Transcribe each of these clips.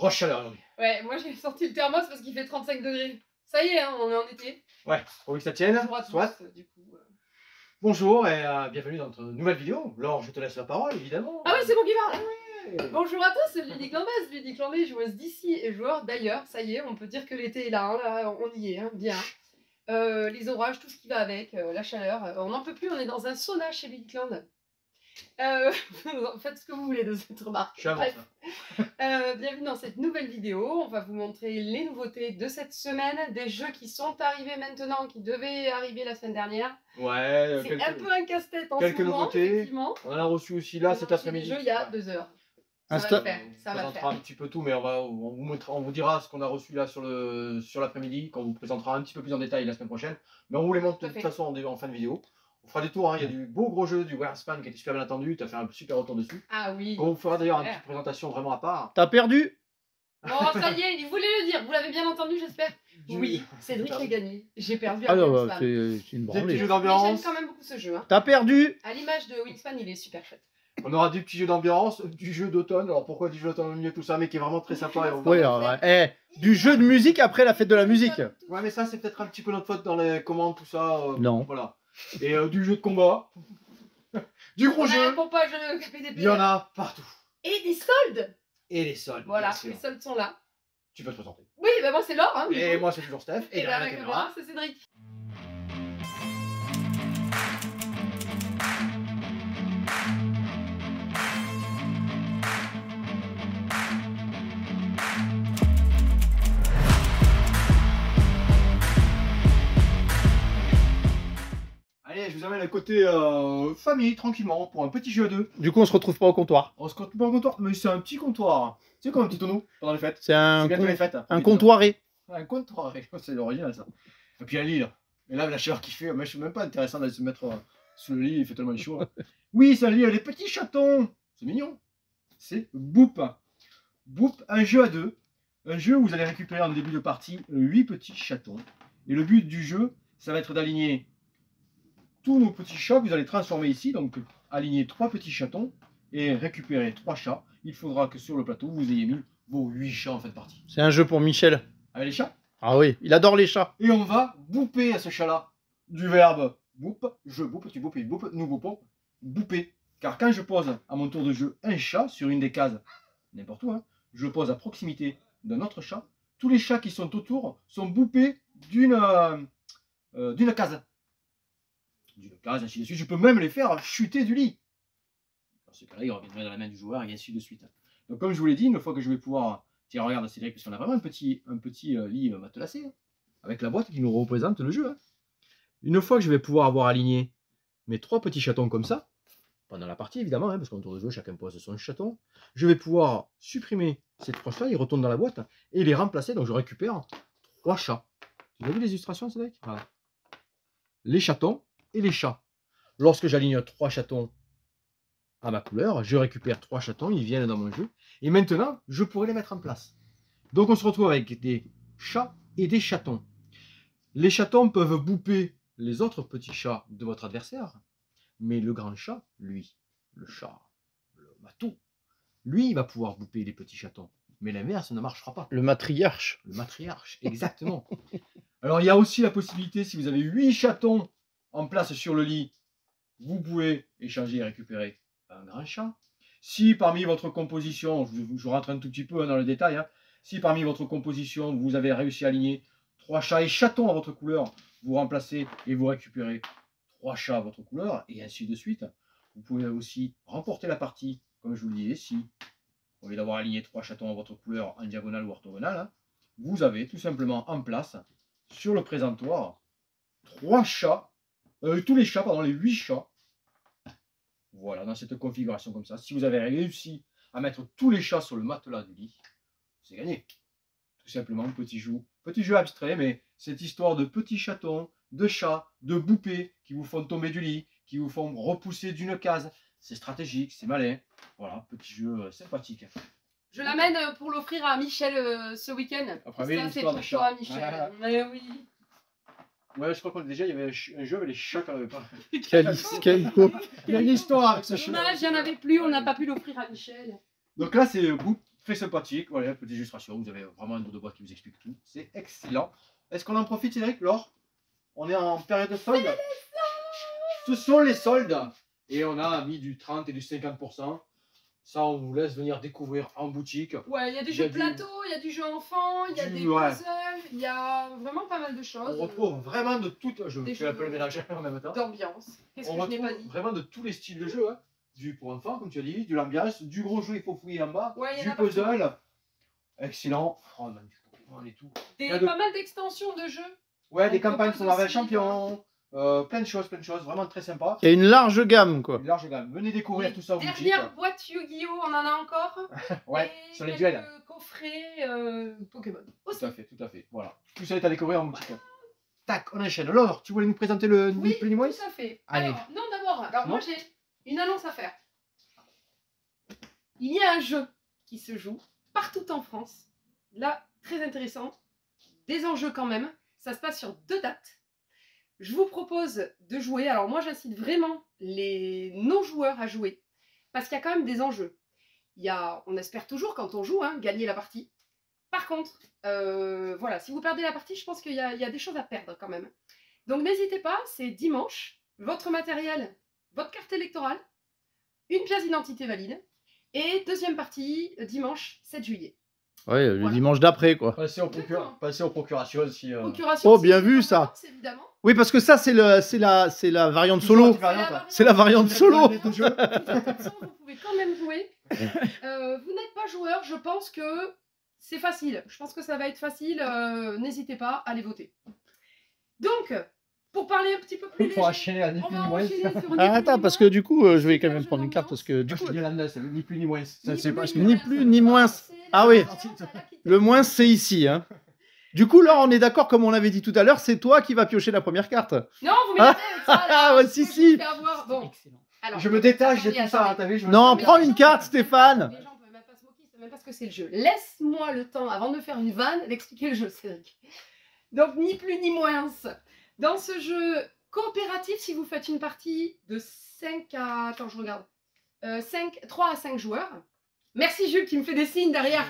Grosse chaleur aujourd'hui. Ouais, moi j'ai sorti le thermos parce qu'il fait 35 degrés. Ça y est, hein, on est en été. Ouais, pour que ça tienne. Bonjour à tous, Soit. du coup. Bonjour et bienvenue dans notre nouvelle vidéo. Laure, je te laisse la parole, évidemment. Ah oui, c'est bon qui parle. Ouais. Bonjour à tous, Ludique Landaise, Ludique Landais, joueuse d'ici et joueur d'ailleurs. Ça y est, on peut dire que l'été est là, hein, là on y est, hein, bien. Les orages, tout ce qui va avec, la chaleur, on n'en peut plus, on est dans un sauna chez Ludique Land. Faites ce que vous voulez de cette remarque. Je suis Bref, bienvenue dans cette nouvelle vidéo. On va vous montrer les nouveautés de cette semaine, des jeux qui sont arrivés maintenant, qui devaient arriver la semaine dernière. Ouais, C'est un peu un casse-tête en quelques ce moment, nouveautés. effectivement. On en a reçu aussi là cet après-midi. Il y a 2 heures. Ça va le faire. Ça On va le présentera faire. un petit peu tout, mais on vous dira ce qu'on a reçu là sur l'après-midi, qu'on vous présentera un petit peu plus en détail la semaine prochaine. Mais on vous les montre de toute façon en fin de vidéo. On fera des tours, hein. Il y a du beau gros jeu du Wearspan qui a été super bien attendu, tu as fait un super retour dessus. Ah oui. On vous fera d'ailleurs une petite présentation vraiment à part. T'as perdu? Bon, ça y est, il voulait le dire. Vous l'avez bien entendu, j'espère. Oui, Cédric a gagné. J'ai perdu à Ah non, Wingspan. c'est une Des petits branlée. jeux Mais d'ambiance. j'aime quand même beaucoup ce jeu. Hein. T'as perdu? À l'image de Wingspan, il est super chouette. On aura des petits jeux d'ambiance, du jeu d'automne. Alors pourquoi du jeu d'automne au milieu tout ça, mais qui est vraiment très sympa. Et on... Oui, du jeu de musique après la fête de la musique. Ouais, mais ça c'est peut-être un petit peu notre faute dans les commandes, tout ça. Non. Voilà. Et du jeu de combat. Du gros jeu. Pour pas je KPDP. Il y en a partout. Et des soldes. Et les soldes. Voilà, bien sûr. les soldes sont là. Tu peux te présenter. Oui, bah moi c'est Laure. Hein, Et moi c'est toujours Steph. Et derrière la la caméra, c'est Cédric. Allez, je vous amène à côté famille, tranquillement, pour un petit jeu à deux. Du coup, on se retrouve pas au comptoir. On se compte pas au comptoir, mais c'est un petit comptoir. Tu sais, comme un petit tonneau pendant les fêtes. C'est un, bientôt les fêtes. un comptoiré. Un comptoir, c'est l'original ça. Et puis un lit là. Et là, la chaleur qu'il fait, mais je suis même pas intéressant d'aller se mettre sous le lit, il fait tellement chaud. Là. Oui, c'est un lit, les petits chatons. C'est mignon. C'est Boop. Boop, un jeu à deux. Un jeu où vous allez récupérer en début de partie 8 petits chatons. Et le but du jeu, ça va être d'aligner tous nos petits chats que vous allez transformer ici. Donc, aligner 3 petits chatons et récupérer 3 chats. Il faudra que sur le plateau, vous ayez mis vos 8 chats en fin de partie. C'est un jeu pour Michel. Avec les chats. Ah oui, il adore les chats. Et on va bouper à ce chat-là. Du verbe boop, je boupe, tu boupes, il boupe, nous boupons, bouper. Car quand je pose à mon tour de jeu un chat sur une des cases, n'importe où, hein, je le pose à proximité d'un autre chat, tous les chats qui sont autour sont boupés d'une case. D'une case, ainsi de suite. Je peux même les faire chuter du lit. Dans ce cas-là, ils reviendraient dans la main du joueur et ainsi de suite. Donc comme je vous l'ai dit, une fois que je vais pouvoir... Tiens, regarde Cédric, parce qu'on a vraiment un petit lit matelassé, hein, avec la boîte qui nous représente le jeu. Hein. Une fois que je vais pouvoir avoir aligné mes 3 petits chatons comme ça, pendant la partie évidemment, hein, parce qu'en tour de jeu, chacun pose son chaton, je vais pouvoir supprimer ces 3 chats, ils retournent dans la boîte, et les remplacer, donc je récupère 3 chats. Tu as vu les illustrations, Cédric? Voilà. Les chatons et les chats. Lorsque j'aligne 3 chatons à ma couleur, je récupère 3 chatons, ils viennent dans mon jeu, et maintenant, je pourrais les mettre en place. Donc on se retrouve avec des chats et des chatons. Les chatons peuvent bouper les autres petits chats de votre adversaire, mais le grand chat, lui, le chat, le matou, lui, il va pouvoir bouper les petits chatons. Mais l'inverse ne marchera pas. Le matriarche. Le matriarche, exactement. Alors il y a aussi la possibilité, si vous avez 8 chatons en place sur le lit, vous pouvez échanger et récupérer un grand chat. Si parmi votre composition, je rentre un tout petit peu dans le détail, hein, si parmi votre composition, vous avez réussi à aligner 3 chats et chatons à votre couleur, vous remplacez et vous récupérez 3 chats à votre couleur, et ainsi de suite. Vous pouvez aussi remporter la partie, comme je vous le disais, si, au lieu d'avoir aligné 3 chatons à votre couleur en diagonale ou orthogonale, hein, vous avez tout simplement en place, sur le présentoir, 3 chats, tous les chats, pardon, les 8 chats. Voilà, dans cette configuration comme ça. Si vous avez réussi à mettre tous les chats sur le matelas du lit, c'est gagné. Tout simplement, petit jeu abstrait, mais cette histoire de petits chatons, de chats, de boupées qui vous font tomber du lit, qui vous font repousser d'une case, c'est stratégique, c'est malin. Voilà, petit jeu sympathique. Je l'amène pour l'offrir à Michel ce week-end. Après, c'est pour toi, chat. Michel. Mais oui. Ouais, je crois qu'on déjà il y avait un jeu avec les chats qu'on n'avait pas. Quelle Il y a une histoire avec ce chat. Dommage, il n'y en avait plus, on n'a pas pu l'offrir à Michel. Donc là, c'est Boop très sympathique. Voilà, petite illustration. Vous avez vraiment un dos de boîte qui vous explique tout. C'est excellent. Est-ce qu'on en profite, Cédric, Laure? On est en période de solde. Ce sont les soldes. Et on a mis du 30 et du 50%. Ça, on vous laisse venir découvrir en boutique. Ouais, il y a des jeux de plateau, il y a du jeu enfant, il y a des puzzles, il y a vraiment pas mal de choses. On retrouve vraiment de toutes. Je Des fais un jeux peu le ménage en même temps. d'ambiance. Qu'est-ce On que je n'ai pas retrouve dit? vraiment de tous les styles de jeu. Hein. Du pour enfants, comme tu as dit, de l'ambiance, du gros jeu, il faut fouiller en bas, Ouais, il y en du a partout. puzzle. Excellent. Oh, man, du Pokémon et tout. Pas mal d'extensions de jeux. Ouais, des On campagnes propose sur Marvel aussi, Champion. Plein de choses, vraiment très sympa. Il y a une large gamme, quoi. Une large gamme. Venez découvrir tout ça en boutique. Dernière boîte Yu-Gi-Oh, on en a encore. Ouais, Et sur les quelques duels. coffrets Pokémon. Aussi. Tout à fait. Voilà. Tout ça est à découvrir en boutique. Tac, on enchaîne. Laure, tu voulais nous présenter le Oui, ni plus ni moins? tout à fait. Allez. Alors, non, d'abord, alors Non. moi j'ai une annonce à faire. Il y a un jeu qui se joue partout en France. Là, très intéressant. Des enjeux quand même. Ça se passe sur 2 dates. Je vous propose de jouer. Alors moi, j'incite vraiment les non-joueurs à jouer. Parce qu'il y a quand même des enjeux. Il y a, on espère toujours quand on joue, hein, gagner la partie. Par contre, voilà, si vous perdez la partie, je pense qu'il y a des choses à perdre quand même. Donc n'hésitez pas, c'est dimanche. Votre matériel, votre carte électorale, une pièce d'identité valide. Et deuxième partie, dimanche 7 juillet. Ouais, le Voilà. dimanche d'après, quoi. Passer aux procurations si. Procuration, Oh, bien si vu, vous ça. avez évidemment. Oui, parce que ça, c'est la variante solo. C'est la variante solo. De toute façon, vous pouvez quand même jouer. Vous n'êtes pas joueur, je pense que c'est facile. Je pense que ça va être facile. N'hésitez pas à aller voter. Donc, pour parler un petit peu plus Pour léger, enchaîner à ni on plus va ni moins. enchaîner sur Ni Ah, plus attends, ni parce moins. que du coup, je vais quand même Super prendre une jeu carte parce que du Moi, je coup, te dis la c'est ni plus ni moins. Ça, Ni c'est plus pas ce ni que. ni moins. plus ni moins. C'est la Ah oui. variante à l'Aquitaine. le moins, c'est ici. Hein. Du coup, là, on est d'accord, comme on l'avait dit tout à l'heure, c'est toi qui vas piocher la première carte. Non, vous m'énervez avec ça. Là. Ah, ouais, si, Moi, je si. me fais avoir. Bon, Excellent. alors, Je me détache de attendez, tout ça, hein, attendez. t'as vu je me- Non, Mais prends les une gens carte, peuvent- Stéphane. Les gens peuvent même pas se moquer, ils savent même pas ce que c'est le jeu. Laisse-moi le temps, avant de faire une vanne, d'expliquer le jeu, Cédric. Donc, ni plus ni moins. Dans ce jeu coopératif, si vous faites une partie de 5 à... Attends, je regarde. 3 à 5 joueurs. Merci Jules qui me fait des signes derrière.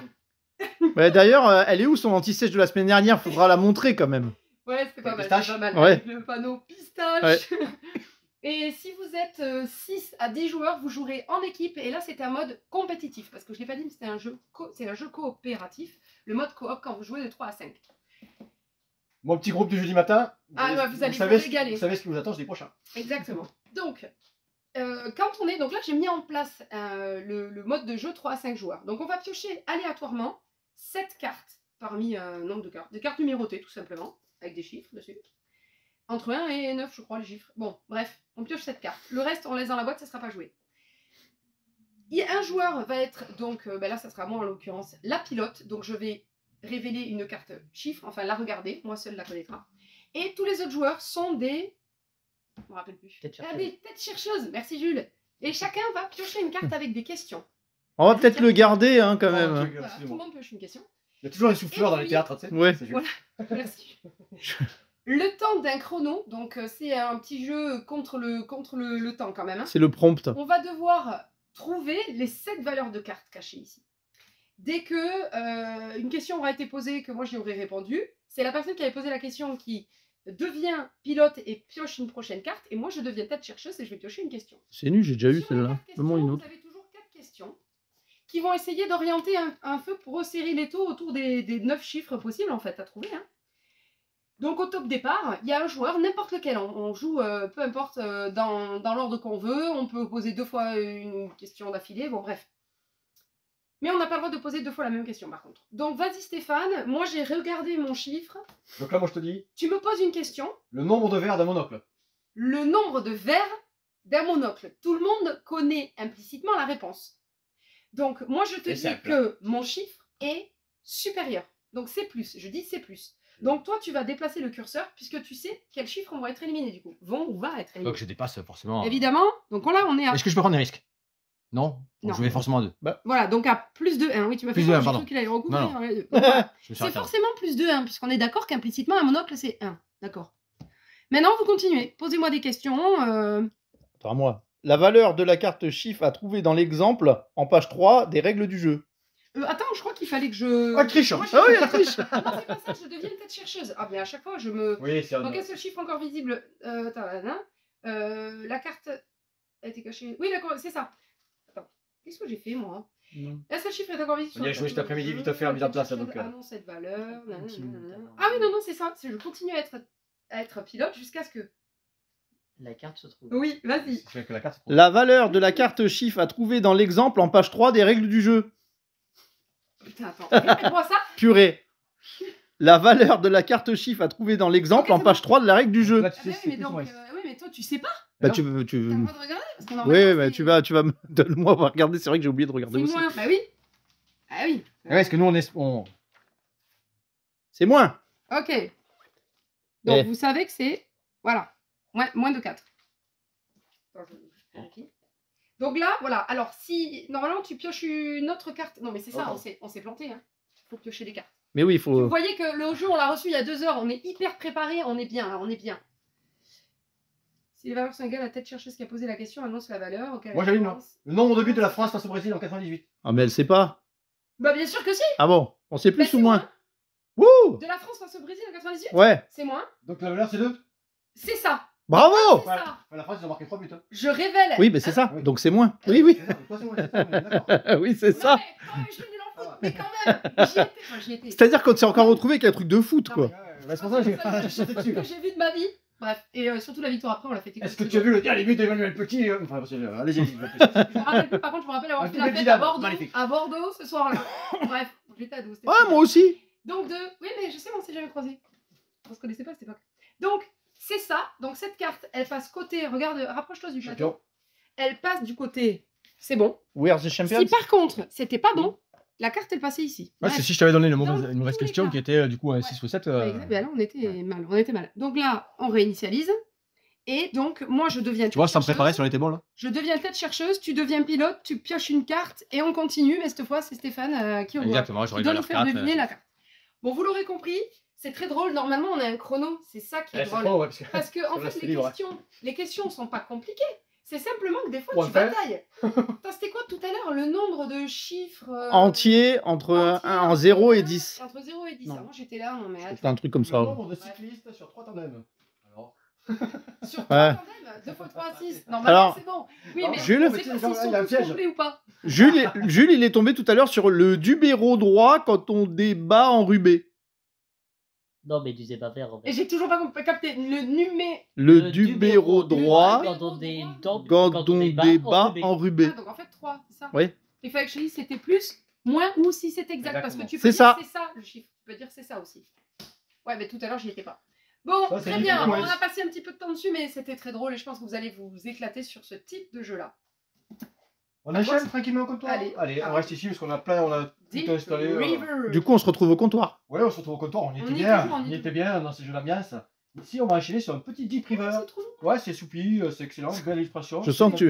Ouais, d'ailleurs, elle est où son anti-sèche de la semaine dernière? Faudra la montrer quand même. Ouais, c'était pas mal. Pistache. C'était pas mal. Ouais. Avec le panneau pistache. Et si vous êtes 6 à 10 joueurs, vous jouerez en équipe. Et là, c'est un mode compétitif. Parce que je ne l'ai pas dit, mais c'est un jeu coopératif. Le mode coop quand vous jouez de 3 à 5. Mon petit groupe du jeudi matin. Ah, ouais, vous allez savez vous régaler. Vous savez ce qui vous attend jeudi prochain. Exactement. Donc, quand on est... Donc là, j'ai mis en place le mode de jeu 3 à 5 joueurs. Donc, on va piocher aléatoirement 7 cartes parmi un nombre de cartes. Des cartes numérotées, tout simplement, avec des chiffres dessus. Entre 1 et 9, je crois, les chiffres. Bon, bref, on pioche 7 cartes. Le reste, on laisse dans la boîte, ça ne sera pas joué. Un joueur va être, donc, là, ça sera moi en l'occurrence, la pilote. Donc, je vais révéler une carte chiffre, enfin, la regarder. Moi seule la connaîtra. Et tous les autres joueurs sont des... Je me rappelle plus. Tête chercheuse. Des têtes chercheuses, merci Jules. Et chacun va piocher une carte avec des questions. On va peut-être le garder, hein, quand Oh, même. truc, Voilà, tout le excusez-moi. monde pioche une question. Il y a toujours un souffleur Et dans les puis- théâtres, tu sais. Ouais. C'est Voilà. Merci. Le temps d'un chrono, donc c'est un petit jeu contre le temps quand même. Hein. C'est le prompt. On va devoir trouver les 7 valeurs de cartes cachées ici. Dès que une question aura été posée, que moi j'y aurai répondu, c'est la personne qui avait posé la question qui devient pilote et pioche une prochaine carte, et moi je deviens tête chercheuse et je vais piocher une question. C'est nul, j'ai déjà eu Sur les celle-là. 4 Fais-moi questions, une autre. vous avez toujours 4 questions qui vont essayer d'orienter un feu pour resserrer les taux autour des 9 chiffres possibles en fait à trouver. Hein. Donc au top départ, il y a un joueur, n'importe lequel, on joue peu importe dans l'ordre qu'on veut, on peut poser 2 fois une question d'affilée, bon bref. Mais on n'a pas le droit de poser 2 fois la même question par contre. Donc vas-y Stéphane, moi j'ai regardé mon chiffre, Donc là, moi, je te dis, tu me poses une question, le nombre de verres d'un monocle. le nombre de verres d'un monocle. Tout le monde connaît implicitement la réponse. Donc moi je te C'est dis simple. que mon chiffre est supérieur. Donc c'est plus, je dis c'est plus. Donc toi tu vas déplacer le curseur puisque tu sais quels chiffres vont être éliminés du coup. Vont ou va être éliminés. Donc je dépasse forcément. Évidemment, donc là on est à... Est-ce que je peux prendre des risques? Non. Non. Je vais forcément à 2. Voilà, donc à plus de 1. Oui, tu m'as fait Plus de peur, 1, j'ai pardon. cru qu'il allait recouvrir. Non, non. les deux. Donc, voilà. Je me suis C'est arrêté là. forcément plus de 1 puisqu'on est d'accord qu'implicitement un monocle c'est 1. D'accord. Maintenant vous continuez. Posez-moi des questions. Attends, à moi. La valeur de la carte chiffre à trouver dans l'exemple, en page 3, des règles du jeu. Attends, je crois qu'il fallait que je... Ah, triche. Moi, Ah oui, elle triche. Non, c'est pas ça, je deviens tête chercheuse. Ah, mais à chaque fois, je me... Oui, c'est Donc, un seul chiffre encore visible. Attends, la carte a été cachée. Oui, d'accord, c'est ça. Attends, qu'est-ce que j'ai fait, moi? Un seul chiffre est encore visible. On y a joué cet après-midi, vite fait, mise en place, donc, Ah non, cette valeur. Ah oui, non, c'est ça. Je continue à être pilote jusqu'à ce que... La carte se trouve. Oui, vas-y. C'est que la carte. La valeur de la carte chiffre à trouver dans l'exemple en page 3 des règles du jeu. Putain, attends, répète-moi ça. Purée. La valeur de la carte chiffre à trouver dans l'exemple Ok, en c'est page 3 de la règle du jeu. Là, Ah, tu sais, oui, c'est mais plus donc, ou moins. oui, mais toi, tu sais pas. Bah, non. tu T'as le droit de regarder parce que Oui, normalement, mais c'est- tu vas me donne-moi, on va regarder. C'est vrai que j'ai oublié de regarder C'est aussi. moins. Bah oui. Ah oui. Ouais, parce que nous, on... C'est moins. Ok. Donc, Eh. vous savez que c'est... Voilà. Moins de 4. Donc là, voilà. Alors, si... Normalement, tu pioches une autre carte... Non, mais c'est ça, Ok. on s'est planté. Hein. Faut piocher les cartes. Mais oui, il Vous faut. voyez que le jeu, on l'a reçu il y a 2 heures. On est hyper préparé. On est bien, là, on est bien. Si les valeurs sont égales, la tête chercheuse qui a posé la question annonce la valeur. auquel Moi, elle j'avais une. pense. Le nombre de buts de la France face au Brésil en 98. Ah, mais elle sait pas. Bah, bien sûr que si. Ah bon, on sait Bah, plus c'est ou moins. Wouh. De la France face au Brésil en 98. Ouais. C'est moins. Donc la valeur, c'est 2. C'est ça. Bravo. C'est ça. La France, ils ont marqué 3 buts. Hein. Je révèle. Oui, mais c'est ça. Oui. Donc c'est moins. Oui, oui. C'est ça, toi, c'est moi, c'est ça, on est d'accord. Oui, c'est Non, ça. mais quand même, je suis nulle en foot, mais quand même, j'y étais. Enfin, j'y étais. C'est-à-dire qu'on s'est encore retrouvé avec un truc de foot, Non, quoi. Ouais, bah, c'est pour ça que j'ai pas sauté dessus. que j'ai vu de ma vie. Bref, et surtout la victoire après, on l'a fait. Est-ce que tu as vu le dernier but d'Emmanuel Petit Enfin, allez-y. Je me rappelle plus, par contre, je me rappelle avoir Un fait la double fête Zidane, magnifique. à Bordeaux ce soir-là. Bref, j'étais ado. c'était Ah, trop bien. moi aussi. Donc, oui, mais je sais, on s'est jamais croisés. On se connaissait pas à cette époque. Donc, c'est ça. Donc, cette carte, elle passe côté. Regarde, rapproche-toi du plateau. Champion. Elle passe du côté. C'est bon. We are the champions. Si par contre, c'était pas bon, la carte, elle passait ici. Ouais, Bref. c'est si je t'avais donné une Dans mauvaise tous question les cas. qui était du coup un Ouais. 6 ou 7. Ouais, exact. Ben là, on était mal. On était mal. Donc là, on réinitialise. Et donc, moi, je deviens. Tu vois, tête sans me préparer, chercheuse. si on était bon là. Je deviens tête chercheuse, tu deviens pilote, tu pioches une carte et on continue. Mais cette fois, c'est Stéphane qui Exactement, qui doit nous faire deviner la carte. Bon, vous l'aurez compris, c'est très drôle. Normalement, on a un chrono. C'est ça qui est drôle. ouais, parce que. Parce que, en Ça fait, reste libre, les questions sont pas compliquées. C'est simplement que des fois, Ouais, tu enfin. batailles. Attends, c'était quoi tout à l'heure le nombre de chiffres Entier entre entiers en 0 et un, 10. Entre 0 et 10. Non. Alors, moi, j'étais là, non mais C'est un truc comme Le ça. nombre de cyclistes sur 3 tandems. Alors. Sur 3 Ouais. tandems, 2 fois 3, 6. Normalement, Alors, c'est bon. Oui, non, mais Jules, on sait pas s'ils il y a un sont tous piège. complets ou pas. Jules, il est tombé tout à l'heure sur le dubéro droit quand on débat en rubé. Non, mais tu sais pas faire, Robert. Et j'ai toujours pas capté le numé. Le dubéro droit Quand on quand on débat en rubé. Ah, donc en fait 3, c'est ça. Oui. Il fallait que je dise c'était plus, moins ou si c'est exact. Parce que Exactement. tu peux C'est dire ça. c'est ça le chiffre. Tu peux dire c'est ça aussi. Ouais, mais tout à l'heure, j'y étais pas. Bon, Ça, c'est très du bien. coup, On ouais. a passé un petit peu de temps dessus, mais c'était très drôle et je pense que vous allez vous éclater sur ce type de jeu-là. On enchaîne tranquillement comme toi. Allez. On reste ici parce qu'on a plein, on a Deep tout installé. River. Du coup, on se retrouve au comptoir. Ouais, on se retrouve au comptoir, on y On était y est bien. toujours, on y On y est était bien dans ces jeux d'ambiance. Ici, on va enchaîner sur un petit Deep River. C'est trop long. Ouais, c'est soupli, c'est excellent, belle illustration. Je sens que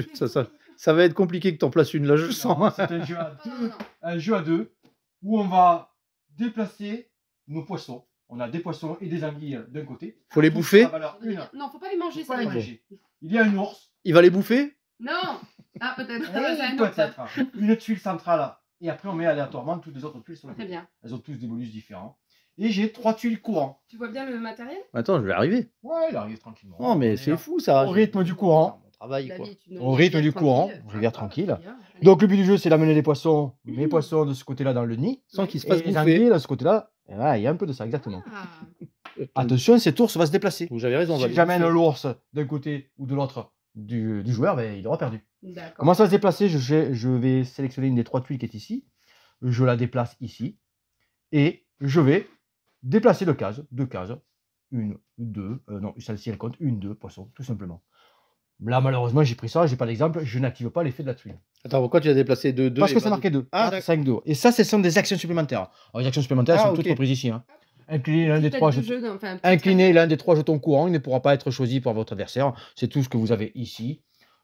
ça va être compliqué que t'en places une là, je le Non, sens. c'est un jeu à Non, deux. non. Un jeu à deux où on va déplacer nos poissons. On a des poissons et des anguilles d'un côté. Faut les bouffer. La valeur 1. Non, faut pas les manger, Faut pas ça. les manger. Il y a un ours. Il va les bouffer. Non. Ah, peut-être. C'est un autre, ça. Peut-être. Une tuile centrale. Et après, on met aléatoirement toutes les autres tuiles sur le Très côté. bien. Elles ont tous des bonus différents. Et j'ai 3 tuiles courants. Tu vois bien le matériel? Attends, je vais arriver. Ouais, il arrive tranquillement. Non, mais On est c'est là. fou ça. Au rythme du courant. Mon travail, quoi. David, tu Au rythme du courant, rivière tranquille. Donc le but du jeu, c'est d'amener les poissons, mes poissons de ce côté-là dans le nid. Sans qu'il se Et fasse les bouffer. anguilles de ce côté-là. Et voilà, il y a un peu de ça, exactement. Ah. Attention, cet ours va se déplacer. Donc j'avais raison. on va Si les j'amène bouffer. l'ours d'un côté ou de l'autre du joueur, ben, il aura perdu. D'accord. Comment ça va se déplacer? Je vais sélectionner une des 3 tuiles qui est ici. Je la déplace ici. Et je vais déplacer 2 cases. 2 cases. Une, deux. Non, celle-ci, elle compte. Une, deux poissons, tout simplement. Là, malheureusement, j'ai pris ça. J'ai pas d'exemple. Je n'active pas l'effet de la tuile. Attends, pourquoi tu as déplacé deux Parce et que pas c'est marqué 2. Ah, 5, 2. Et ça, ce sont des actions supplémentaires. Alors, les actions supplémentaires Ah, sont ok. toutes reprises ici. Hein. Incliner l'un des Peut-être 3 de jetons. jeu, enfin, peut-être Incliner l'un des 3 jetons courants, il ne pourra pas être choisi par votre adversaire. C'est tout ce que vous avez ici.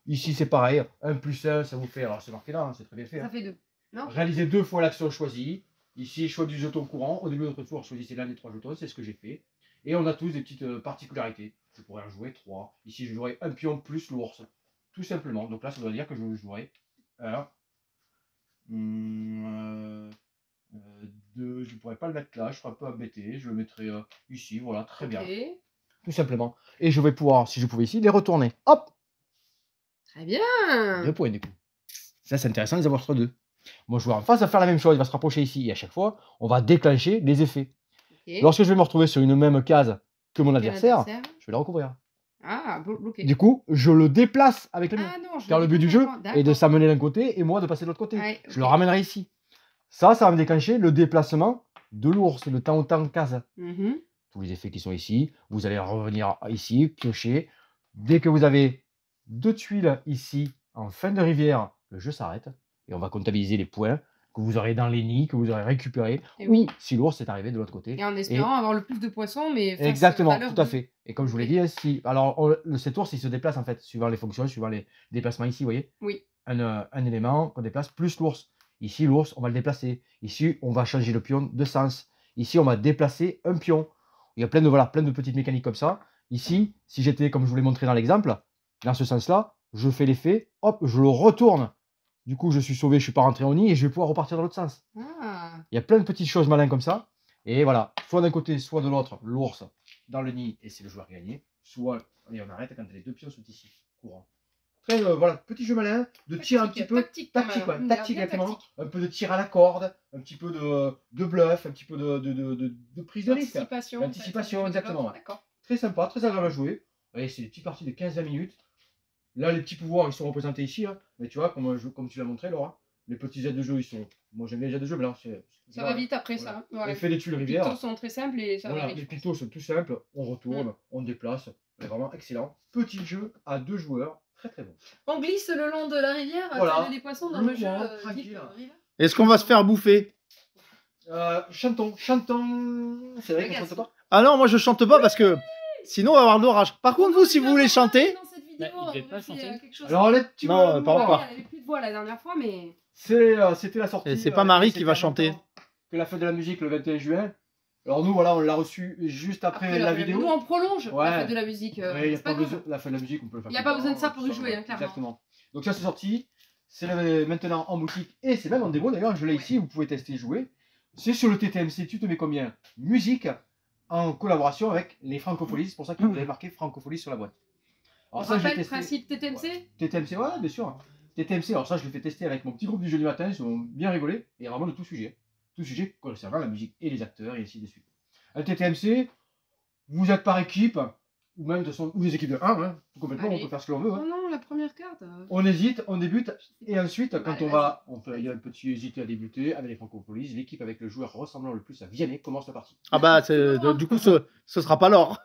Ici, c'est pareil. 1 plus 1, ça vous fait. Alors, c'est marqué là, hein, c'est très bien fait. Ça Hein. fait 2. Non? Réalisez 2 fois l'action choisie. Ici, choix du jeton courant. Au début de votre tour, choisissez l'un des 3 jetons. C'est ce que j'ai fait. Et on a tous des petites particularités. Je pourrais en jouer 3. Ici, je jouerai un pion plus l'ours. Tout simplement. Donc là, ça veut dire que je jouerai un. Je pourrais pas le mettre là, je serais un peu embêté. Je le mettrai ici, voilà, très bien. Ok. Tout simplement. Et je vais pouvoir, si je pouvais ici, les retourner. Hop, Très bien. 2 points du coup. Ça, c'est intéressant de les avoir sur 2. Mon joueur en face va faire la même chose, il va se rapprocher ici. Et à chaque fois, on va déclencher les effets. Ok. Lorsque je vais me retrouver sur une même case que mon Quel adversaire, je vais la recouvrir. Ah, bloqué. Du coup, je le déplace avec le mien. Ah non, je Car le but du jeu est de s'amener d'un côté et moi de passer de l'autre côté. Ouais, Je le ok. ramènerai ici. Ça va me déclencher le déplacement de l'ours, de temps en temps case. Mhm. Tous les effets qui sont ici, vous allez revenir ici, piocher. Dès que vous avez 2 tuiles ici, en fin de rivière, le jeu s'arrête. Et on va comptabiliser les points que vous aurez dans les nids, que vous aurez récupérés. Et Ou oui. si l'ours est arrivé de l'autre côté. Et en espérant avoir le plus de poissons, mais face Exactement, à l'heure tout à de- fait. Et comme je vous l'ai Ok. dit, si, alors cet ours, il se déplace en fait, suivant les fonctions, suivant les déplacements ici, vous voyez. Oui. Un élément qu'on déplace plus l'ours. Ici, l'ours, on va le déplacer. Ici, on va changer le pion de sens. Ici, on va déplacer un pion. Il y a plein de, voilà, plein de petites mécaniques comme ça. Ici, si j'étais, comme je vous l'ai montré dans l'exemple, dans ce sens-là, je fais l'effet, hop, je le retourne. Du coup, je suis sauvé, je ne suis pas rentré au nid et je vais pouvoir repartir dans l'autre sens. Ah. Il y a plein de petites choses malins comme ça. Et voilà, soit d'un côté, soit de l'autre, l'ours dans le nid et c'est le joueur qui a gagné. Soit, et on arrête quand les 2 pions sont ici, courant. Très, voilà, petit jeu malin, de tir un petit peu. Tactique, Tactique, quand même. ouais, tactique, Bien exactement. tactique. Un peu de tir à la corde, un petit peu de bluff, un petit peu de prise de risque. Anticipation. Anticipation, exactement, ouais. D'accord. Très sympa, très agréable à jouer. Voyez, c'est des petites parties de 15-20 minutes. Là, les petits pouvoirs, ils sont représentés ici. Hein. Mais tu vois, comme tu l'as montré, Laura, les petits aides de jeu, ils sont. Moi, j'aime bien les aides de jeu, mais là, Ça va vite après voilà. ça. Voilà. L'effet des tuiles Les rivières. pictos sont très simples et ça Voilà, va les vite. pictos sont tout simples. On retourne, on déplace. C'est vraiment excellent. Petit jeu à 2 joueurs. Très très bon. On glisse le long de la rivière, Voilà. tel des poissons dans Le le jeu. coin, Deep tranquille. River. Est-ce qu'on va se faire bouffer? Chantons. C'est vrai qu'on Regarde, chante pas. Ah non, moi je chante pas parce que sinon on va avoir de l'orage. Par contre, vous, si vous voulez chanter, Dans cette vidéo, Bah, il devait on pas a fait, chanter. quelque chose. Alors, les petits Non, mots, pas encore. Il n'y avait plus de voix la dernière fois, mais. C'était la sortie. Et c'est pas Marie qui va c'était en même chanter. temps Que la fête de la musique le 21 juin. Alors nous, voilà, on l'a reçu juste après la vidéo. Nous, on prolonge Ouais. la fête de la musique. Ouais, y a c'est pas pas grave. besoin, la fête de la musique, on peut le faire. Y a plus pas tard, besoin de ça tout pour y jouer, hein, clairement. Exactement. Donc ça, c'est sorti. C'est maintenant en boutique et c'est même en démo d'ailleurs. Je l'ai ici, vous pouvez tester et jouer. C'est sur le TTMC. Tu te mets combien? Musique en collaboration avec les Francopholies. C'est pour ça que vous avez marqué Francopholies sur la boîte. On Alors ça, j'ai rappelle le testé. principe TTMC. TTMC, ouais, bien sûr. TTMC, alors ça, je l'ai fait tester avec mon petit groupe du jeudi matin, ils ont bien rigolé, et vraiment de tout sujet. Tout sujet concernant la musique et les acteurs, et ainsi de suite. Un TTMC, vous êtes par équipe, ou même de toute façon, ou des équipes de 1, hein, tout complètement, Allez. on peut faire ce que l'on veut. Oh Hein. non, la première carte. On hésite, on débute, et ensuite, quand Allez, on va, il y a un petit hésiter à débuter, avec les Francopholies, l'équipe avec le joueur ressemblant le plus à Vianney commence la partie. ah bah du coup ce sera pas l'or.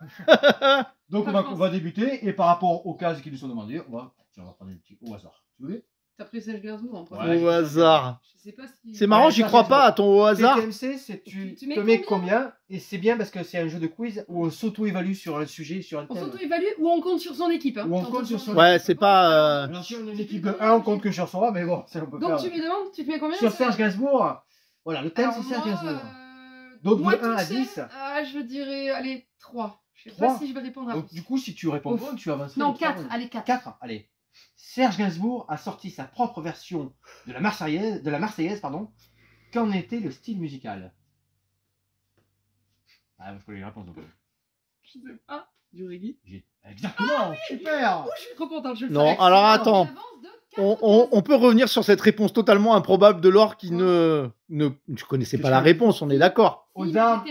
Donc Pas de on chance. va débuter, et par rapport aux cases qui nous sont demandées, on va prendre un petit au hasard. Tu veux? T'as pris Serge Gainsbourg en Ouais, premier. Au hasard. Je sais pas si. C'est marrant, Ouais, j'y ça, crois c'est pas à ton au hasard. TTMC, c'est tu Tu mets te mets combien combien, et c'est bien parce que c'est un jeu de quiz où on s'auto-évalue sur un sujet, sur un On thème. s'auto-évalue ou on compte sur son équipe. Hein. Ou on Quand compte sur son Ouais, c'est pas. Alors si on est une équipe de 1, on compte que sur soi, mais bon, ça on peut Donc faire. tu me demandes, tu te mets combien Sur ça Serge Gainsbourg, voilà, le thème Alors, c'est Serge moi, Gainsbourg. Donc, moi, de 1 à toute seule, 10. je dirais, allez, 3. Je sais 3. pas si je vais répondre à Donc tous. du coup, si tu réponds Ouf. bon, tu avances. Non, 4, allez, 4. 4, allez. Serge Gainsbourg a sorti sa propre version de la Marseillaise, pardon. Qu'en était le style musical? Ah, je connais les réponses donc. Je sais pas. Du reggae. Exactement, super. Oh, je suis trop contente, je le Non, ferai. alors attends. J'avance de 4 On peut revenir sur cette réponse totalement improbable de l'or qui ne. Je connaissais pas la réponse, on est d'accord. Aux armes,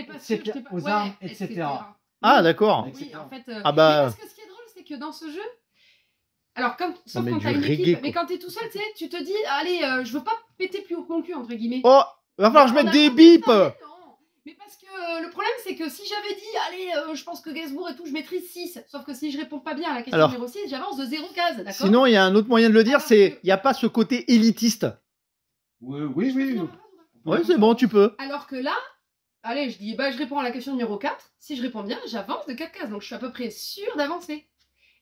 aux armes, etc. Ah, d'accord. Oui, en fait. Ah bah. Mais parce que ce qui est drôle, c'est que dans ce jeu. Alors, sauf mais quand du t'as une reggae, équipe, quoi. mais quand t'es tout seul, tu sais, tu te dis, allez, je veux pas péter plus haut que mon cul, entre guillemets. Oh, va falloir que je On mette a des pas bips. fait ça, mais non. Mais parce que le problème, c'est que si j'avais dit, allez, je pense que Gainsbourg et tout, je maîtrise 6. Sauf que si je réponds pas bien à la question Alors, numéro 6, j'avance de 0 case, d'accord? Sinon, il y a un autre moyen de le dire, Alors c'est que- il n'y a pas ce côté élitiste. Oui. Je peux finir ma phrase ou pas Ouais, c'est bon, tu peux. Alors que là, allez, je dis, je réponds à la question numéro 4. Si je réponds bien, j'avance de 4 cases. Donc je suis à peu près sûre d'avancer.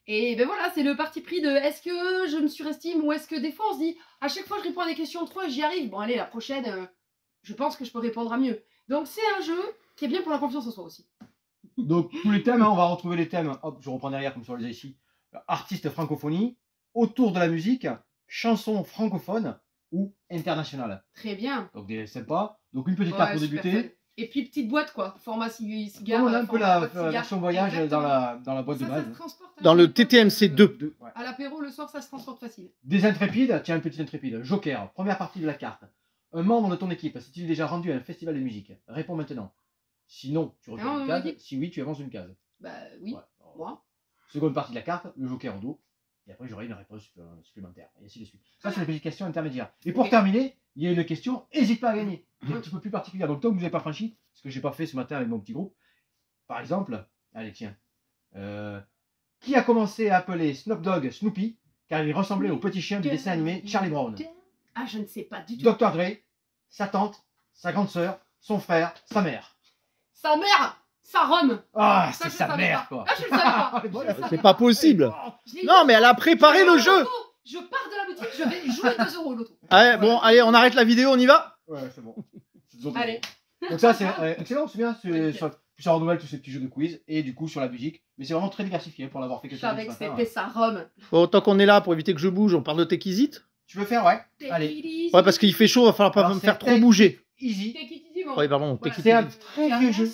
Et ben voilà, c'est le parti pris de est-ce que je me surestime ou est-ce que des fois on se dit, à chaque fois je réponds à des questions 3 et j'y arrive. Bon, allez, la prochaine, je pense que je peux répondre à mieux. Donc c'est un jeu qui est bien pour la confiance en soi aussi. Donc tous les thèmes, hein, on va retrouver les thèmes. Hop, je reprends derrière comme ça on les a ici. Artiste francophonie, autour de la musique, chansons francophones ou internationales. Très bien. Donc des sympas. Donc une petite Ouais, carte pour super débuter. fun. Et puis petite boîte quoi, format cigare. Comme on a un peu format la boîte cigare. version voyage dans Exactement. la boîte de Ça base. se transporte. hein, Dans chez le les potes, TTMC 2. Ouais. À l'apéro le soir, ça se transporte facile. Des intrépides, tiens, un petit intrépide. Joker, première partie de la carte. Un membre de ton équipe s'est-il déjà rendu à un festival de musique? Réponds maintenant. Sinon, tu recules Ah, une on case. m'a dit. Si oui, tu avances une case. Bah oui, Ouais. Alors, moi. seconde partie de la carte, le joker au dos. Et après, j'aurai une réponse supplémentaire. Et ainsi de suite. Ça, c'est les petites questions intermédiaires. Et pour Ok. terminer, il y a une question, n'hésite pas à gagner. Il est un petit peu plus particulière. Donc, tant que vous n'avez pas franchi, ce que j'ai pas fait ce matin avec mon petit groupe, par exemple, allez, tiens. Qui a commencé à appeler Snoop Dogg Snoopy car il ressemblait au petit chien du dessin animé Charlie Brown? Ah, je ne sais pas du tout. Dr. Dre, sa tante, sa grande sœur, son frère, sa mère. Sa mère, sa Rome. Ah, Ça, c'est je sa savais mère, pas. quoi. Ah, je le savais pas. Ah, voilà. Je le C'est savais pas possible. Je l'ai Non, dit. mais elle a préparé le jeu. Je pars de la boutique, je vais jouer 2 euros l'auto. Ouais, bon, allez, on arrête la vidéo, on y va. Ouais, c'est bon. Allez. Donc ça, c'est excellent, c'est bien. Ok. Ça renouvelle tous ces petits jeux de quiz et du coup sur la musique. Mais c'est vraiment très diversifié pour l'avoir fait Je quelques fois savais ce que matin. c'était sa Rome. Bon, tant qu'on est là, pour éviter que je bouge, on parle de Take It Easy. Tu veux faire, ouais. Allez. Ouais, parce qu'il fait chaud, va falloir pas Alors, me c'est faire trop Take bouger. Easy. Take it easy, mon. Oui, pardon, Voilà. Take It C'est un Easy. très vieux jeu.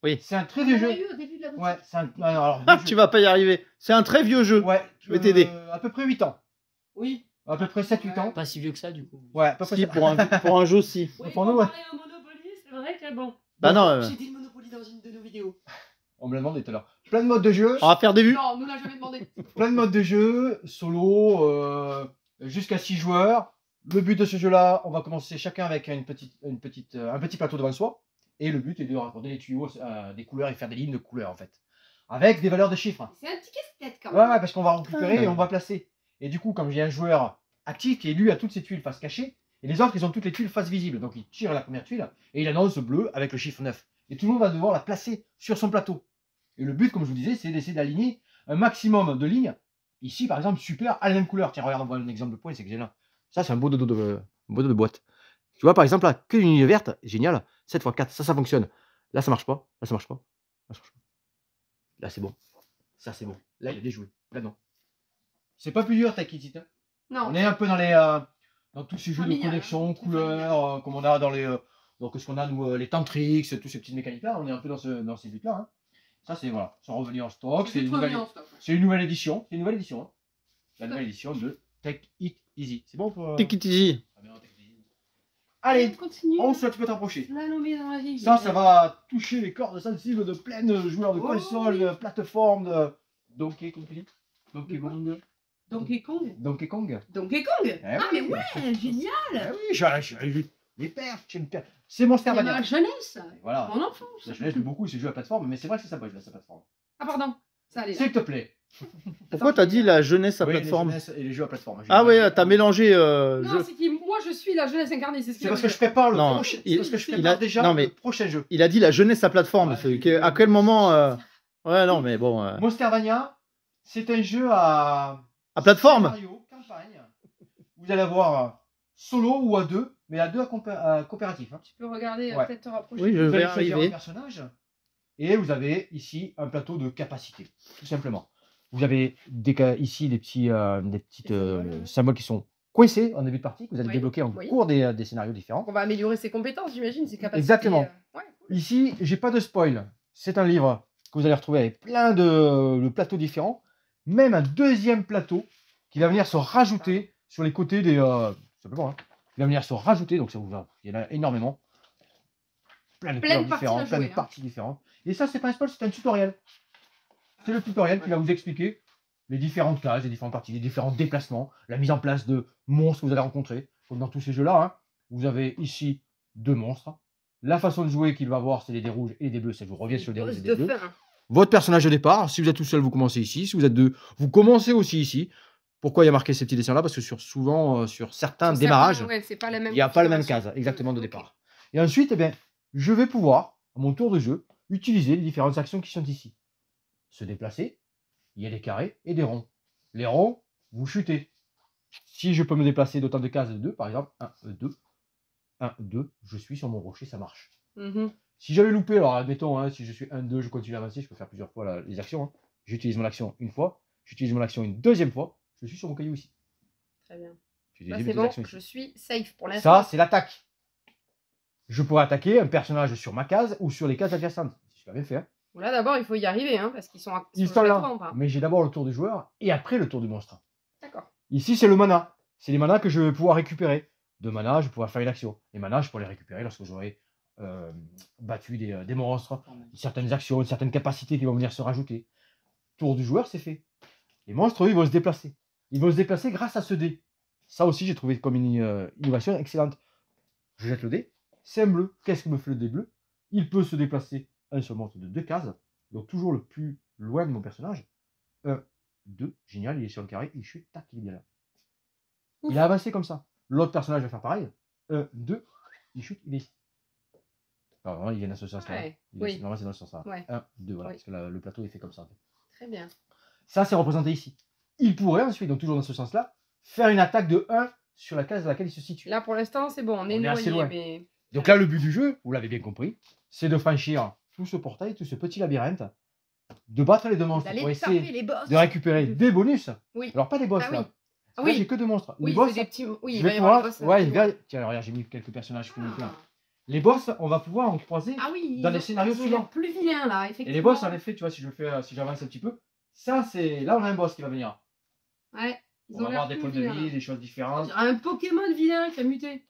Ouais. C'est un très On vieux l'a jeu. eu au début de la boutique. Ouais, c'est un. Alors, Ah, vieux tu jeu. vas pas y arriver. C'est un très vieux jeu. Ouais, Je vais t'aider. À peu près 8 ans. Oui. À peu près 7-8 ans. Pas si vieux que ça, du coup. Ouais, à peu près Si, ça. pour un jeu, si. Pour nous, ouais. au Monopoly, c'est vrai que bon. Bah non, J'ai dit le Monopoly dans une de nos vidéos. On me l'a demandé tout à l'heure. Plein de modes de jeu. on va faire des vues. Non, on nous l'a jamais demandé. Plein de modes de jeu. Solo. Jusqu'à 6 joueurs. Le but de ce jeu-là, on va commencer chacun avec un petit plateau devant soi. Et le but est de raconter des tuyaux, des couleurs et faire des lignes de couleurs en fait. Avec des valeurs de chiffres. C'est un petit casse-tête quand Ouais, même. ouais, parce qu'on va récupérer Ah. et on va placer. Et du coup, comme j'ai un joueur actif qui est lui a toutes ses tuiles face cachée, et les autres ils ont toutes les tuiles face visible. Donc il tire la première tuile et il annonce bleu avec le chiffre 9. Et tout le monde va devoir la placer sur son plateau. Et le but, comme je vous disais, c'est d'essayer d'aligner un maximum de lignes. Ici, par exemple, super, à la même couleur. Tiens, regarde, on voit un exemple de point, c'est que j'ai là. Ça, c'est un beau dodo de boîte. Tu vois, par exemple, là, que une ligne verte, génial. 7 x 4, ça fonctionne. Là, ça marche pas. Là, ça marche pas. Là, ça marche pas. Là, c'est bon. Ça, c'est bon. Là, il a déjoué. Là, non. C'est pas plus dur, Take It Easy. Non. On est un peu dans dans tous ces jeux de Familial, connexion, hein. couleurs, comme on a dans donc ce qu'on a nous les Tantrix, tous ces petites mécaniques là, on est un peu dans ces buts là. Hein. Ça c'est voilà, sont revenus en stock, c'est une nouvelle édition, c'est une nouvelle édition. Hein. La nouvelle édition de Take It Easy. C'est bon pour Take It Easy. Ah, bien, Take It Easy. Allez, on continue. on souhaite tu peux t'approcher. Slalomer dans la vie. Ça va toucher les cordes sensibles de plein de joueurs de Oh, consoles, oui. de plateformes, de Donkey Kong. Donkey Kong. Donkey Kong. Donkey Kong. Donkey Kong. Eh Ah oui. mais ouais, génial. Ah oui, j'ai les pères, j'ai une paire. C'est Monster C'est Mania. ma jeunesse. Voilà. Mon enfance. Je laisse beaucoup ces jeux à plateforme, mais c'est vrai que c'est sympa, je laisse à plateforme. Ah pardon. Ça allait. S'il te plaît. Pourquoi t'as dit la jeunesse à Oui, plateforme? les jeunesses et les jeux à plateforme. Ah ouais, t'as mélangé. Non, jeu. c'est que moi je suis la jeunesse incarnée, c'est ce C'est qu'il parce a que voulu je prépare le Non, prochain. il- C'est parce que je il prépare a- déjà non, mais- le prochain jeu. Il a dit la jeunesse à plateforme. Ouais, C'est à quel moment. Ouais, non, mais bon. Monster Mania, c'est un jeu à À plateforme. scénario, campagne. Vous allez avoir solo ou à deux, mais à deux à coopératif. Hein. Tu peux regarder, Ouais. peut-être te rapprocher. Oui, je Vous vais allez choisir un arriver. personnage et vous avez ici un plateau de capacité, tout simplement. Vous avez ici des petites symboles qui sont coincés en début de partie, que vous allez Oui, débloquer en oui. cours des scénarios différents. On va améliorer ses compétences, j'imagine, ses capacités. Exactement. Ouais, cool. Ici, j'ai pas de spoil. C'est un livre que vous allez retrouver avec plein de plateaux différents, même un deuxième plateau qui va venir se rajouter sur les côtés des. Simplement, hein. Il va venir se rajouter, donc ça vous va. Il y en a énormément. Plein de couleurs de parties différentes, à plein de jouer, hein. parties différentes. Et ça, c'est pas un spoil, c'est un tutoriel. C'est le tutoriel qui va vous expliquer les différentes cases, les différentes parties, les différents déplacements, la mise en place de monstres que vous allez rencontrer. Comme dans tous ces jeux-là, hein. Vous avez ici 2 monstres. La façon de jouer qu'il va avoir, c'est les dés rouges et les dés bleus. Ça, je vous reviens sur les dés rouges et les dés bleus. Votre personnage de départ, si vous êtes tout seul, vous commencez ici. Si vous êtes deux, vous commencez aussi ici. Pourquoi il y a marqué ces petits dessins-là? Parce que souvent, sur certains démarrages, Ouais, c'est pas la même il n'y a pas la même configuration. case exactement de Ok. départ. Et ensuite, eh bien, je vais pouvoir, à mon tour de jeu, utiliser les différentes actions qui sont ici. Se déplacer, il y a des carrés et des ronds. Les ronds, vous chutez. Si je peux me déplacer d'autant de cases de 2, par exemple, 1, 2, 1, 2, je suis sur mon rocher, ça marche. Mhm. Si j'avais loupé, alors admettons, hein, si je suis 1, 2, je continue à avancer, je peux faire plusieurs fois les actions. Hein. J'utilise mon action une fois, j'utilise mon action une deuxième fois, je suis sur mon caillou ici. Très bien. J'utilise Là, mes c'est deux bon, actions ici. je suis safe pour l'instant. Ça, c'est l'attaque. je pourrais attaquer un personnage sur ma case ou sur les cases adjacentes. C'est super bien fait. Hein. Là, d'abord, il faut y arriver, hein, parce qu'ils sont Ils sur sont le là. plateau, hein. Mais j'ai d'abord le tour du joueur et après le tour du monstre. D'accord. Ici, c'est le mana. C'est les manas que je vais pouvoir récupérer. 2 manas, je vais pouvoir faire une action. Les manas, je pourrais les récupérer lorsque j'aurai battu des monstres, certaines actions, certaines capacités qui vont venir se rajouter. Tour du joueur, c'est fait. Les monstres, eux, ils vont se déplacer. Ils vont se déplacer grâce à ce dé. Ça aussi, j'ai trouvé comme une innovation excellente. Je jette le dé. C'est un bleu. Qu'est-ce que me fait le dé bleu? Il peut se déplacer un seul monstre de 2 cases. Donc toujours le plus loin de mon personnage. 1, 2. Génial, il est sur le carré. Il chute. Tac, il est bien là. Il a avancé comme ça. L'autre personnage va faire pareil. 1, 2. Il chute. Il est ici. Alors, vraiment, il vient dans ce sens-là. Ouais. Oui. Normalement, c'est dans ce sens-là. Ouais. 1, 2. Voilà. Oui. Parce que le plateau est fait comme ça. En fait. Très bien. Ça, c'est représenté ici. Il pourrait ensuite, donc toujours dans ce sens-là, faire une attaque de 1 sur la case dans laquelle il se situe. Là, pour l'instant, c'est bon, on est assez noyé, loin. mais... Donc là, le but du jeu, vous l'avez bien compris, c'est de franchir tout ce portail, tout ce petit labyrinthe, de battre les 2 monstres pour D'aller essayer taper les boss. de récupérer des bonus. Oui. Alors, pas des boss Ah là. oui. Parce Ah que là, oui. j'ai que 2 monstres. Oui, les boss, c'est des petits... Oui, je il va vais y avoir pouvoir. les boss. Ouais, plus loin. tiens, regarde, j'ai mis quelques personnages qui me plaisent. Ah. Les boss, on va pouvoir en croiser. Ah oui, Dans ils les ont- scénarios ils ont suivants. l'air plus vilains, là, effectivement. Et les boss, en effet, tu vois, si je fais, si j'avance un petit peu, ça, c'est. Là, on a un boss qui va venir. Ouais, ils On ont va l'air avoir des plus points de vilains, vie, là. des choses On différentes. dirait un Pokémon vilain qui a muté.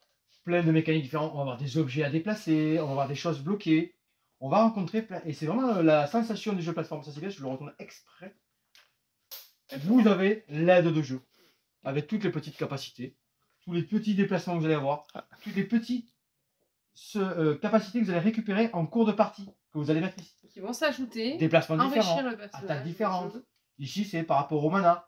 Plein de mécaniques différentes. On va avoir des objets à déplacer, on va avoir des choses bloquées. On va rencontrer plein. Et c'est vraiment la sensation du jeu plateforme. Ça, c'est bien, je le retourne exprès. Vous avez l'aide de jeu. Avec toutes les petites capacités, tous les petits déplacements que vous allez avoir, toutes les petites capacités que vous allez récupérer en cours de partie, que vous allez mettre ici. Qui vont s'ajouter, Déplacements différents, enrichir le personnage. attaques différentes. Ici, c'est par rapport au mana.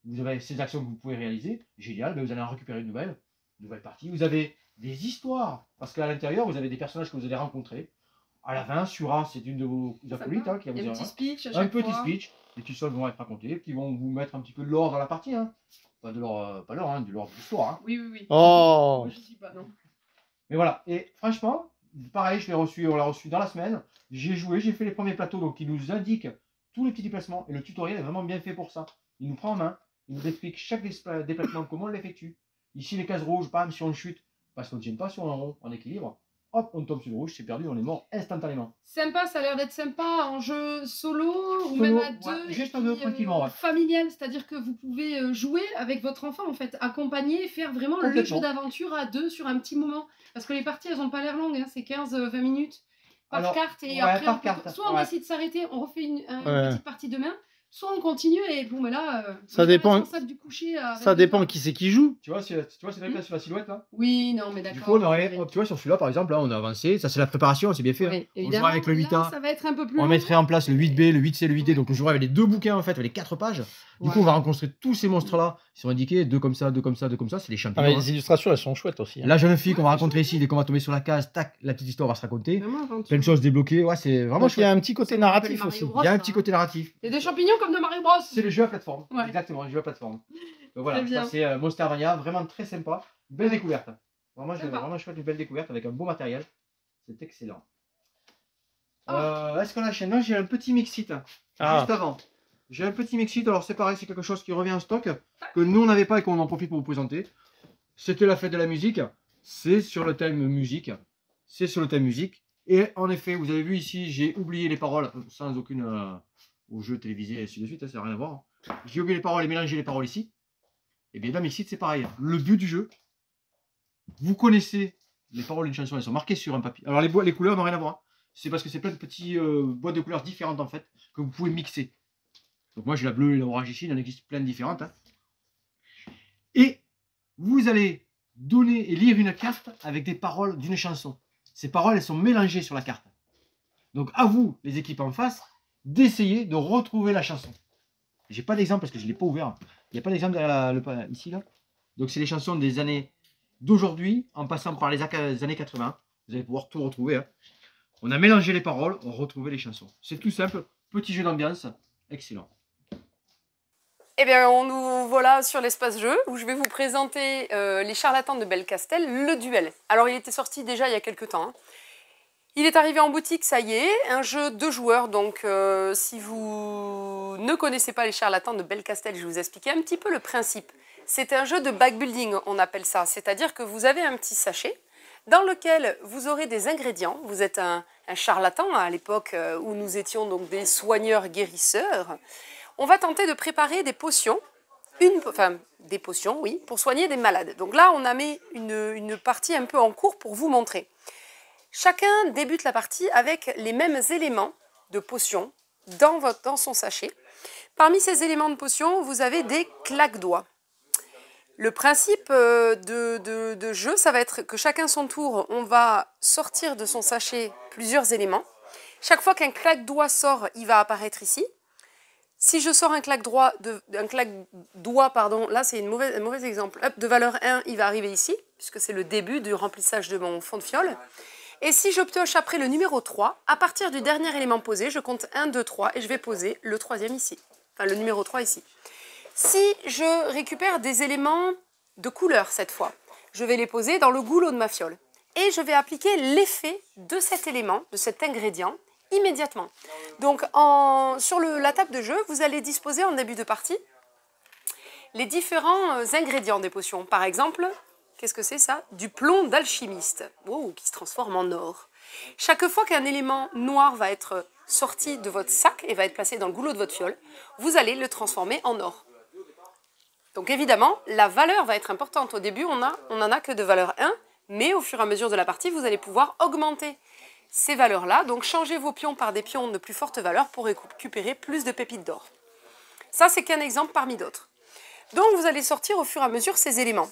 Vous avez ces actions que vous pouvez réaliser. Génial, ben vous allez en récupérer une nouvelle partie. Vous avez des histoires, parce qu'à l'intérieur, vous avez des personnages que vous allez rencontrer. À la fin, Sura, c'est une de vos acolytes hein, qui va Il y a vous un petit speech à un chaque petit fois. speech. Les petites choses vont être racontées, qui vont vous mettre un petit peu de lore dans la partie. Hein. Pas de lore, hein, de lore de l'histoire. Hein. Oui, oui, oui. Oh. Moi, je suis pas, non. Mais voilà, et franchement, pareil, on l'a reçu dans la semaine. J'ai joué, j'ai fait les premiers plateaux, donc il nous indique tous les petits déplacements. Et le tutoriel est vraiment bien fait pour ça. Il nous prend en main, il nous explique chaque déplacement, comment on l'effectue. Ici, les cases rouges, bam, si on chute, parce qu'on ne tient pas sur un rond en équilibre, hop, on tombe sur le rouge, c'est perdu, on est mort instantanément. Sympa, ça a l'air d'être sympa en jeu solo ou Solo, même à ouais, deux. juste et à deux, puis, tranquillement, ouais. Familial, c'est-à-dire que vous pouvez jouer avec votre enfant, en fait, accompagner, faire vraiment le Complètement. jeu d'aventure à deux sur un petit moment. Parce que les parties, elles n'ont pas l'air longues, hein, c'est 15-20 minutes par Alors, carte. Et ouais, après, par on peut- carte, soit on ouais. décide de s'arrêter, on refait une Ouais. petite partie demain, soit on continue et bon, mais là, Ça on est pas dépend. responsable du coucher. Ça dépend qui c'est qui joue. Tu vois, c'est là sur la silhouette là. Oui, non, mais d'accord. Du coup, on aurait, hop, tu vois, sur celui-là par exemple, là, on a avancé. Ça, c'est la préparation, c'est bien fait. hein. Oui, On évidemment, jouera avec le 8A. là, ça va être un peu plus On long. mettrait en place le 8B, le 8C, le 8D. Donc, on jouerait avec les 2 bouquins en fait, avec les 4 pages. Du coup, on va rencontrer tous ces monstres-là. Ils sont indiqués 2 comme ça, 2 comme ça, 2 comme ça. C'est les Ah, champignons. mais hein. les illustrations, elles sont chouettes aussi. hein. La jeune fille qu'on va Ouais, rencontrer c'est ici, dès qu'on va tomber sur la case, tac, la petite histoire va se raconter. Vraiment aventure. Plein de choses débloquées. Ouais, c'est vraiment Donc, il y a chouette. un petit côté Ça me rappelle narratif Mario aussi. Bros. Il y a un ça, petit hein. côté narratif. Il y a des champignons comme de Mario Bros. C'est le jeu à plateforme. Ouais. Exactement, le jeu à plateforme. Donc voilà, Très bien. ça c'est Monstervania, vraiment très sympa. Belle découverte. Vraiment, Sympa. vraiment chouette, une belle découverte avec un beau matériel. C'est excellent. Ah. Est-ce qu'on enchaîne? Non, j'ai un petit Mixit. Ah. Juste avant. J'ai un petit Mixit, alors c'est pareil, c'est quelque chose qui revient en stock, que nous on n'avait pas et qu'on en profite pour vous présenter. C'était la fête de la musique. C'est sur le thème musique. C'est sur le thème musique. Et en effet, vous avez vu ici, j'ai oublié les paroles, sans aucune au jeu télévisé et ainsi de suite, hein, ça n'a rien à voir. J'ai oublié les paroles et mélangé les paroles ici. Et bien dans Mixit, c'est pareil. Le but du jeu, vous connaissez les paroles d'une chanson, elles sont marquées sur un papier. Alors les couleurs n'ont rien à voir. Hein. C'est parce que c'est plein de petits boîtes de couleurs différentes en fait, que vous pouvez mixer. Donc moi j'ai la bleue et l'orange ici, il en existe plein de différentes. Hein. Et vous allez donner et lire une carte avec des paroles d'une chanson. Ces paroles, elles sont mélangées sur la carte. Donc à vous, les équipes en face, d'essayer de retrouver la chanson. J'ai pas d'exemple parce que je ne l'ai pas ouvert. Il n'y a pas d'exemple derrière ici là. Donc c'est les chansons des années d'aujourd'hui en passant par les années 80. Vous allez pouvoir tout retrouver. Hein. On a mélangé les paroles, on retrouvait les chansons. C'est tout simple, petit jeu d'ambiance, excellent. Eh bien, on nous voilà sur l'espace jeu où je vais vous présenter Les Charlatans de Belcastel, le duel. Alors, il était sorti déjà il y a quelques temps. Hein. Il est arrivé en boutique, ça y est, un jeu 2 joueurs. Donc, si vous ne connaissez pas Les Charlatans de Belcastel, je vais vous expliquer un petit peu le principe. C'est un jeu de backbuilding, on appelle ça. C'est-à-dire que vous avez un petit sachet dans lequel vous aurez des ingrédients. Vous êtes un charlatan à l'époque où nous étions donc des soigneurs guérisseurs. On va tenter de préparer des potions, des potions, oui, pour soigner des malades. Donc là, on a mis une partie un peu en cours pour vous montrer. Chacun débute la partie avec les mêmes éléments de potions dans son sachet. Parmi ces éléments de potions, vous avez des claques-doigts. Le principe de jeu, ça va être que chacun son tour, on va sortir de son sachet plusieurs éléments. Chaque fois qu'un claque-doigt sort, il va apparaître ici. Si je sors un claque-doigt, là c'est un mauvais exemple, hop, de valeur 1, il va arriver ici, puisque c'est le début du remplissage de mon fond de fiole. Et si je pioche après le numéro 3, à partir du dernier élément posé, je compte 1, 2, 3 et je vais poser le troisième ici, enfin le numéro 3 ici. Si je récupère des éléments de couleur cette fois, je vais les poser dans le goulot de ma fiole. Et je vais appliquer l'effet de cet élément, de cet ingrédient, immédiatement. Donc sur la table de jeu, vous allez disposer en début de partie les différents ingrédients des potions. Par exemple, qu'est-ce que c'est ça? Du plomb d'alchimiste, qui se transforme en or. Chaque fois qu'un élément noir va être sorti de votre sac et va être placé dans le goulot de votre fiole, vous allez le transformer en or. Donc évidemment, la valeur va être importante. Au début, on n'en a que de valeur 1, mais au fur et à mesure de la partie, vous allez pouvoir augmenter ces valeurs-là. Donc changez vos pions par des pions de plus forte valeur pour récupérer plus de pépites d'or. Ça, c'est qu'un exemple parmi d'autres. Donc vous allez sortir au fur et à mesure ces éléments.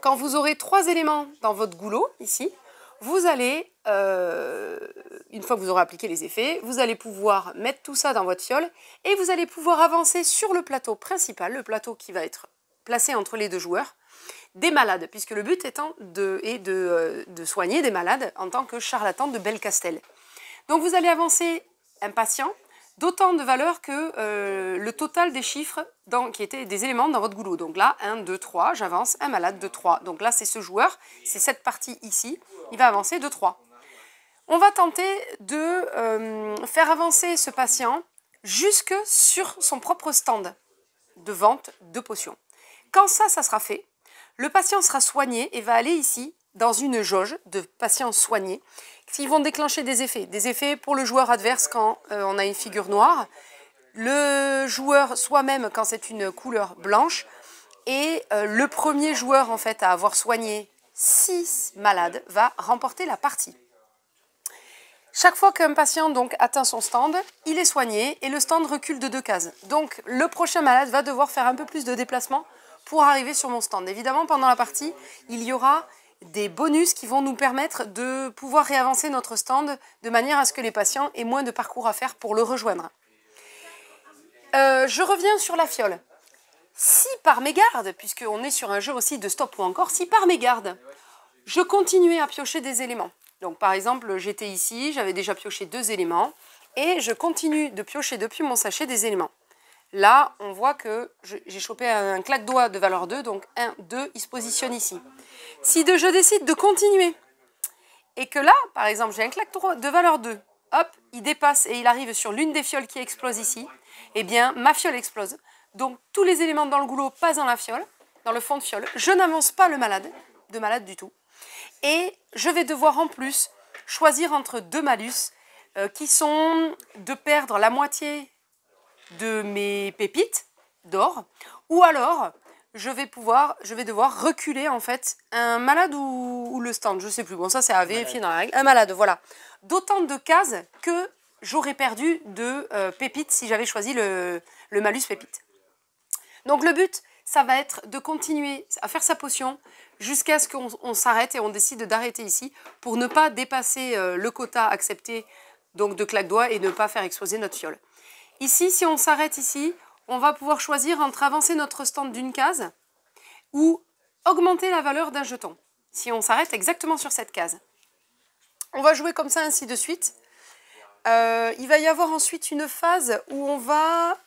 Quand vous aurez 3 éléments dans votre goulot, ici, vous allez, une fois que vous aurez appliqué les effets, vous allez pouvoir mettre tout ça dans votre fiole et vous allez pouvoir avancer sur le plateau principal, le plateau qui va être placé entre les deux joueurs, des malades, puisque le but étant de soigner des malades en tant que charlatan de Belcastel. Donc vous allez avancer un patient d'autant de valeur que le total des chiffres qui étaient des éléments dans votre goulot. Donc là, 1, 2, 3, j'avance, un malade, 2, 3. Donc là, c'est ce joueur, c'est cette partie ici, il va avancer de 3. On va tenter de faire avancer ce patient jusque sur son propre stand de vente de potions. Quand ça sera fait, le patient sera soigné et va aller ici, dans une jauge de patients soignés, qui vont déclencher des effets. Des effets pour le joueur adverse quand on a une figure noire, le joueur soi-même quand c'est une couleur blanche, et le premier joueur en fait à avoir soigné 6 malades va remporter la partie. Chaque fois qu'un patient donc atteint son stand, il est soigné et le stand recule de 2 cases. Donc le prochain malade va devoir faire un peu plus de déplacement pour arriver sur mon stand. Évidemment, pendant la partie, il y aura des bonus qui vont nous permettre de pouvoir réavancer notre stand de manière à ce que les patients aient moins de parcours à faire pour le rejoindre. Je reviens sur la fiole. Si par mégarde, puisqu'on est sur un jeu aussi de stop ou encore, si par mégarde, je continuais à piocher des éléments. Donc par exemple, j'étais ici, j'avais déjà pioché 2 éléments, et je continue de piocher depuis mon sachet des éléments. Là, on voit que j'ai chopé un claque-doigt de valeur 2, donc 1, 2, il se positionne ici. Si je décide de continuer, et que là, par exemple, j'ai un claque-doigt de valeur 2, hop, il dépasse et il arrive sur l'une des fioles qui explose ici, eh bien, ma fiole explose. Donc, tous les éléments dans le goulot passent dans la fiole, dans le fond de fiole. Je n'avance pas le malade, de malade du tout. Et je vais devoir en plus choisir entre 2 malus qui sont de perdre la moitié de mes pépites d'or, ou alors je vais devoir reculer en fait un malade ou le stand, je sais plus, bon ça c'est à vérifier dans la règle, un malade, voilà. D'autant de cases que j'aurais perdu de pépites si j'avais choisi le malus pépite. Donc le but, ça va être de continuer à faire sa potion jusqu'à ce qu'on s'arrête et on décide d'arrêter ici pour ne pas dépasser le quota accepté donc de claque-doigt et ne pas faire exploser notre fiole. Ici, si on s'arrête ici, on va pouvoir choisir entre avancer notre stand d'une case ou augmenter la valeur d'un jeton. Si on s'arrête exactement sur cette case. On va jouer comme ça ainsi de suite. Il va y avoir ensuite une phase où on va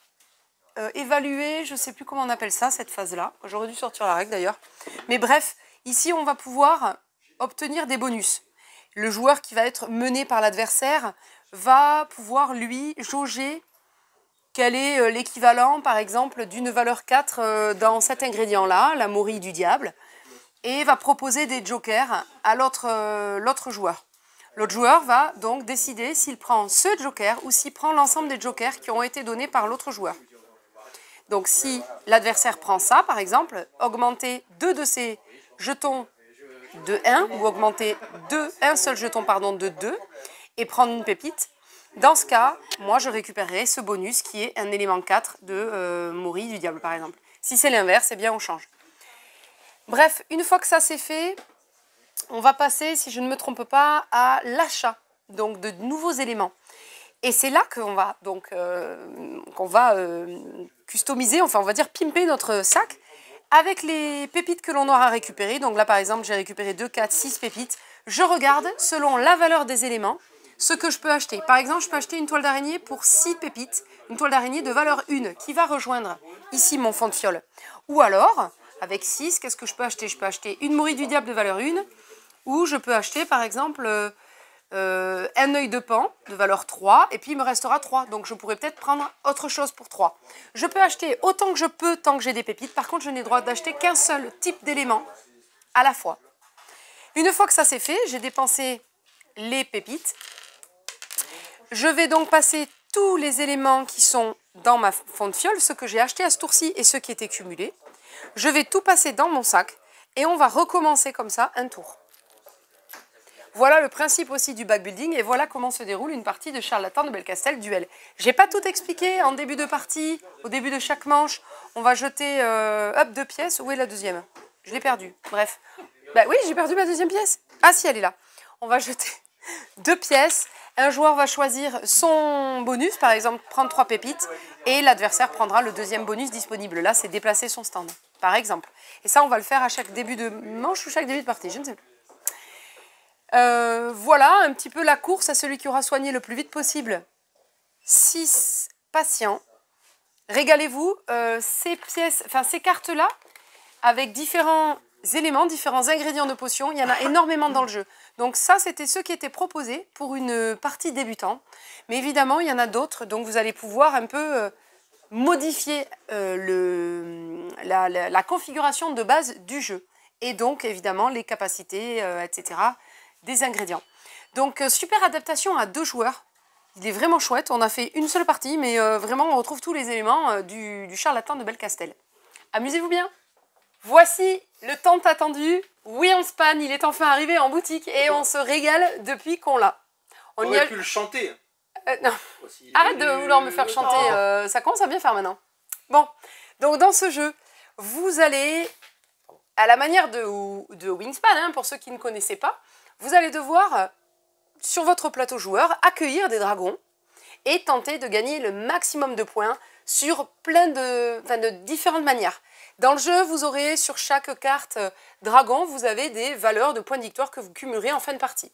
évaluer, je ne sais plus comment on appelle ça, cette phase-là. J'aurais dû sortir la règle d'ailleurs. Mais bref, ici on va pouvoir obtenir des bonus. Le joueur qui va être mené par l'adversaire va pouvoir lui jauger quel est l'équivalent par exemple d'une valeur 4 dans cet ingrédient-là, la morille du diable. et va proposer des jokers à l'autre joueur. L'autre joueur va donc décider s'il prend ce joker ou s'il prend l'ensemble des jokers qui ont été donnés par l'autre joueur. Donc si l'adversaire prend ça, par exemple, augmenter 2 de ses jetons de 1 ou augmenter un seul jeton de 2 et prendre une pépite, dans ce cas, moi je récupérerai ce bonus qui est un élément 4 de Mori du diable par exemple. Si c'est l'inverse, eh bien on change. Bref, une fois que ça c'est fait, on va passer, si je ne me trompe pas, à l'achat donc de nouveaux éléments. Et c'est là qu'on va donc customiser, enfin on va dire pimper notre sac avec les pépites que l'on aura récupérées. Donc là par exemple j'ai récupéré 2, 4, 6 pépites. Je regarde selon la valeur des éléments ce que je peux acheter. Par exemple je peux acheter une toile d'araignée pour 6 pépites, une toile d'araignée de valeur 1 qui va rejoindre ici mon fond de fiole. Ou alors avec 6, qu'est-ce que je peux acheter? Je peux acheter une Mori du diable de valeur 1 ou je peux acheter par exemple un œil de pan de valeur 3 et puis il me restera 3. Donc je pourrais peut-être prendre autre chose pour 3. Je peux acheter autant que je peux tant que j'ai des pépites. Par contre, je n'ai droit d'acheter qu'un seul type d'élément à la fois. Une fois que ça c'est fait, j'ai dépensé les pépites. Je vais donc passer tous les éléments qui sont dans ma fond de fiole, ceux que j'ai achetés à ce tour-ci et ceux qui étaient cumulés. Je vais tout passer dans mon sac et on va recommencer comme ça un tour. Voilà le principe aussi du backbuilding et voilà comment se déroule une partie de Charlatan de Belcastel duel. J'ai pas tout expliqué en début de partie, au début de chaque manche. On va jeter 2 pièces. Où est la deuxième? Je l'ai perdue. Bref. Bah oui, j'ai perdu ma deuxième pièce. Ah si, elle est là. On va jeter 2 pièces. Un joueur va choisir son bonus, par exemple prendre 3 pépites et l'adversaire prendra le deuxième bonus disponible. Là, c'est déplacer son stand, par exemple. Et ça, on va le faire à chaque début de manche ou chaque début de partie, je ne sais plus. Voilà un petit peu la course à celui qui aura soigné le plus vite possible 6 patients. Régalez-vous, ces cartes-là, avec différents éléments, différents ingrédients de potions, il y en a énormément dans le jeu. Donc ça, c'était ceux qui étaient proposés pour une partie débutant. Mais évidemment, il y en a d'autres, donc vous allez pouvoir un peu modifier la configuration de base du jeu. Et donc, évidemment, les capacités, etc., des ingrédients. Donc, super adaptation à 2 joueurs. Il est vraiment chouette. On a fait une seule partie, mais vraiment, on retrouve tous les éléments du Charlatan de Belcastel. Amusez-vous bien. Voici le tant attendu Wingspan. Il est enfin arrivé en boutique et on se régale depuis qu'on l'a. On aurait pu le chanter. Non. Arrête de vouloir me faire chanter. Ça commence à bien faire maintenant. Bon, donc dans ce jeu, vous allez, à la manière de Wingspan, hein, pour ceux qui ne connaissaient pas, vous allez devoir, sur votre plateau joueur, accueillir des dragons et tenter de gagner le maximum de points sur plein de différentes manières. Dans le jeu, vous aurez sur chaque carte dragon, vous avez des valeurs de points de victoire que vous cumulerez en fin de partie.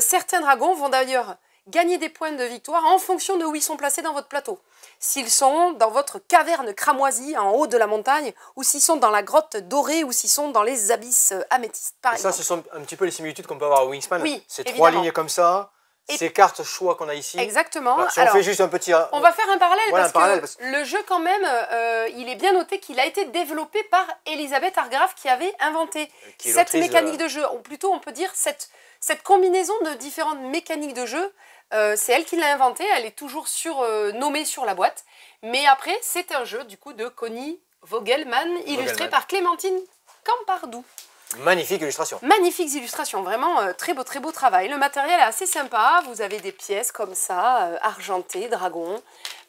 Certains dragons vont d'ailleurs gagner des points de victoire en fonction de où ils sont placés dans votre plateau. S'ils sont dans votre caverne cramoisie en haut de la montagne, ou s'ils sont dans la grotte dorée, ou s'ils sont dans les abysses améthystes, par exemple. Ça, ce sont un petit peu les similitudes qu'on peut avoir à Wingspan. Oui, c'est 3 lignes comme ça, ces cartes choix qu'on a ici. Exactement. Voilà, si on fait juste un petit... On va faire un parallèle, voilà, parce que le jeu, quand même, il est bien noté qu'il a été développé par Elisabeth Hargrave, qui avait inventé cette mécanique de jeu, ou plutôt, on peut dire, cette combinaison de différentes mécaniques de jeu. C'est elle qui l'a inventé, elle est toujours nommée sur la boîte. Mais après, c'est un jeu du coup de Connie Vogelmann, illustré par Clémentine Campardou. Magnifique illustration. Magnifiques illustrations, vraiment très beau travail. Le matériel est assez sympa, vous avez des pièces comme ça, argentées, dragon.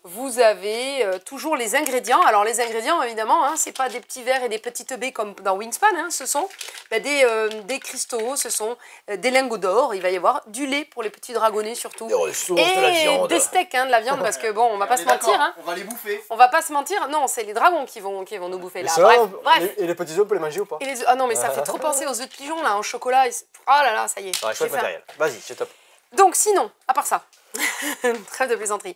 Vous avez toujours les ingrédients. Alors les ingrédients, évidemment, hein, c'est pas des petits verres et des petites baies comme dans Wingspan. Hein, ce sont des cristaux, ce sont des lingots d'or. Il va y avoir du lait pour les petits dragonnets surtout. Des ressources, de la viande. Des steaks, hein, de la viande, parce que bon, on va pas se mentir. Hein. On va les bouffer. On va pas se mentir. Non, c'est les dragons qui vont nous bouffer là. Bref. Et les petits œufs, on peut les manger ou pas? Ah non, mais ça fait trop penser aux œufs de pigeon là, en chocolat. Oh là là, ça y est. Ouais, chouette matériel. Vas-y, c'est top. Donc sinon, à part ça, trêve de plaisanterie.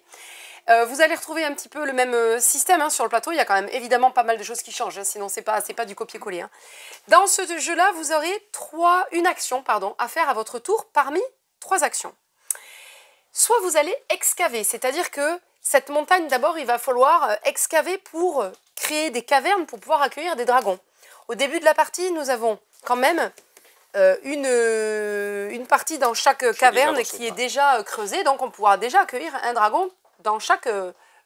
Vous allez retrouver un petit peu le même système hein, sur le plateau. Il y a quand même évidemment pas mal de choses qui changent, hein, sinon c'est pas du copier-coller. Hein. Dans ce jeu-là, vous aurez une action à faire à votre tour parmi 3 actions. Soit vous allez excaver, c'est-à-dire que cette montagne, d'abord, il va falloir excaver pour créer des cavernes pour pouvoir accueillir des dragons. Au début de la partie, nous avons quand même une partie dans chaque caverne qui est déjà creusée. Donc, on pourra déjà accueillir un dragon dans chaque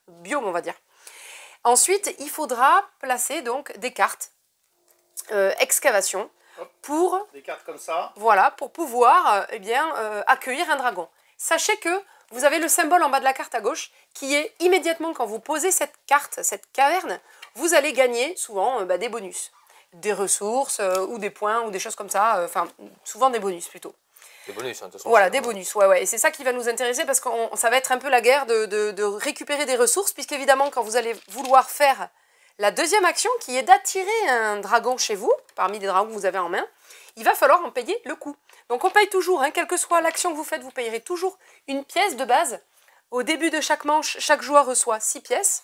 biome, on va dire. Ensuite, il faudra placer donc des cartes excavation pour, Des cartes comme ça. voilà, pour pouvoir accueillir un dragon. Sachez que vous avez le symbole en bas de la carte à gauche qui est immédiatement quand vous posez cette carte, cette caverne, vous allez gagner souvent des bonus, des ressources ou des points ou des choses comme ça, enfin souvent des bonus plutôt. Des bonus, hein, de toute façon. Voilà, des bonus, ouais. Et c'est ça qui va nous intéresser parce que ça va être un peu la guerre de récupérer des ressources, puisqu'évidemment, quand vous allez vouloir faire la deuxième action, qui est d'attirer un dragon chez vous, parmi les dragons que vous avez en main, il va falloir en payer le coût. Donc on paye toujours, hein, quelle que soit l'action que vous faites, vous payerez toujours une pièce de base. Au début de chaque manche, chaque joueur reçoit 6 pièces.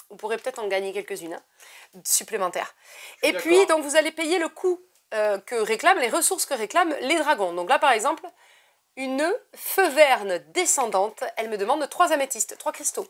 Vous pourrez peut-être en gagner quelques-unes supplémentaires. Et puis, donc, vous allez payer le coût que réclament, les ressources que réclament les dragons. Donc là, par exemple, une feuverne descendante, elle me demande 3 améthystes, 3 cristaux.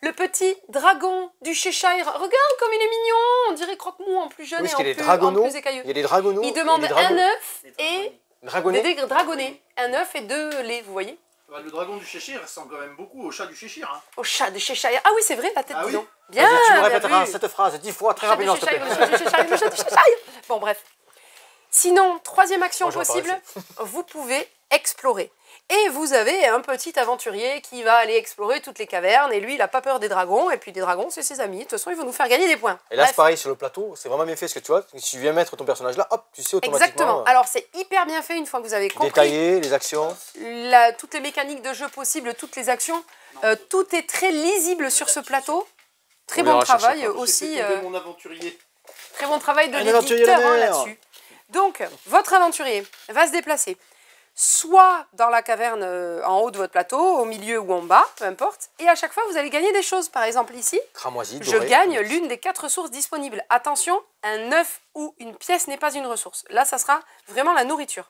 Le petit dragon du Cheshire, regarde comme il est mignon, on dirait croque-mou en plus jeune et en plus écailleux. Il y a des dragonneaux. Il demande un œuf et Dragonnés. des dragonnés. Un œuf et 2 laits, vous voyez? Le dragon du Cheshire ressemble quand même beaucoup au chat du Cheshire. Hein. Au chat du Cheshire. Ah oui, c'est vrai, la tête, Ah dis oui. donc. Bien, Vas-y, tu me bien répéteras vu. cette phrase 10 fois très Le chat du rapidement, s'il te Cheshire, plaît. le chat du Cheshire, le chat du Cheshire. Bon, bref. Sinon, troisième action Moi, je repars possible, vous pouvez explorer. Et vous avez un petit aventurier qui va aller explorer toutes les cavernes. Et lui, il n'a pas peur des dragons. Et puis, les dragons, c'est ses amis. De toute façon, ils vont nous faire gagner des points. Et là, Bref. c'est pareil sur le plateau, c'est vraiment bien fait ce que tu vois. Si tu viens mettre ton personnage là, hop, tu sais automatiquement. Exactement. Alors, c'est hyper bien fait une fois que vous avez compris Détailler les actions. toutes les mécaniques de jeu possibles, toutes les actions. Tout est très lisible sur ce plateau. Très On bon verra chercher travail ça. aussi. Mon aventurier. Très bon travail de Un aventurier l'éditeur la mer. là-dessus. Donc, votre aventurier va se déplacer soit dans la caverne en haut de votre plateau, au milieu ou en bas, peu importe. Et à chaque fois, vous allez gagner des choses. Par exemple, ici, Cramoisi, je doré. gagne l'une des 4 ressources disponibles. Attention, un œuf ou une pièce n'est pas une ressource. Là, ça sera vraiment la nourriture.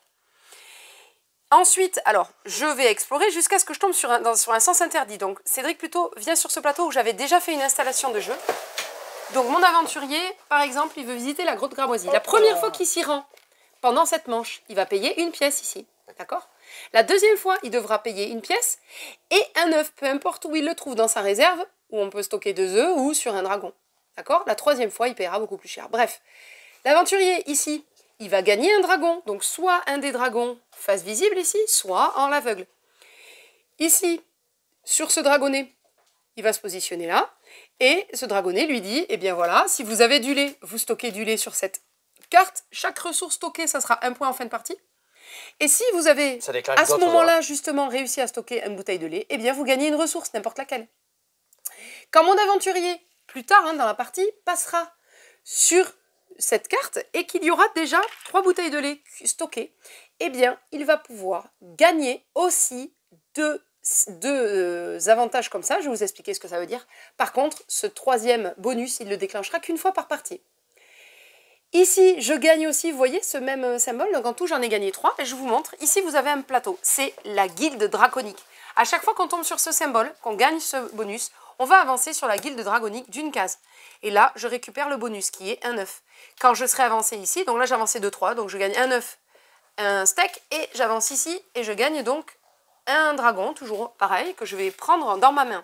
Ensuite, alors, je vais explorer jusqu'à ce que je tombe sur un sens interdit. Donc, Cédric plutôt vient sur ce plateau où j'avais déjà fait une installation de jeu. Donc, mon aventurier, par exemple, il veut visiter la grotte Cramoisi. La première fois qu'il s'y rend, pendant cette manche, il va payer une pièce ici. D'accord? La deuxième fois, il devra payer une pièce et un œuf, peu importe où il le trouve dans sa réserve, où on peut stocker 2 œufs ou sur un dragon. D'accord? La troisième fois, il paiera beaucoup plus cher. Bref, l'aventurier ici, il va gagner un dragon. Donc, soit un des dragons face visible ici, soit en l'aveugle. Ici, sur ce dragonnet, il va se positionner là. Et ce dragonnet lui dit, eh bien voilà, si vous avez du lait, vous stockez du lait sur cette carte. Chaque ressource stockée, ça sera un point en fin de partie. Et si vous avez, Ça déclenche à ce d'autres, moment-là, justement, réussi à stocker une bouteille de lait, eh bien, vous gagnez une ressource, n'importe laquelle. Quand mon aventurier, plus tard dans la partie, passera sur cette carte et qu'il y aura déjà 3 bouteilles de lait stockées, eh bien, il va pouvoir gagner aussi deux avantages comme ça. Je vais vous expliquer ce que ça veut dire. Par contre, ce troisième bonus, il le déclenchera qu'une fois par partie. Ici, je gagne aussi, vous voyez, ce même symbole. Donc en tout, j'en ai gagné 3. Et je vous montre. Ici, vous avez un plateau. C'est la guilde draconique. À chaque fois qu'on tombe sur ce symbole, qu'on gagne ce bonus, on va avancer sur la guilde draconique d'une case. Et là, je récupère le bonus, qui est un œuf. Quand je serai avancé ici, donc là, j'ai avancé de 3. Donc je gagne un œuf, un steak. Et j'avance ici et je gagne donc un dragon, toujours pareil, que je vais prendre dans ma main.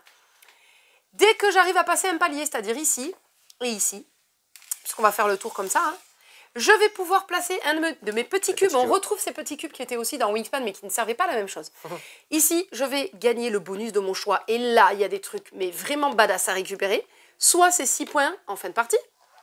Dès que j'arrive à passer un palier, c'est-à-dire ici et ici, puisqu'on va faire le tour comme ça, hein, je vais pouvoir placer un de mes petits cubes. On retrouve ces petits cubes qui étaient aussi dans Wingspan, mais qui ne servaient pas à la même chose. Ici, je vais gagner le bonus de mon choix. Et là, il y a des trucs, mais vraiment badass à récupérer. Soit c'est 6 points en fin de partie,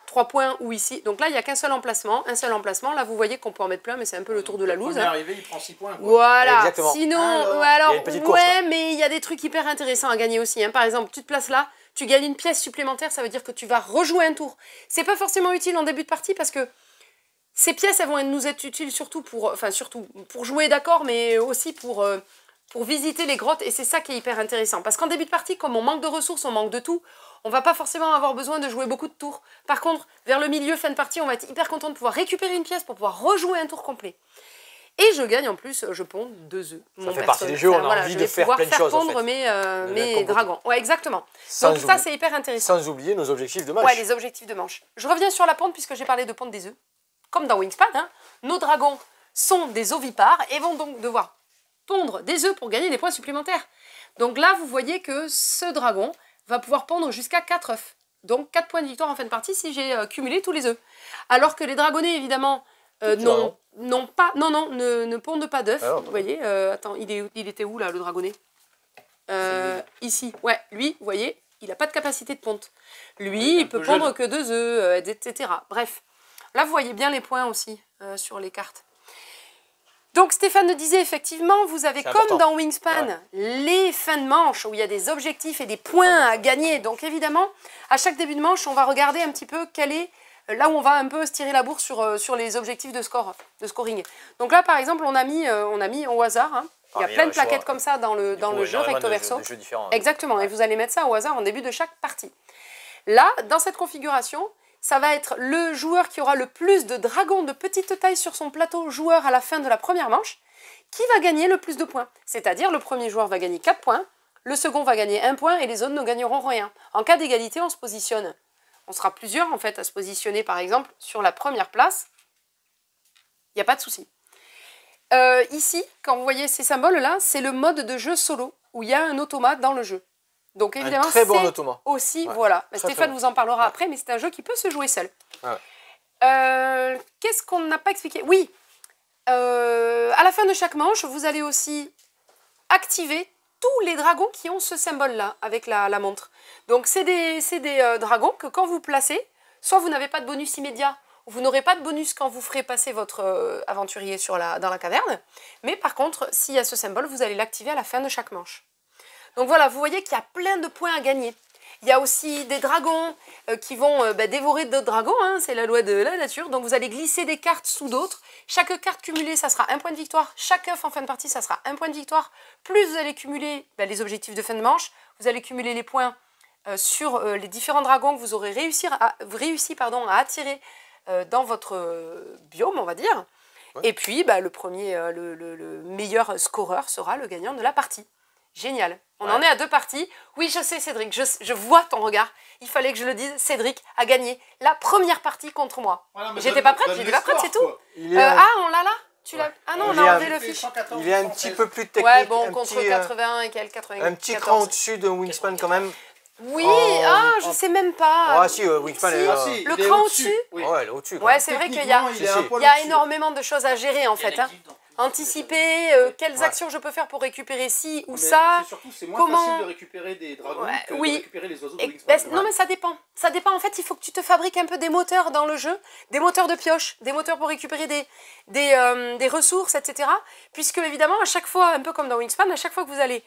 3 points ou ici. Donc là, il n'y a qu'un seul emplacement. Un seul emplacement. Là, vous voyez qu'on peut en mettre plein, mais c'est un peu le tour de la loose. Hein. Hein. Arrivé, il prend 6 points. Quoi. Voilà. Exactement. Sinon, il y a une petite course, ouais, là. mais il y a des trucs hyper intéressants à gagner aussi. Hein. Par exemple, tu te places là, tu gagnes une pièce supplémentaire, ça veut dire que tu vas rejouer un tour. C'est pas forcément utile en début de partie parce que ces pièces, elles vont nous être utiles surtout pour jouer, d'accord, mais aussi pour visiter les grottes. Et c'est ça qui est hyper intéressant. Parce qu'en début de partie, comme on manque de ressources, on manque de tout, on va pas forcément avoir besoin de jouer beaucoup de tours. Par contre, vers le milieu, fin de partie, on va être hyper content de pouvoir récupérer une pièce pour pouvoir rejouer un tour complet. Et je gagne en plus, je ponds 2 œufs. Ça fait partie des jeux, on a envie de faire plein de choses. Pondre En fait. mes dragons. Ouais, exactement. Sans Donc ça, oublier- c'est hyper intéressant. Sans oublier nos objectifs de match. Ouais, les objectifs de manche. Je reviens sur la ponte puisque j'ai parlé de ponte des œufs. comme dans Wingspan, hein, nos dragons sont des ovipares et vont donc devoir pondre des œufs pour gagner des points supplémentaires. Donc là, vous voyez que ce dragon va pouvoir pondre jusqu'à 4 œufs. Donc 4 points de victoire en fin de partie si j'ai cumulé tous les œufs. Alors que les dragonnets, évidemment, ne pondent pas d'œufs. Vous voyez, attends, il était où là, le dragonnet ici, ouais, lui, vous voyez, il n'a pas de capacité de ponte. Lui, il peut pondre que 2 œufs, etc. Bref, là, vous voyez bien les points aussi sur les cartes. Donc Stéphane nous disait effectivement, vous avez comme dans Wingspan les fins de manche où il y a des objectifs et des points à gagner. Donc évidemment, à chaque début de manche, on va regarder un petit peu quel est là où on va un peu se tirer la bourse sur les objectifs de scoring. Donc là, par exemple, on a mis au hasard. Hein, il y a plein de plaquettes comme ça dans le jeu recto verso. Exactement, et vous allez mettre ça au hasard en début de chaque partie. Là, dans cette configuration, ça va être le joueur qui aura le plus de dragons de petite taille sur son plateau joueur à la fin de la première manche qui va gagner le plus de points. C'est-à-dire le premier joueur va gagner 4 points, le second va gagner 1 point et les autres ne gagneront rien. En cas d'égalité, on se positionne. On sera plusieurs en fait à se positionner par exemple sur la première place. Il n'y a pas de souci. Ici, quand vous voyez ces symboles-là, c'est le mode de jeu solo où il y a un automate dans le jeu. Donc évidemment, c'est aussi, voilà, Stéphane vous en parlera après, mais c'est un jeu qui peut se jouer seul. Qu'est-ce qu'on n'a pas expliqué? Oui, à la fin de chaque manche, vous allez aussi activer tous les dragons qui ont ce symbole-là, avec la montre. Donc c'est des dragons que quand vous placez, soit vous n'avez pas de bonus immédiat, ou vous n'aurez pas de bonus quand vous ferez passer votre aventurier dans la caverne, mais par contre, s'il y a ce symbole, vous allez l'activer à la fin de chaque manche. Donc voilà, vous voyez qu'il y a plein de points à gagner. Il y a aussi des dragons qui vont dévorer d'autres dragons, hein, c'est la loi de la nature. Donc vous allez glisser des cartes sous d'autres. Chaque carte cumulée, ça sera 1 point de victoire. Chaque œuf en fin de partie, ça sera 1 point de victoire. Plus vous allez cumuler les objectifs de fin de manche, vous allez cumuler les points sur les différents dragons que vous aurez réussi à attirer dans votre biome, on va dire. Ouais. Et puis, le meilleur scoreur sera le gagnant de la partie. Génial. On en est à 2 parties. Oui, je sais, Cédric, je vois ton regard. Il fallait que je le dise. Cédric a gagné la première partie contre moi. Voilà, j'étais pas prête, c'est tout. Ah, on l'a là? Ah non, on a enlevé le fiche. Il est un petit peu plus technique. Ouais, bon, contre 80 et quelques 80. Un petit cran au-dessus de Wingspan quand même. Oui, je sais même pas. Ah si, Wingspan est... Le cran au-dessus. Oui. Ouais, il est au-dessus. Ouais, c'est vrai qu'il y a énormément de choses à gérer en fait. Anticiper, quelles actions je peux faire pour récupérer ci ou ça. C'est moins facile de récupérer des dragons que de récupérer les oiseaux de Wingspan. Non mais ça dépend. Ça dépend en fait, il faut que tu te fabriques un peu des moteurs dans le jeu, des moteurs de pioche, des moteurs pour récupérer des ressources, etc. Puisque évidemment, à chaque fois, un peu comme dans Wingspan, à chaque fois que vous allez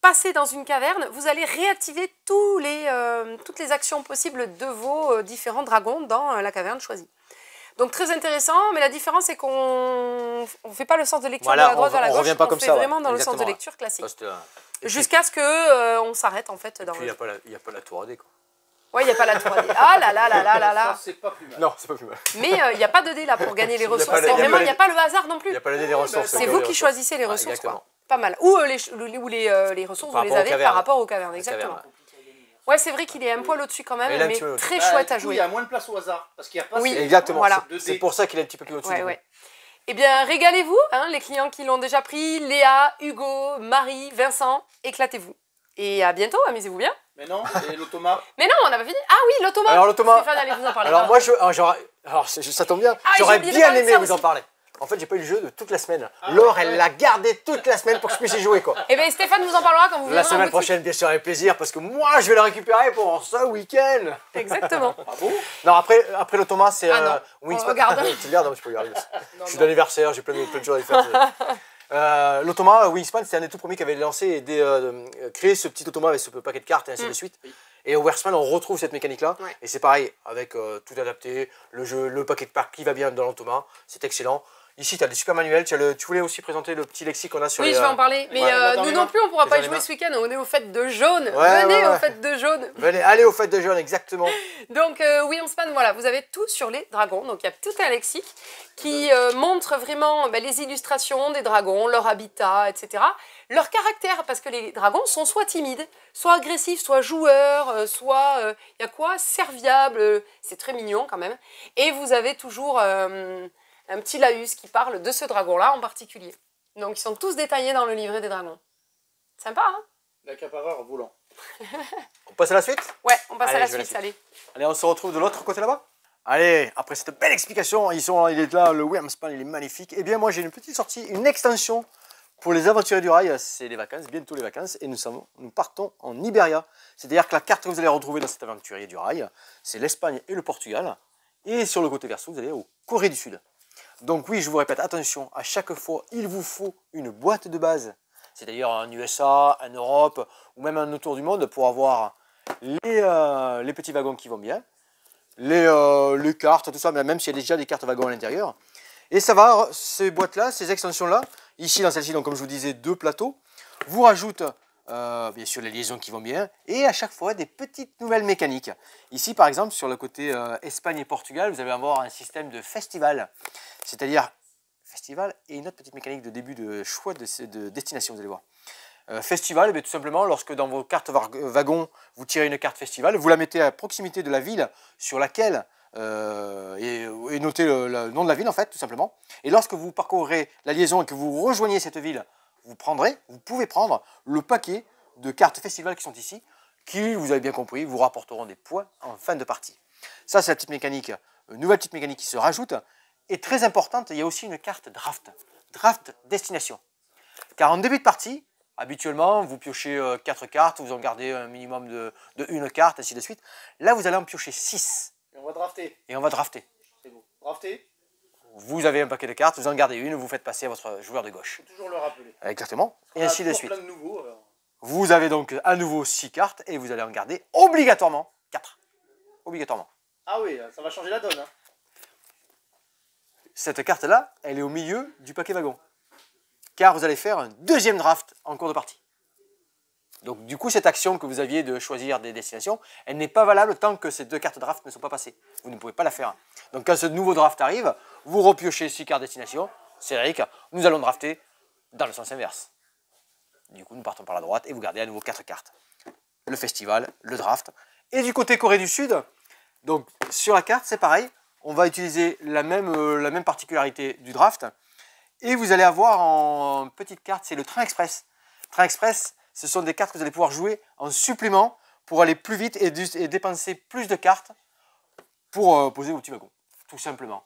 passer dans une caverne, vous allez réactiver toutes les actions possibles de vos différents dragons dans la caverne choisie. Donc très intéressant, mais la différence c'est qu'on ne fait pas le sens de lecture de la droite vers la gauche, on fait vraiment dans le sens de lecture classique. Jusqu'à ce qu'on s'arrête en fait. Il n'y a pas la tour AD quoi. Ouais, il n'y a pas la tour AD. Ah là là là là là là. C'est pas plus mal. Non, c'est pas plus mal. Mais il n'y a pas de dé là pour gagner les ressources. Vraiment, il n'y a pas le hasard non plus. Il n'y a pas le dé des ressources. C'est vous qui choisissez les ressources quoi. Pas mal. Ou les ressources, vous les avez par rapport aux cavernes, exactement. Ouais, c'est vrai qu'il est un poil au-dessus quand même, mais très chouette à jouer. Il y a moins de place au hasard, parce qu'il n'y a pas... Oui, exactement. Voilà. C'est pour ça qu'il est un petit peu plus au-dessus. Ouais. Eh bien, régalez-vous, hein, les clients qui l'ont déjà pris, Léa, Hugo, Marie, Vincent, éclatez-vous. Et à bientôt, amusez-vous bien. Mais non, et l'automa. Mais non, on n'a pas fini. Ah oui, l'automa. Alors l'automa. Stéphane, allez vous en parler. Alors moi, ça tombe bien. J'aurais bien aimé vous en parler. En fait, j'ai pas eu le jeu de toute la semaine. Laure, elle l'a gardé toute la semaine pour que je puisse y jouer, quoi. Eh bien, Stéphane vous en parlera quand vous viendrez. La semaine prochaine, bien sûr, avec plaisir, parce que moi, je vais le récupérer pour ce week-end. Exactement. Ah bon? Non, après l'automa, c'est Wingspan. Regarde. Tu le gardes, non, je peux le garder. Je suis d'anniversaire, j'ai plein de choses à faire. L'automa, Wingspan, c'était un des tout premiers qui avait lancé et créé ce petit automa avec ce paquet de cartes et ainsi de suite. Et au Wingspan, on retrouve cette mécanique-là. Ouais. Et c'est pareil, avec tout adapté, le paquet de cartes qui va bien dans l'automa, c'est excellent. Ici, tu as des super manuels. Tu voulais aussi présenter le petit lexique qu'on a sur Oui, les... je vais en parler. Mais ouais. nous non plus, on ne pourra Les pas gens y jouer les ce week-end. On est aux fêtes de jaune. Ouais, Venez ouais, ouais. aux fêtes de jaune. Venez, allez aux fêtes de jeunes, exactement. Donc, Williamspan, voilà, vous avez tout sur les dragons. Donc, il y a tout un lexique qui montre vraiment les illustrations des dragons, leur habitat, etc. Leur caractère, parce que les dragons sont soit timides, soit agressifs, soit joueurs, soit, il y a quoi, serviables. C'est très mignon quand même. Et vous avez toujours un petit laïus qui parle de ce dragon-là en particulier. Donc, ils sont tous détaillés dans le livret des dragons. Sympa, hein? L'accapareur volant. On passe à la suite? Ouais, on passe Allez, à la je vais suite, allez. Allez, on se retrouve de l'autre côté là-bas. Allez, après cette belle explication, il est là, le Williamspan, il est magnifique. Eh bien, moi, j'ai une petite sortie, une extension pour les aventuriers du rail. C'est les vacances, bientôt les vacances, et nous partons en Iberia. C'est-à-dire que la carte que vous allez retrouver dans cet aventurier du rail, c'est l'Espagne et le Portugal. Et sur le côté verso, vous allez au Corée du Sud. Donc oui, je vous répète, attention, à chaque fois, il vous faut une boîte de base. C'est-à-dire un USA, un Europe, ou même un autour du monde pour avoir les petits wagons qui vont bien, les cartes, tout ça, même s'il y a déjà des cartes wagons à l'intérieur. Et ça va, ces boîtes-là, ces extensions-là, ici dans celle-ci, donc comme je vous disais, 2 plateaux, vous rajoutez bien sûr les liaisons qui vont bien, et à chaque fois des petites nouvelles mécaniques. Ici par exemple, sur le côté Espagne et Portugal, vous allez avoir un système de festival, c'est-à-dire festival et une autre petite mécanique de début de choix de destination, vous allez voir. Festival, tout simplement, lorsque dans vos cartes wagons, vous tirez une carte festival, vous la mettez à proximité de la ville sur laquelle est noté le nom de la ville, en fait, tout simplement. Et lorsque vous parcourrez la liaison et que vous rejoignez cette ville, vous pouvez prendre le paquet de cartes festival qui sont ici, qui, vous avez bien compris, vous rapporteront des points en fin de partie. Ça, c'est la petite mécanique, une nouvelle petite mécanique qui se rajoute. Et très importante, il y a aussi une carte draft destination. Car en début de partie, habituellement, vous piochez 4 cartes, vous en gardez un minimum de 1 carte, ainsi de suite. Là, vous allez en piocher 6. Et on va drafter. Et on va drafter. C'est beau. Drafter. Vous avez un paquet de cartes, vous en gardez une, vous faites passer à votre joueur de gauche. Faut toujours le rappeler. Exactement. Et On a ainsi de toujours suite. plein de nouveaux, alors. Vous avez donc à nouveau 6 cartes et vous allez en garder obligatoirement 4. Obligatoirement. Ah oui, ça va changer la donne. Hein. Cette carte-là, elle est au milieu du paquet wagon. Car vous allez faire un deuxième draft en cours de partie. Donc du coup, cette action que vous aviez de choisir des destinations, elle n'est pas valable tant que ces 2 cartes draft ne sont pas passées. Vous ne pouvez pas la faire. Donc quand ce nouveau draft arrive, vous repiochez 6 cartes destination. Cédric, nous allons drafter dans le sens inverse. Du coup, nous partons par la droite et vous gardez à nouveau 4 cartes. Le festival, le draft. Et du côté Corée du Sud, donc sur la carte, c'est pareil. On va utiliser la même particularité du draft. Et vous allez avoir en petite carte, c'est le train express. Train express, ce sont des cartes que vous allez pouvoir jouer en supplément pour aller plus vite et dépenser plus de cartes pour poser vos petits wagons. Tout simplement.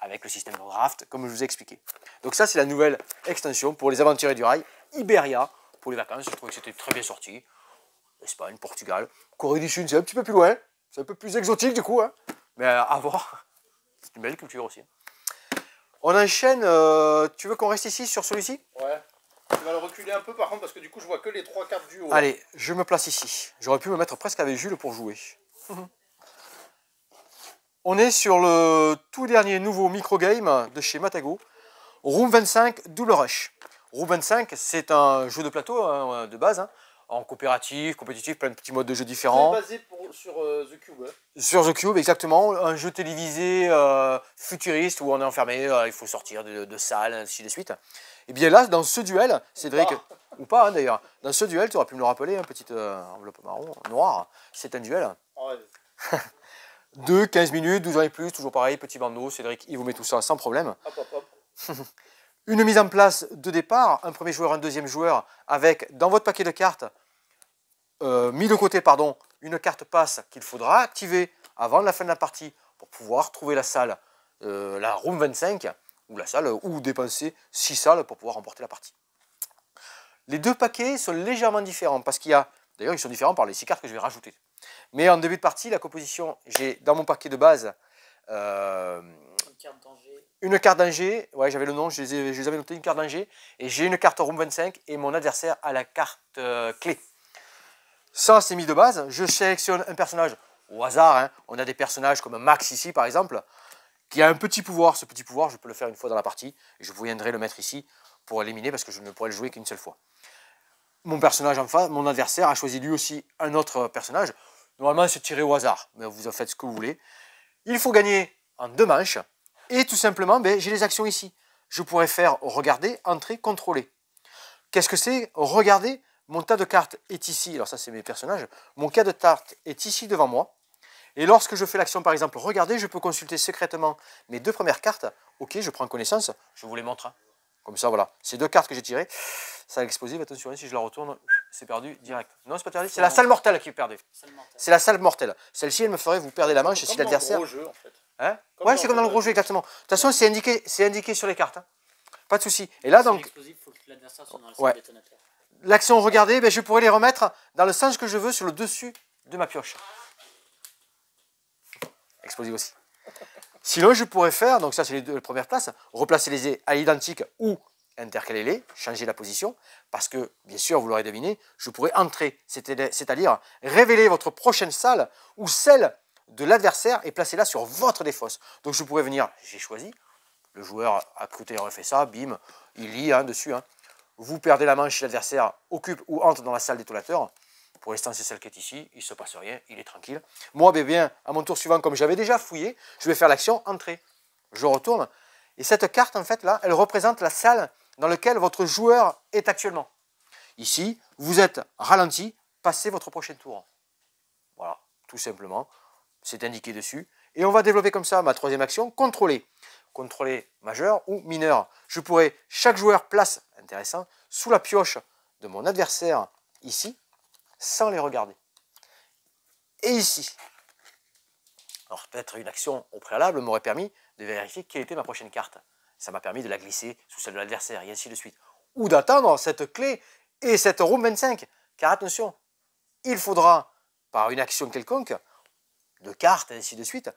Avec le système de draft, comme je vous ai expliqué. Donc ça, c'est la nouvelle extension pour les aventuriers du rail. Iberia, pour les vacances, je trouvais que c'était très bien sorti. Espagne, Portugal, Corée du Sud, c'est un petit peu plus loin. C'est un peu plus exotique du coup. Hein. Mais à voir. C'est une belle culture aussi. On enchaîne. Tu veux qu'on reste ici sur celui-ci? Ouais. Tu vas le reculer un peu par contre parce que du coup je vois que les 3 cartes du haut. Allez, je me place ici. J'aurais pu me mettre presque avec Jules pour jouer. On est sur le tout dernier nouveau microgame de chez Matago. Room 25 Double Rush. Room 25, c'est un jeu de plateau hein, de base. Hein, en coopératif, compétitif, plein de petits modes de jeu différents. C'est basé sur The Cube. Hein. Sur The Cube, exactement. Un jeu télévisé futuriste où on est enfermé, il faut sortir de salles, ainsi de suite. Et bien là, dans ce duel, Cédric, ou pas hein, d'ailleurs, dans ce duel, tu aurais pu me le rappeler, une petite enveloppe marron, noire, c'est un duel. Ouais. De 15 minutes, 12 ans et plus, toujours pareil, petit bandeau, Cédric, il vous met tout ça sans problème. Hop, hop, hop. Une mise en place de départ, un premier joueur, un deuxième joueur, avec dans votre paquet de cartes, mis de côté, pardon, une carte passe qu'il faudra activer avant la fin de la partie pour pouvoir trouver la salle, la room 25, ou la salle, ou dépenser 6 salles pour pouvoir remporter la partie. Les 2 paquets sont légèrement différents, parce qu'il y a, d'ailleurs ils sont différents par les 6 cartes que je vais rajouter. Mais en début de partie, la composition, j'ai dans mon paquet de base, une carte danger, ouais j'avais le nom, je les avais noté, une carte danger, et j'ai une carte room 25 et mon adversaire a la carte clé. Ça c'est mis de base, je sélectionne un personnage au hasard, hein. On a des personnages comme Max ici par exemple, qui a un petit pouvoir. Ce petit pouvoir, je peux le faire une fois dans la partie, et je viendrai le mettre ici pour éliminer, parce que je ne pourrai le jouer qu'une seule fois. Mon personnage en face, mon adversaire, a choisi lui aussi un autre personnage. Normalement, c'est tiré au hasard, mais vous en faites ce que vous voulez. Il faut gagner en 2 manches, et tout simplement, j'ai les actions ici. Je pourrais faire regarder, entrer, contrôler. Qu'est-ce que c'est? Regarder, mon tas de cartes est ici. Alors ça, c'est mes personnages. Mon tas de cartes est ici devant moi. Et lorsque je fais l'action, par exemple, regarder, je peux consulter secrètement mes 2 premières cartes. Ok, je prends connaissance, je vous les montre. Hein. Comme ça, voilà. Ces 2 cartes que j'ai tirées, ça l'explosif, attention, si je la retourne, c'est perdu direct. Non, c'est pas perdu, c'est la salle mortelle qui est perdue. C'est la salle mortelle. Celle-ci, elle me ferait, vous perdez la manche si l'adversaire... Comme dans le gros jeu, en fait. Hein? Ouais, c'est comme dans le gros jeu, exactement. De toute façon, c'est indiqué sur les cartes. Hein. Pas de souci. Et là, donc... Ouais. L'action regarder, je pourrais les remettre dans le sens que je veux sur le dessus de ma pioche. Explosif aussi. Sinon, je pourrais faire, donc ça c'est les 2 premières places, replacer les dés à l'identique ou intercaler-les, changer la position, parce que, bien sûr, vous l'aurez deviné, je pourrais entrer, c'est-à-dire révéler votre prochaine salle ou celle de l'adversaire et placer là sur votre défausse. Donc je pourrais venir, j'ai choisi, le joueur à côté aurait fait ça, bim, il lit dessus. Hein. Vous perdez la manche si l'adversaire occupe ou entre dans la salle détonateur. Pour l'instant, c'est celle qui est ici, il ne se passe rien, il est tranquille. Moi, bien, à mon tour suivant, comme j'avais déjà fouillé, je vais faire l'action entrée. Je retourne, et cette carte, en fait, là, elle représente la salle dans laquelle votre joueur est actuellement. Ici, vous êtes ralenti, passez votre prochain tour. Voilà, tout simplement, c'est indiqué dessus. Et on va développer comme ça ma 3e action, contrôler. Contrôler majeur ou mineur. Je pourrais, chaque joueur place, intéressant, sous la pioche de mon adversaire, ici, sans les regarder. Et ici. Alors peut-être une action au préalable m'aurait permis de vérifier quelle était ma prochaine carte. Ça m'a permis de la glisser sous celle de l'adversaire, et ainsi de suite. Ou d'attendre cette clé et cette roue 25. Car attention, il faudra, par une action quelconque, de cartes, et ainsi de suite,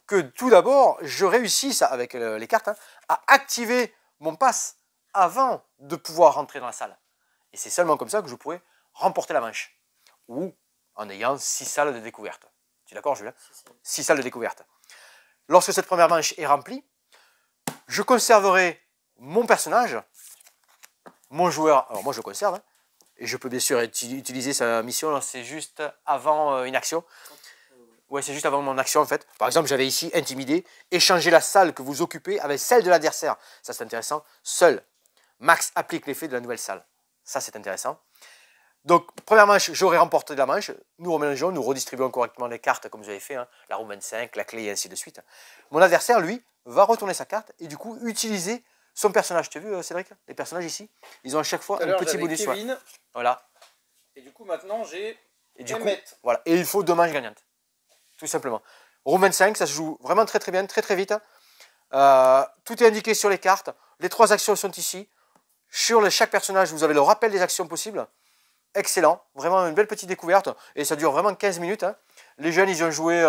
que tout d'abord, je réussisse, avec les cartes, à activer mon pass avant de pouvoir rentrer dans la salle. Et c'est seulement comme ça que je pourrais remporter la manche. Ou en ayant 6 salles de découverte. Tu es d'accord, Julien? 6 salles de découverte. Lorsque cette première manche est remplie, je conserverai mon personnage, mon joueur. Alors moi je conserve, hein, et je peux bien sûr utiliser sa mission, c'est juste avant une action. Ouais, c'est juste avant mon action en fait. Par exemple, j'avais ici intimidé, échanger la salle que vous occupez avec celle de l'adversaire. Ça c'est intéressant. Seul Max applique l'effet de la nouvelle salle. Ça c'est intéressant. Donc, première manche, j'aurais remporté la manche. Nous remélangeons, nous redistribuons correctement les cartes comme vous avez fait, hein, la roue 25, la clé et ainsi de suite. Mon adversaire, lui, va retourner sa carte et du coup utiliser son personnage. Tu as vu, Cédric? Les personnages ici, ils ont à chaque fois un petit bonus. Kevin, voilà. Et du coup, maintenant, j'ai Emmett. Voilà. Et il faut 2 manches gagnantes. Tout simplement. Roue 25, ça se joue vraiment très très bien, très très vite. Tout est indiqué sur les cartes. Les 3 actions sont ici. Sur chaque personnage, vous avez le rappel des actions possibles. Excellent, vraiment une belle petite découverte, et ça dure vraiment 15 minutes. Hein. Les jeunes, ils ont joué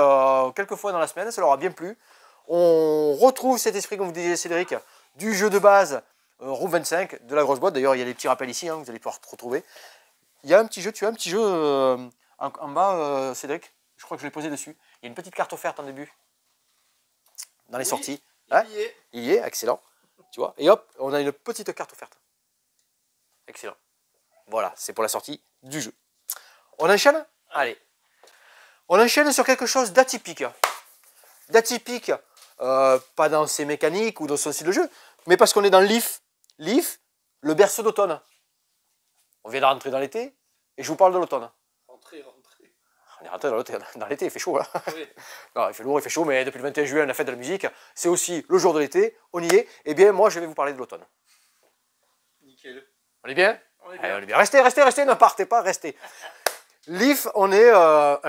quelques fois dans la semaine, ça leur a bien plu. On retrouve cet esprit, comme vous disiez Cédric, du jeu de base roue 25, de la grosse boîte. D'ailleurs, il y a des petits rappels ici, hein, vous allez pouvoir retrouver. Il y a un petit jeu, tu as un petit jeu en bas, Cédric, je crois que je l'ai posé dessus. Il y a une petite carte offerte en début, dans les sorties. Hein, il y est, excellent. Tu vois, et hop, on a une petite carte offerte. Excellent. Voilà, c'est pour la sortie du jeu. On enchaîne? Allez. On enchaîne sur quelque chose d'atypique. D'atypique, pas dans ses mécaniques ou dans son style de jeu, mais parce qu'on est dans l'IF. L'IF, le berceau d'automne. On vient de rentrer dans l'été, et je vous parle de l'automne. Rentrez. On est rentré dans l'été, il fait chaud là. Oui. Non, il fait lourd, il fait chaud, mais depuis le 21 juin, la fête de la musique, c'est aussi le jour de l'été, on y est. Eh bien, moi, je vais vous parler de l'automne. Nickel. On est bien? On est Allez, bien. on est bien. Restez, ne partez pas, restez. L'IF, on est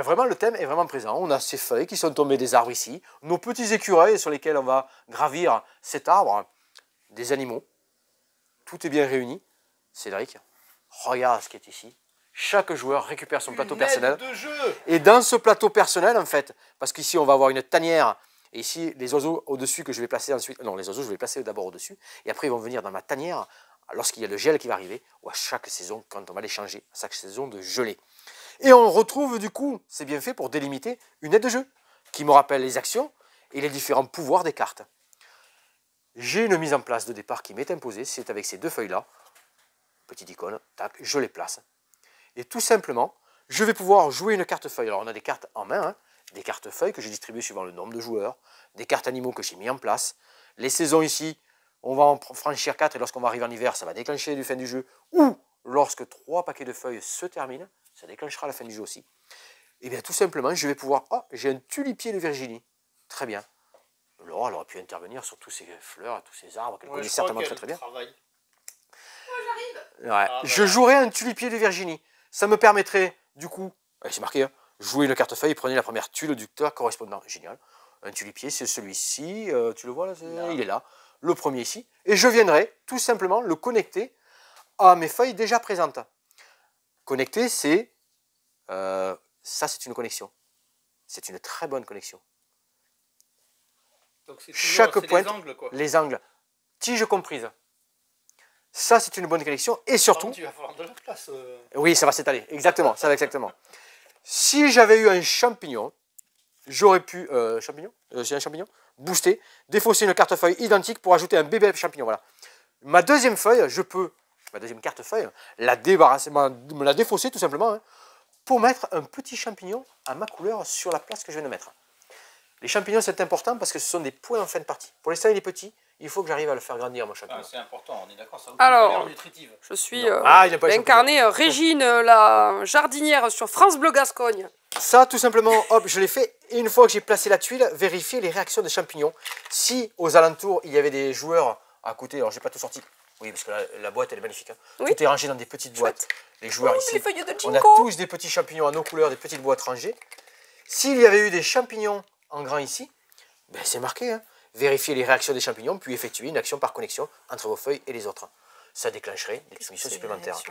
vraiment, le thème est vraiment présent. On a ces feuilles qui sont tombées des arbres ici, nos petits écureuils sur lesquels on va gravir cet arbre, des animaux. Tout est bien réuni. Cédric, regarde ce qui est ici. Chaque joueur récupère son plateau personnel. De jeu. Et dans ce plateau personnel, en fait, parce qu'ici on va avoir une tanière, et ici les oiseaux au-dessus que je vais placer ensuite. Non, les oiseaux je vais les placer d'abord au-dessus, et après ils vont venir dans ma tanière lorsqu'il y a le gel qui va arriver, ou à chaque saison, quand on va les changer, à chaque saison de gelée. Et on retrouve du coup, c'est bien fait pour délimiter une aide de jeu, qui me rappelle les actions, et les différents pouvoirs des cartes. J'ai une mise en place de départ qui m'est imposée, c'est avec ces deux feuilles-là, petite icône, tac, je les place. Et tout simplement, je vais pouvoir jouer une carte feuille. Alors on a des cartes en main, hein, des cartes feuilles que j'ai distribuées suivant le nombre de joueurs, des cartes animaux que j'ai mis en place. Les saisons ici, on va en franchir 4 et lorsqu'on va arriver en hiver, ça va déclencher la fin du jeu. Ou lorsque 3 paquets de feuilles se terminent, ça déclenchera la fin du jeu aussi. Et bien tout simplement, je vais pouvoir... Oh, j'ai un tulipier de Virginie. Très bien. Laura, elle aurait pu intervenir sur tous ces fleurs, tous ces arbres qu'elle connaît certainement très bien. Ouais. Je jouerai un tulipier de Virginie. Ça me permettrait, du coup, c'est marqué, hein, jouer une carte feuille, prenez la première tuile du docteur correspondant. Génial. Un tulipier, c'est celui-ci. Tu le vois là, il est là. Le premier ici. Et je viendrai tout simplement le connecter à mes feuilles déjà présentes. Connecter, c'est... ça, c'est une connexion. C'est une très bonne connexion. Donc c'est Chaque pointe, les angles, quoi. les angles, tige comprise. Ça, c'est une bonne connexion. Et surtout... Tu vas avoir de la place. Oui, ça va s'étaler. Exactement, ça va exactement. Si j'avais eu un champignon, j'aurais pu... champignon c'est un champignon. Booster, défausser une carte feuille identique pour ajouter un bébé champignon. Voilà. Ma deuxième feuille, je peux... Ma deuxième carte feuille, la débarrasser, me la défausser tout simplement, hein, pour mettre un petit champignon à ma couleur sur la place que je viens de mettre. Les champignons, c'est important parce que ce sont des points en fin de partie. Pour l'instant, il est petit, il faut que j'arrive à le faire grandir, mon champignon. Ah, c'est important, on est d'accord. Ça a Alors, aucune valeur nutritive. Je suis Ah, il n'a pas les incarnée Régine, la jardinière sur France Bleu Gascogne. Ça, tout simplement, hop, je l'ai fait. Et une fois que j'ai placé la tuile, vérifier les réactions des champignons. Si aux alentours, il y avait des joueurs à côté, alors j'ai pas tout sorti. Oui, parce que la boîte, elle est magnifique. Hein. Oui. Tout est rangé dans des petites boîtes. Les joueurs ici, Les feuilles de on a ginkgo. tous des petits champignons à nos couleurs, des petites boîtes rangées. S'il y avait eu des champignons en grand ici, ben c'est marqué. Hein. Vérifier les réactions des champignons, puis effectuer une action par connexion entre vos feuilles et les autres. Ça déclencherait des conditions supplémentaires.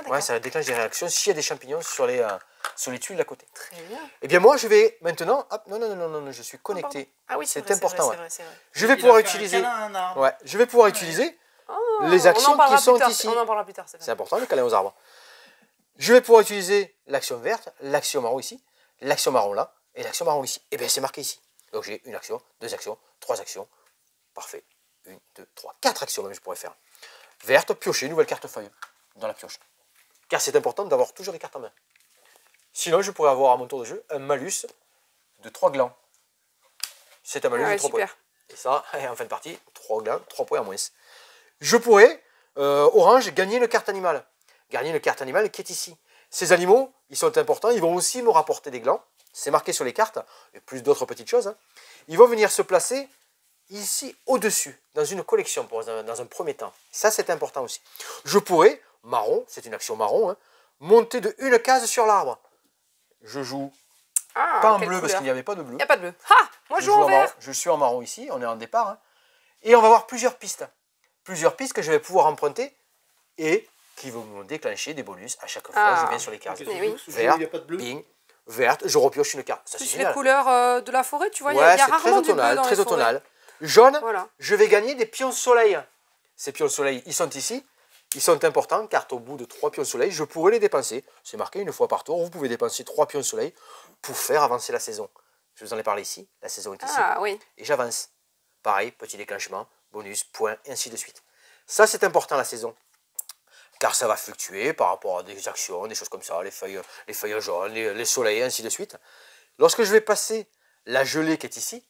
Ouais, ça déclenche des réactions s'il y a des champignons sur les tuiles d'à côté. Très bien. Eh bien moi je vais maintenant, hop, non, je suis connecté. Ah oui, c'est important. C'est vrai. Je vais pouvoir utiliser, je vais pouvoir utiliser les actions qui sont ici. On en parlera plus tard. C'est important le câlin aux arbres. Je vais pouvoir utiliser l'action verte, l'action marron ici, l'action marron là et l'action marron ici. Et bien c'est marqué ici. Donc j'ai une action, deux actions, trois actions. Parfait. Une, deux, trois, quatre actions même je pourrais faire. Verte, piocher, nouvelle carte feuille dans la pioche. Car c'est important d'avoir toujours des cartes en main. Sinon, je pourrais avoir à mon tour de jeu un malus de 3 glands. C'est un malus de 3 points. Et ça, en fin de partie, 3 glands, 3 points en moins. Je pourrais, orange, gagner une carte animale. Gagner une carte animale qui est ici. Ces animaux, ils sont importants, ils vont aussi me rapporter des glands. C'est marqué sur les cartes, et plus d'autres petites choses. Hein. Ils vont venir se placer ici au-dessus, dans une collection, dans un premier temps. Ça, c'est important aussi. Je pourrais, marron, c'est une action marron, hein, monter de une case sur l'arbre. Je joue pas en bleu parce qu'il n'y avait pas de bleu. Il n'y a pas de bleu. Ah, moi je joue en vert. Je suis en marron ici, on est en départ. Hein. Et on va avoir plusieurs pistes. Plusieurs pistes que je vais pouvoir emprunter et qui vont me déclencher des bonus à chaque fois. Je viens sur les cases. Vert, bing, verte, je repioche une carte. Ça, c'est génial. Les couleurs de la forêt, tu vois, il y ouais, a rarement du bleu dans très les automnal. Jaune, voilà. Je vais gagner des pions soleil. Ces pions soleil, ils sont ici. Ils sont importants car au bout de 3 pions soleil, je pourrais les dépenser. C'est marqué une fois par tour. Vous pouvez dépenser 3 pions soleil pour faire avancer la saison. Je vous en ai parlé ici. La saison est ici. Oui. Et j'avance. Pareil, petit déclenchement, bonus, point, et ainsi de suite. Ça, c'est important la saison. Car ça va fluctuer par rapport à des actions, des choses comme ça, les feuilles jaunes, les soleils, ainsi de suite. Lorsque je vais passer la gelée qui est ici,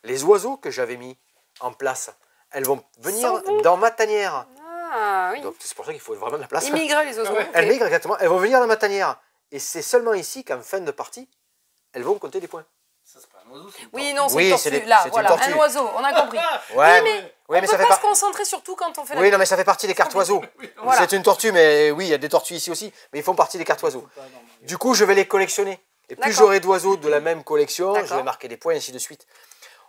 les oiseaux que j'avais mis en place, elles vont venir dans ma tanière. Ah oui. Donc c'est pour ça qu'il faut vraiment de la place. Ils migrent les oiseaux. Elles migrent exactement, elles vont venir dans ma tanière. Et c'est seulement ici qu'en fin de partie, elles vont compter des points. Ça, c'est pas un oiseau, oui, non, c'est une tortue. Là, voilà, un oiseau, on a compris. Ouais, mais ça fait pas se concentrer surtout quand on fait la... Oui, non, mais ça fait partie des cartes oiseaux. Voilà. C'est une tortue, mais oui, il y a des tortues ici aussi, mais ils font partie des cartes oiseaux. Du coup, je vais les collectionner. Et plus j'aurai d'oiseaux de la même collection, je vais marquer des points, ainsi de suite.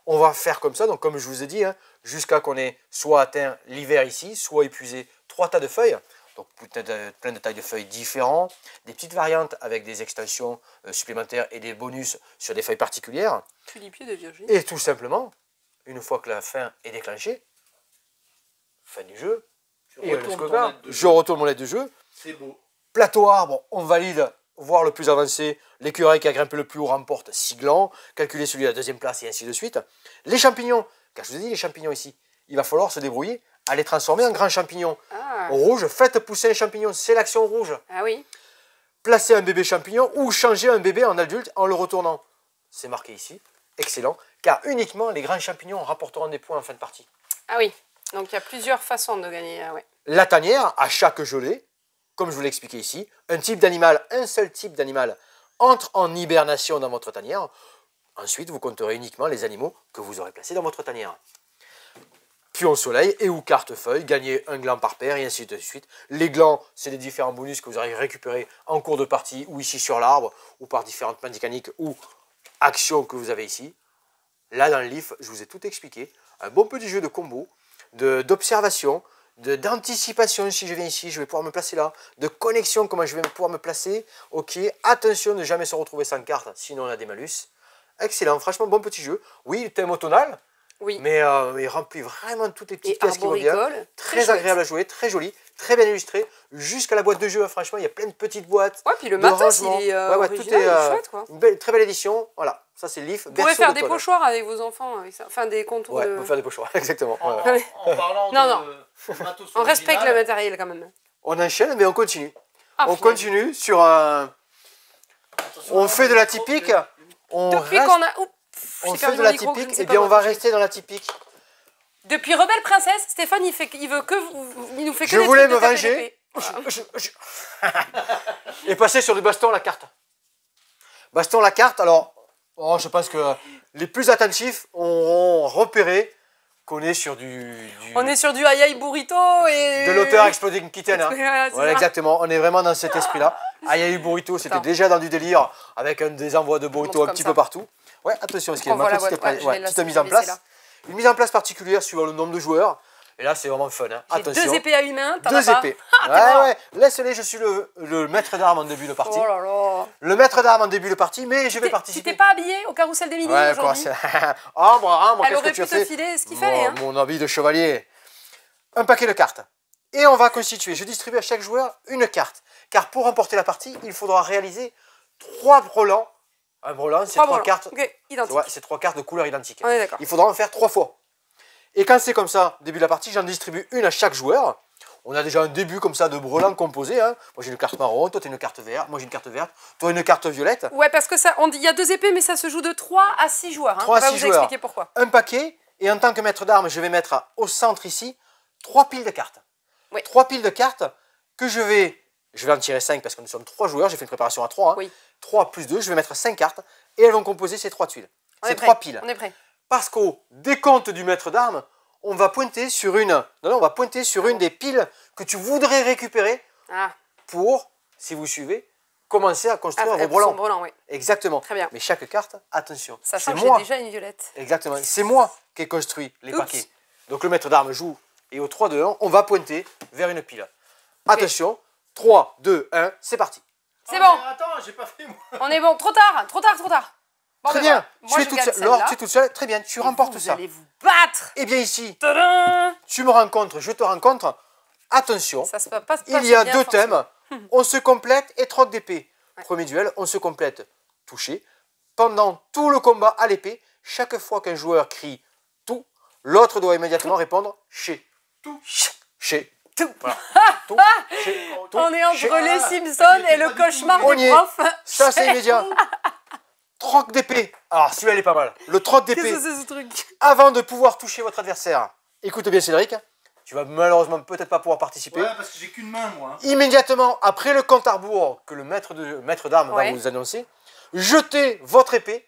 On va faire comme ça, donc comme je vous ai dit, hein, jusqu'à qu'on ait soit atteint l'hiver ici, soit épuisé 3 tas de feuilles. Donc plein de tailles de feuilles différents, des petites variantes avec des extensions supplémentaires et des bonus sur des feuilles particulières. Tulipier de Virginie. Et tout simplement, une fois que la fin est déclenchée, fin du jeu, je retourne mon aide de jeu. C'est beau. Plateau arbre, on valide voire le plus avancé, l'écureuil qui a grimpé le plus haut remporte 6 glands, calculer celui à la deuxième place et ainsi de suite. Les champignons, car je vous ai dit les champignons ici, il va falloir se débrouiller à les transformer en grands champignons. Ah. Rouge, faites pousser un champignon, c'est l'action rouge. Ah oui. Placer un bébé champignon ou changer un bébé en adulte en le retournant. C'est marqué ici, excellent, car uniquement les grands champignons rapporteront des points en fin de partie. Ah oui. Donc il y a plusieurs façons de gagner. Ouais. La tanière, à chaque gelée, comme je vous l'ai expliqué ici, un type d'animal, un seul type d'animal entre en hibernation dans votre tanière. Ensuite, vous compterez uniquement les animaux que vous aurez placés dans votre tanière. Pion soleil et ou carte-feuille, gagnez un gland par paire et ainsi de suite. Les glands, c'est les différents bonus que vous aurez récupérés en cours de partie ou ici sur l'arbre ou par différentes mécaniques ou actions que vous avez ici. Là, dans le livre, je vous ai tout expliqué. Un bon petit jeu de combo, d'observation, d'anticipation. Si je viens ici, je vais pouvoir me placer là. De connexion, comment je vais pouvoir me placer. Ok, attention, ne jamais se retrouver sans carte, sinon on a des malus. Excellent, franchement, bon petit jeu. Oui, le thème automnal, Oui. mais il remplit vraiment toutes les Et petites pièces qui vont bien. arboricole. Très chouette. agréable à jouer, très joli, très bien illustré. Jusqu'à la boîte de jeu, franchement, il y a plein de petites boîtes. Ouais, puis le de matos, rangement. il est Ouais, tout original, est, il est chouette, quoi. Une très belle édition. Voilà, ça c'est le livre. Vous pouvez faire des pochoirs avec vos enfants, avec ça. Enfin des contours Ouais, de... on peut faire des pochoirs, exactement. En, Ouais. en parlant Non, de non. matos On respecte original, le matériel quand même. On enchaîne, mais on continue. Ah, On punaise. continue sur un. attention, On fait de la typique. On Depuis reste- qu'on a... Oups, on j'ai fait perdu de mon la micro, je ne typique, sais et pas bien on moi, va je- rester dans la typique. Depuis Rebelle Princesse, Stéphane, il veut que il nous fait que Je des voulais trucs de me venger. KPDP. Et passer sur du baston à la carte. Baston à la carte, alors, je pense que les plus attentifs auront repéré qu'on est sur On est sur du aïe aïe burrito et... de l'auteur Exploding Kitten. Hein. Voilà, c'est Voilà, ça. exactement, on est vraiment dans cet esprit-là. Ayayu Burrito, c'était Attends. déjà dans du délire, avec des envois de burrito Montre un comme petit ça. peu partout. Ouais, attention, parce qu'il y a On voit la petite, boîte, ouais, je l'ai petite laissé- mise en je l'ai laissé place. là. Une mise en place particulière suivant le nombre de joueurs. Et là, c'est vraiment fun. Hein. J'ai Attention. 2 épées à une main, t'en as Deux pas. épées. Ah, t'es mort. Ouais. Laisse-les, je suis le maître d'armes en début de partie. Oh là là. Le maître d'armes en début de partie, mais je vais Tu participer. t'es pas habillé au carrousel des midi Ouais, quoi, aujourd'hui? Ah, moi, Elle qu'est-ce que aurait tu pu as te fait? filer ce qu'il fallait. Hein. Mon habit de chevalier. Un paquet de cartes. Et on va constituer, je distribue à chaque joueur une carte. Car pour remporter la partie, il faudra réaliser 3 brelans. Un brelan, c'est 3 brelans. cartes. Ok, identique. Ouais, c'est 3 cartes de couleur identique. On est d'accord. Il faudra en faire 3 fois. Et quand c'est comme ça, début de la partie, j'en distribue une à chaque joueur. On a déjà un début comme ça de brelan composé. Hein. Moi j'ai une carte marron, toi tu as une carte verte, moi j'ai une carte verte, toi une carte violette. Ouais, parce que ça, on dit, il y a 2 épées, mais ça se joue de 3 à 6 joueurs. Hein. 3 à on va 6 vous joueurs. expliquer pourquoi. Un paquet, et en tant que maître d'armes, je vais mettre au centre ici 3 piles de cartes. Oui. 3 piles de cartes que je vais en tirer 5 parce que nous sommes 3 joueurs, j'ai fait une préparation à 3. Hein. Oui. 3 plus 2, je vais mettre 5 cartes et elles vont composer ces 3 tuiles. On Ces est prêt. 3 piles. On est prêt. Parce qu'au décompte du maître d'armes, on va pointer sur une des piles que tu voudrais récupérer Ah, pour, si vous suivez, commencer à construire vos son brelans. brelan, oui. Exactement. Très bien. Mais chaque carte, attention. Sachant c'est que j'ai moi. déjà une violette. Exactement. C'est moi qui ai construit les Oups. paquets. Donc le maître d'armes joue et au 3, 2, 1, on va pointer vers une pile. Attention. 3, 2, 1, c'est parti. C'est Ah, bon, mais attends, j'ai pas fait moi. on est bon. Trop tard, trop tard, trop tard. Bon, Très ben bien. voilà. Moi, Tu es je toute gagne seule. Laure, celle-là. tu es toute seule. Très bien. Tu Et remportes vous ça. allez vous battre. Et bien ici, Tadam. tu me rencontres, je te rencontre. Attention. Ça se passe pas. Il y a bien, 2 forcément. thèmes. On se complète et troc d'épée. Ouais. Premier duel, on se complète touché. Pendant tout le combat à l'épée, chaque fois qu'un joueur crie tout, l'autre doit immédiatement répondre chez. Tout. Chez. Tout. Voilà. Tout. Chez. Tout. On est entre Chez. les Ah, Simpsons j'y et étais le pas du tout, cauchemar on y des est. profs. Ça, c'est immédiat. Troc d'épée. Alors, celui-là, elle est pas mal. Le troc Qu'est-ce d'épée. que c'est ce truc? Avant de pouvoir toucher votre adversaire. Écoute bien, Cédric. Tu vas malheureusement peut-être pas pouvoir participer. Ouais, parce que j'ai qu'une main moi. Hein. Immédiatement après le compte à rebours que le maître d'armes Ouais. va vous annoncer, jetez votre épée.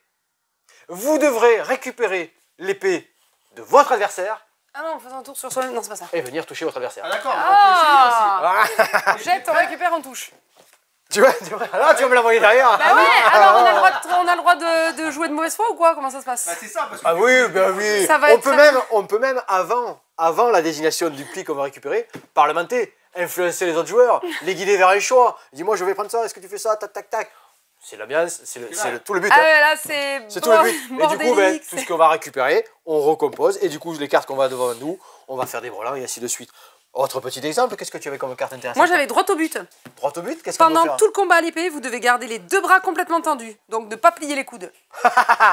Vous devrez récupérer l'épée de votre adversaire Ah non, on fait un tour sur soi-même. Non, c'est pas ça. et venir toucher votre adversaire. Ah d'accord, Ah. on va essayer Ah, Jette, on récupère, on touche. tu vas me l'envoyer derrière. Bah ouais, alors on a le droit de jouer de mauvaise foi ou quoi? Comment ça se passe? Bah c'est ça, parce que... Ah oui, ben oui. Ça va On être peut, très- on peut même avant la désignation du pli qu'on va récupérer, parlementer, influencer les autres joueurs, les guider vers un choix. Dis-moi, je vais prendre ça, est-ce que tu fais ça, tac, tac, tac. C'est l'ambiance, tout le but. Ah hein. ouais, là c'est. C'est tout le but. Et du coup, ben, bordélique, tout ce qu'on va récupérer, on recompose. Et du coup, les cartes qu'on va devant nous, on va faire des brelans et ainsi de suite. Autre petit exemple, qu'est-ce que tu avais comme carte intéressante? Moi, j'avais droit au but. Droit au but, qu'est-ce qu'on peut Pendant faire? tout le combat à l'épée, vous devez garder les 2 bras complètement tendus. Donc, ne pas plier les coudes.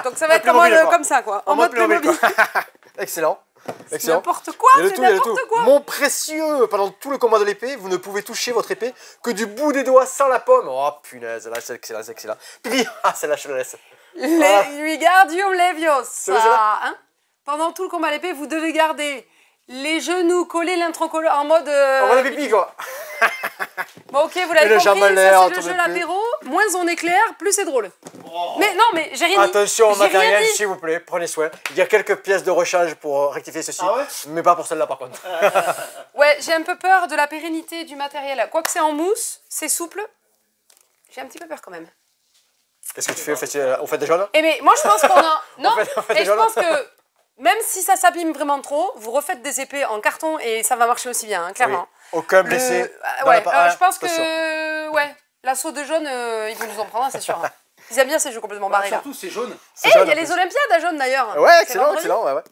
Donc, ça va être en Playmobil, mode quoi. comme ça, quoi. En mode Playmobil, Playmobil. quoi. Excellent. C'est Excellent. n'importe quoi, Il y a de c'est tout, il y a de n'importe tout. quoi. Mon précieux, pendant tout le combat de l'épée, vous ne pouvez toucher votre épée que du bout des doigts sans la paume. Oh punaise, là c'est excellent, c'est excellent. Puis, ah, celle-là, je te la laisse. Wingardium Leviosa. C'est ça. Hein. Pendant tout le combat à l'épée, vous devez garder les genoux collés l'un contre l'autre en mode... On va le pipi, quoi. Bon, ok, vous Et l'avez le compris, jambe en ça l'air, c'est le on jeu tourne l'apéro. Moins on est clair, plus c'est drôle. Mais non, mais j'ai rien dit. Attention au J'ai rien matériel, dit. s'il vous plaît, prenez soin. Il y a quelques pièces de rechange pour rectifier ceci, Ah ouais mais pas pour celle-là par contre. Ouais, j'ai un peu peur de la pérennité du matériel. Quoique c'est en mousse, c'est souple. J'ai un petit peu peur quand même. Qu'est-ce que tu fais au fait des jaunes? Et mais moi je pense qu'on a... Non, on fait et je déjà là. pense que même si ça s'abîme vraiment trop, vous refaites des épées en carton et ça va marcher aussi bien, hein, clairement. Oui. Aucun blessé. dans Ouais, la je pense attention. que... Ouais, l'assaut de jaune, ils vont nous en prendre, c'est sûr. Hein. Ils aiment bien ces jeux complètement barrés là. Surtout, c'est jaune. C'est Et jaune, il y a en les plus. Olympiades à jaune d'ailleurs. Ouais, C'est excellent, vendredi. excellent, ouais, ouais.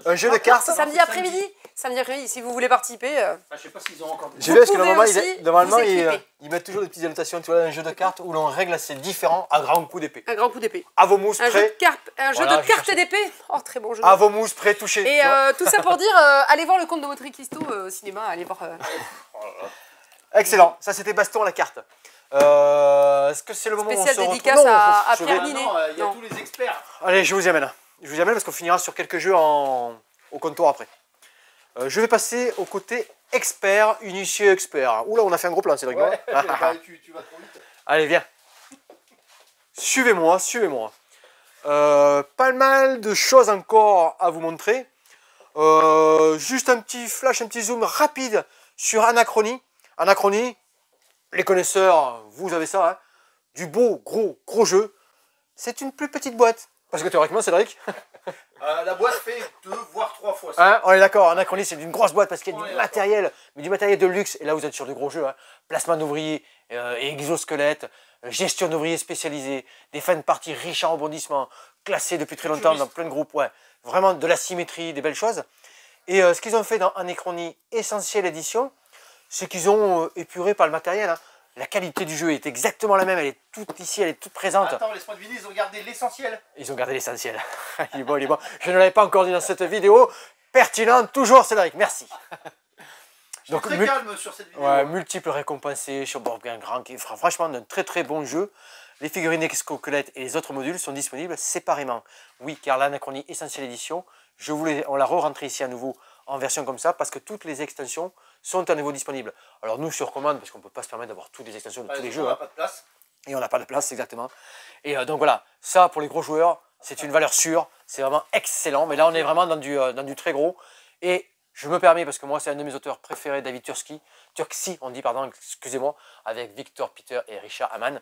Un jeu de cartes. C'est samedi après-midi. Samedi après-midi, si vous voulez participer. Ah, je sais pas s'ils ont encore des... J'ai vu parce que pouvez normalement, aussi normalement vous équiper. ils mettent toujours des petites annotations, tu vois, un jeu de cartes où l'on règle assez différent à grands coups d'épée. Un grand coup d'épée. À vos mousses Un jeu de prêts. cartes, un jeu Voilà, de je cartes cherchais. et d'épée. Oh, très bon jeu. À vos mousses prêts, touchés. Et tu vois. tout ça pour dire, allez voir le conte de Monte Cristo au cinéma, allez voir. Excellent, ça c'était baston à la carte. Est-ce que c'est le moment où on Spécial se retrouve? dédicace Non, à je Pierre vais- Ninet. Non, il y a Non. tous les experts. Allez, je vous y amène. Je vous y amène parce qu'on finira sur quelques jeux au comptoir après. Je vais passer au côté expert, initié expert. Oula, on a fait un gros plan, Cédric. Ouais, non bah, tu vas trop vite. Allez, viens. Suivez-moi, suivez-moi. Pas mal de choses encore à vous montrer. Juste un petit flash, un petit zoom rapide sur Anachronie. Anachronie, les connaisseurs, vous avez ça, hein. Du beau, gros jeu. C'est une plus petite boîte. Parce que théoriquement, Cédric, La boîte fait 2 voire 3 fois ça. hein, on est d'accord, Anachronie c'est une grosse boîte parce qu'il y a On du est matériel, mais du matériel de luxe. Et là, vous êtes sur de gros jeux, hein. Placement d'ouvriers, exosquelettes, gestion d'ouvriers spécialisés, des fins de partie riches en rebondissements, classés depuis très longtemps dans plein de groupes. Ouais, vraiment de la symétrie, des belles choses. Et ce qu'ils ont fait dans Anachronie Essentiel Édition, c'est qu'ils ont épuré par le matériel, hein. La qualité du jeu est exactement la même, elle est toute ici, elle est toute présente. Attends, laisse-moi deviner, ils ont gardé l'essentiel. Ils ont gardé l'essentiel. Il est bon, il est bon. Je ne l'avais pas encore dit dans cette vidéo. Pertinent, toujours Cédric, merci. Je suis très calme sur cette vidéo. Ouais, multiples récompensés sur Board Game Grand, qui fera franchement un très bon jeu. Les figurines exosquelettes et les autres modules sont disponibles séparément. Oui, car l'Anachronie Essentiel Edition, on l'a re-rentré ici à nouveau en version comme ça, parce que toutes les extensions sont à nouveau disponibles. Alors nous sur commande, parce qu'on ne peut pas se permettre d'avoir toutes les extensions de tous les jeux. On n'a Hein. pas de place. Et on n'a pas de place, exactement. Et donc voilà, ça pour les gros joueurs, c'est une valeur sûre, c'est vraiment excellent. Mais là, on est vraiment dans du très gros. Et je me permets, parce que moi, c'est un de mes auteurs préférés, David Turczi, on dit, pardon, excusez-moi, avec Victor Peter et Richard Hamann.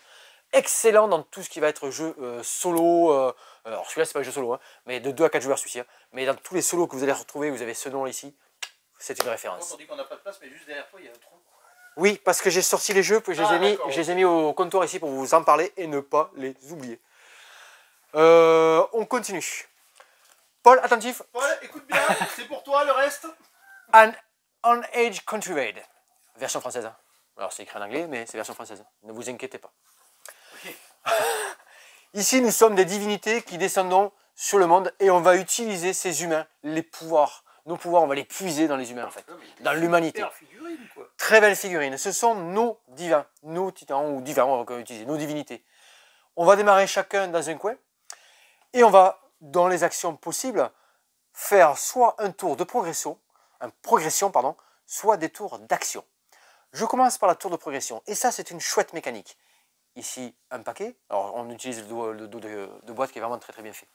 Excellent dans tout ce qui va être jeu solo. Alors celui-là, c'est pas un jeu solo, hein, mais de 2 à 4 joueurs celui-ci. Hein. Mais dans tous les solos que vous allez retrouver, vous avez ce nom ici. C'est une référence. Quand on dit qu'on n'a pas de place, mais juste derrière toi, il y a un trou. Oui, parce que j'ai sorti les jeux, puis je les ai mis au comptoir ici pour vous en parler et ne pas les oublier. On continue. Paul, attentif. Paul, écoute bien, c'est pour toi le reste. An On-Age Country Raid. Version française. Hein. Alors c'est écrit en anglais, mais c'est version française. Ne vous inquiétez pas. Oui. Ici, nous sommes des divinités qui descendons sur le monde et on va utiliser ces humains, les pouvoirs. Nos pouvoirs, on va les puiser dans les humains en fait, dans l'humanité. Super figurine, quoi. Très belle figurine. Ce sont nos divins, nos titans ou divins, on va utiliser, nos divinités. On va démarrer chacun dans un coin et on va, dans les actions possibles, faire soit un tour de progression, soit des tours d'action. Je commence par la tour de progression et ça c'est une chouette mécanique. Ici un paquet, alors on utilise le dos de boîte qui est vraiment très bien fait.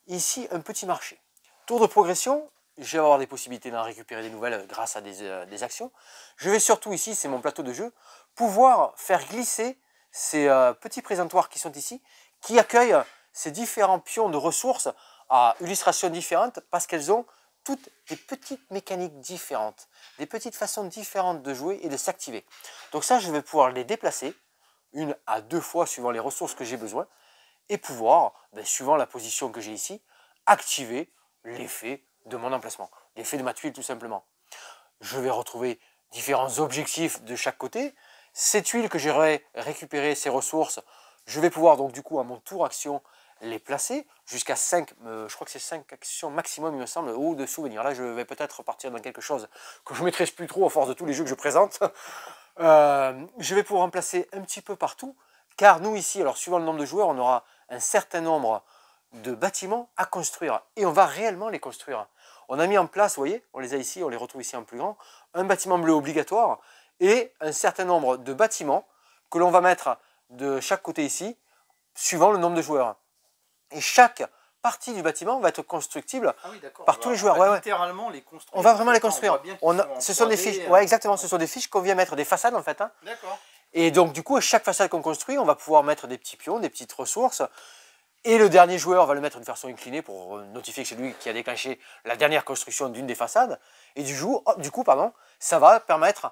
Ici un petit marché. Tour de progression, je vais avoir des possibilités d'en récupérer des nouvelles grâce à des actions. Je vais surtout ici, c'est mon plateau de jeu, pouvoir faire glisser ces petits présentoirs qui sont ici, qui accueillent ces différents pions de ressources à illustrations différentes parce qu'elles ont toutes des petites mécaniques différentes, des petites façons différentes de jouer et de s'activer. Donc ça, je vais pouvoir les déplacer 1 à 2 fois suivant les ressources que j'ai besoin et pouvoir, suivant la position que j'ai ici, activer l'effet de mon emplacement, l'effet de ma tuile tout simplement. je vais retrouver différents objectifs de chaque côté. Cette huile que j'aurais récupérée, ces ressources, je vais pouvoir donc du coup à mon tour action les placer jusqu'à 5, je crois que c'est 5 actions maximum il me semble, ou de souvenirs. Là je vais peut-être partir dans quelque chose que je ne maîtrise plus trop à force de tous les jeux que je présente. Je vais pouvoir en placer un petit peu partout, car nous ici, alors suivant le nombre de joueurs, on aura un certain nombre de bâtiments à construire, et on va réellement les construire. On a mis en place, vous voyez, on les a ici, on les retrouve ici en plus grand, un bâtiment bleu obligatoire, et un certain nombre de bâtiments que l'on va mettre de chaque côté ici, suivant le nombre de joueurs. Et chaque partie du bâtiment va être constructible Ah oui, d'accord. par tous les joueurs. Ouais, ouais. Littéralement les construire. On va vraiment les On voit construire. bien qu'ils sont en Ce sont des 3D, fiches, ouais, exactement, ce sont des fiches qu'on vient mettre, des façades en fait. Hein. D'accord. Et donc du coup, à chaque façade qu'on construit, on va pouvoir mettre des petits pions, des petites ressources. Et le dernier joueur va le mettre de façon inclinée pour notifier que c'est lui qui a déclenché la dernière construction d'une des façades. Et du coup, ça va permettre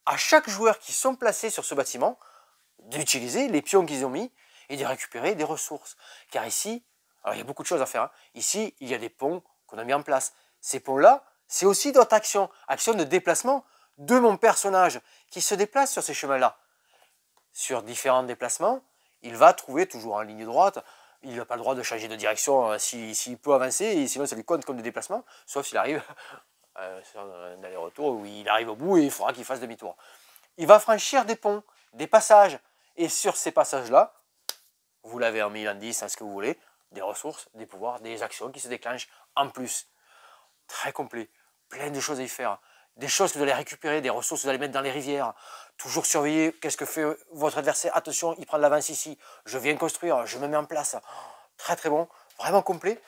à chaque joueur qui sont placés sur ce bâtiment d'utiliser les pions qu'ils ont mis et de récupérer des ressources. Car ici, alors il y a beaucoup de choses à faire. Hein. Ici, il y a des ponts qu'on a mis en place. Ces ponts-là, c'est aussi d'autres actions. Actions de déplacement de mon personnage qui se déplace sur ces chemins-là. Sur différents déplacements, il va trouver toujours en ligne droite. Il n'a pas le droit de changer de direction s'il peut avancer, et sinon ça lui compte comme des déplacements, sauf s'il arrive sur un aller-retour où il arrive au bout et il faudra qu'il fasse demi-tour. Il va franchir des ponts, des passages, et sur ces passages-là, vous l'avez en 1000, en 10, en ce que vous voulez, des ressources, des pouvoirs, des actions qui se déclenchent en plus. Très complet, plein de choses à y faire. Des choses que vous allez récupérer, des ressources que vous allez mettre dans les rivières. Toujours surveiller qu'est-ce que fait votre adversaire. Attention, il prend de l'avance ici. Je viens construire, je me mets en place. Très très bon, vraiment complet.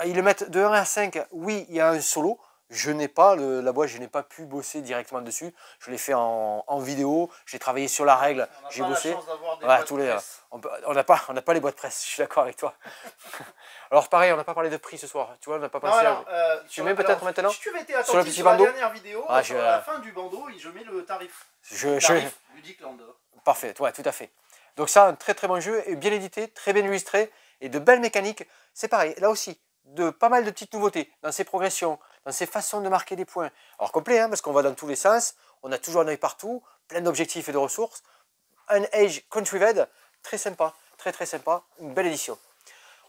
Ils le mettent de 1 à 5. Oui, il y a un solo. Je n'ai pas la boîte, je n'ai pas pu bosser directement dessus. Je l'ai fait en vidéo, j'ai travaillé sur la règle, j'ai bossé. On n'a pas les boîtes presse, je suis d'accord avec toi. Alors pareil, on n'a pas parlé de prix ce soir, tu vois, on n'a pas pensé tu mets peut-être maintenant si tu veux été sur le attentif petit sur la bandeau. dernière vidéo, Ah, sur la fin du bandeau, je mets le tarif. Tarif Ludic Land. Parfait, ouais, tout à fait. Donc ça, un très très bon jeu, et bien édité, très bien illustré, et de belles mécaniques. C'est pareil, là aussi, pas mal de petites nouveautés dans ses progressions, dans ses façons de marquer des points. Alors complet, hein, parce qu'on va dans tous les sens, on a toujours un œil partout, plein d'objectifs et de ressources. Un Age Contrived, très sympa, très très sympa, une belle édition.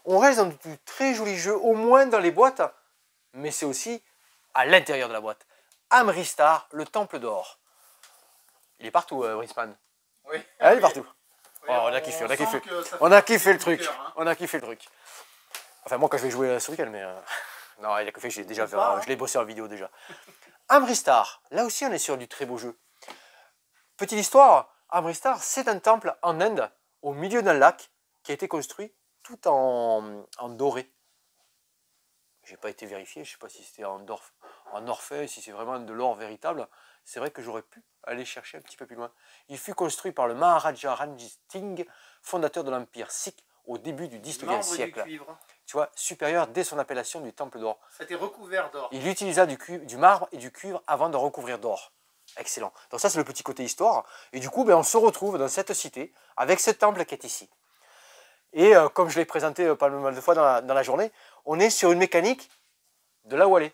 On reste dans de très jolis jeux, au moins dans les boîtes, mais c'est aussi à l'intérieur de la boîte. Amristar, le Temple d'Or. Il est partout, Wingspan. Oui. Ah, il est partout. Oui, Oh, on a kiffé, on a kiffé. On a kiffé le truc. On a kiffé le truc. Enfin, moi, quand je vais jouer ce week-end, mais... non, il a kiffé, je l'ai bossé en vidéo déjà. Amristar, là aussi, on est sur du très beau jeu. Petite histoire, Amristar, c'est un temple en Inde, au milieu d'un lac, qui a été construit tout en doré. J'ai pas été vérifié, je sais pas si c'était en or fait, si c'est vraiment de l'or véritable. C'est vrai que j'aurais pu aller chercher un petit peu plus loin. Il fut construit par le Maharaja Ranjit Singh, fondateur de l'Empire Sikh au début du XIXe siècle. Tu vois, supérieur dès son appellation du Temple d'Or. C'était recouvert d'or. Il utilisa du marbre et du cuivre avant de recouvrir d'or. Excellent. Donc ça, c'est le petit côté histoire. Et du coup, on se retrouve dans cette cité avec ce temple qui est ici. Et comme je l'ai présenté pas mal de fois dans la journée, on est sur une mécanique de la Wallée.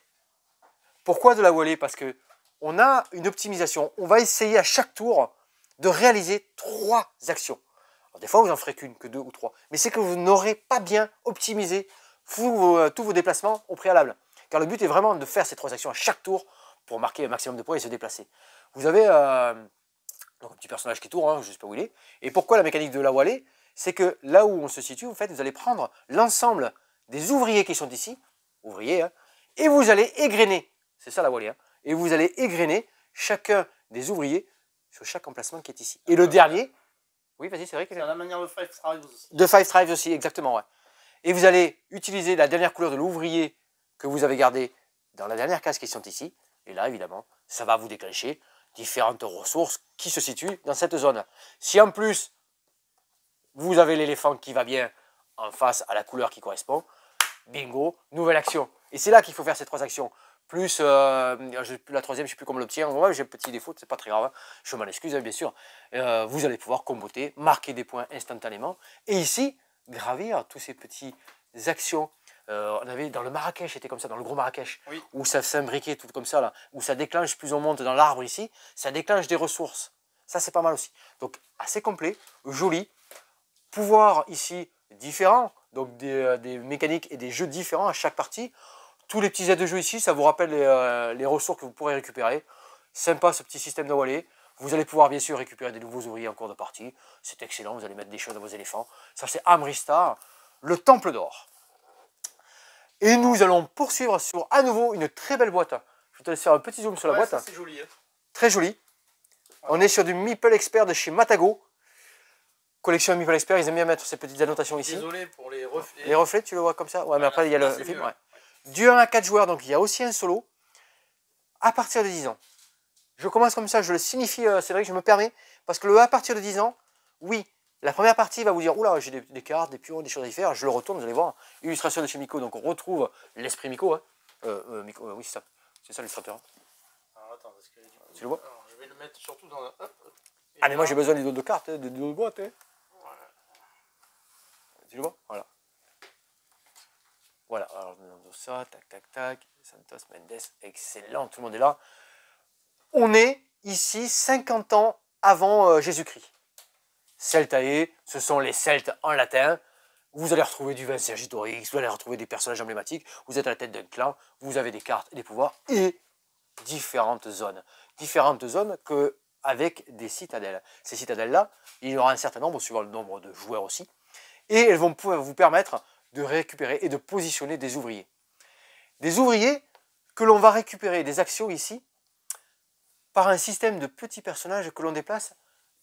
Pourquoi de la Wallée? Parce que on a une optimisation. On va essayer à chaque tour de réaliser 3 actions. Alors, des fois, vous n'en ferez qu'une, que 2 ou 3. Mais c'est que vous n'aurez pas bien optimisé tous vos déplacements au préalable. Car le but est vraiment de faire ces 3 actions à chaque tour pour marquer un maximum de points et se déplacer. Vous avez donc un petit personnage qui tourne, hein, je ne sais pas où il est. Et pourquoi la mécanique de la Wallée? C'est que là où on se situe, en fait, vous allez prendre l'ensemble des ouvriers qui sont ici, ouvriers, hein, et vous allez égrener, c'est ça la Wallée, hein, et vous allez égrener chacun des ouvriers sur chaque emplacement qui est ici. Et le dernier, oui, vas-y, c'est vrai que... C'est à la manière de Five Tribes aussi. De Five Tribes aussi, exactement, ouais. Et vous allez utiliser la dernière couleur de l'ouvrier que vous avez gardé dans la dernière case qui sont ici, et là, évidemment, ça va vous déclencher différentes ressources qui se situent dans cette zone. Si en plus, vous avez l'éléphant qui va bien en face à la couleur qui correspond, bingo, nouvelle action. Et c'est là qu'il faut faire ces 3 actions. Plus la troisième, je ne sais plus comment l'obtient. Ouais, j'ai un petit défaut, c'est pas très grave. Hein. Je m'en excuse, hein, bien sûr. Vous allez pouvoir comboter, marquer des points instantanément. Et ici, gravir tous ces petites actions On avait dans le Marrakech, c'était comme ça, dans le gros Marrakech, Oui. où ça s'imbriquait tout comme ça, là, où ça déclenche, plus on monte dans l'arbre ici, ça déclenche des ressources. Ça, c'est pas mal aussi. Donc, assez complet, joli. Pouvoir ici différent, donc des mécaniques et des jeux différents à chaque partie. Tous les petits aides de jeu ici, ça vous rappelle les ressources que vous pourrez récupérer. Sympa ce petit système de wallet. Vous allez pouvoir bien sûr récupérer des nouveaux ouvriers en cours de partie. C'est excellent, vous allez mettre des choses à vos éléphants. Ça c'est Amristar, le temple d'or. Et nous allons poursuivre sur à nouveau une très belle boîte. Je vais te laisser faire un petit zoom sur la boîte. C'est joli. Hein. Très jolie. On est sur du Meeple Expert de chez Matago. Collection Meeple Expert, ils aiment bien mettre ces petites annotations ici. Désolé pour les reflets. Les reflets, tu le vois comme ça? Ouais, mais après il y a là, le c'est film. mieux. Ouais. Du 1 à 4 joueurs, donc il y a aussi un solo. À partir de 10 ans. Je commence comme ça, je le signifie, c'est vrai que je me permets, parce que le à partir de 10 ans, oui, la première partie va vous dire, oula, j'ai des cartes, des pions, des choses à y faire, je le retourne, vous allez voir. Illustration de chez Miko, donc on retrouve l'esprit Miko. Hein. Miko, oui, c'est ça l'illustrateur. Hein. Alors attends, parce que Tu le vois? alors, je vais le mettre surtout dans un. Ah, mais moi j'ai besoin des dos de cartes, hein, des dos de boîte. Hein. Tu le vois? Voilà. Voilà, alors je me ça, tac, tac, tac. Santos, Mendes, excellent, tout le monde est là. On est ici 50 ans avant Jésus-Christ. Celtae, ce sont les Celtes en latin. Vous allez retrouver du Vercingétorix, vous allez retrouver des personnages emblématiques. Vous êtes à la tête d'un clan, vous avez des cartes et des pouvoirs et différentes zones. Différentes zones avec des citadelles. Ces citadelles-là, il y aura un certain nombre, suivant le nombre de joueurs aussi. Et elles vont pouvoir vous permettre de récupérer et de positionner des ouvriers. Des ouvriers que l'on va récupérer des actions ici par un système de petits personnages que l'on déplace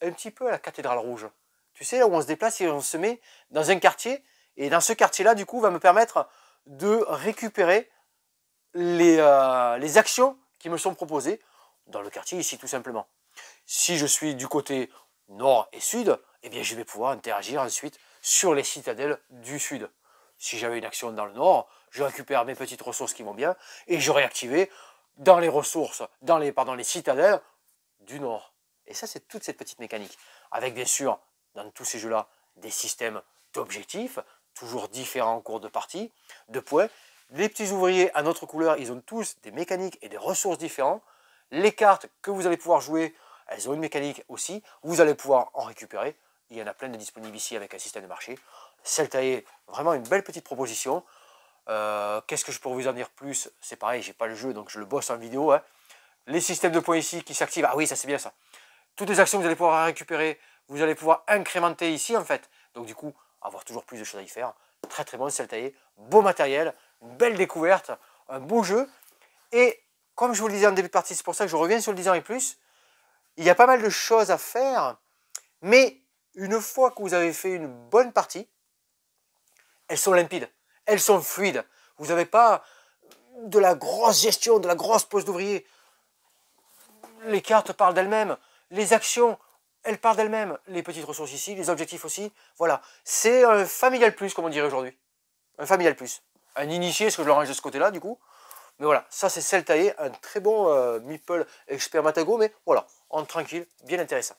un petit peu à la cathédrale rouge. Tu sais, là où on se déplace et on se met dans un quartier, et dans ce quartier-là, du coup, va me permettre de récupérer les actions qui me sont proposées dans le quartier ici, tout simplement. Si je suis du côté nord et sud, eh bien, je vais pouvoir interagir ensuite sur les citadelles du sud. Si j'avais une action dans le nord, je récupère mes petites ressources qui vont bien, et je réactive dans les ressources, dans les citadelles du nord. Et ça, c'est toute cette petite mécanique. Avec bien sûr, dans tous ces jeux-là, des systèmes d'objectifs, toujours différents en cours de partie, de points. Les petits ouvriers à notre couleur, ils ont tous des mécaniques et des ressources différentes. Les cartes que vous allez pouvoir jouer, elles ont une mécanique aussi. Vous allez pouvoir en récupérer. Il y en a plein de disponibles ici avec un système de marché. Celtae, vraiment une belle petite proposition. Qu'est-ce que je pourrais vous en dire plus? C'est pareil, j'ai pas le jeu, donc je le bosse en vidéo. Hein. Les systèmes de points ici qui s'activent. Ah oui, ça c'est bien ça. Toutes les actions que vous allez pouvoir récupérer, vous allez pouvoir incrémenter ici en fait. Donc du coup, avoir toujours plus de choses à y faire. Très très bon Celtae, beau matériel, une belle découverte, un beau jeu. Et comme je vous le disais en début de partie, c'est pour ça que je reviens sur le 10 ans et plus. Il y a pas mal de choses à faire, mais une fois que vous avez fait une bonne partie, elles sont limpides, elles sont fluides. Vous n'avez pas de la grosse gestion, de la grosse pose d'ouvrier. Les cartes parlent d'elles-mêmes, les actions, elles parlent d'elles-mêmes. Les petites ressources ici, les objectifs aussi. Voilà, c'est un familial plus, comme on dirait aujourd'hui. Un familial plus. Un initié, est-ce que je le range de ce côté-là, du coup? Mais voilà, ça c'est Celtae, un très bon Meeple Expert Matago, mais voilà, en tranquille, bien intéressant.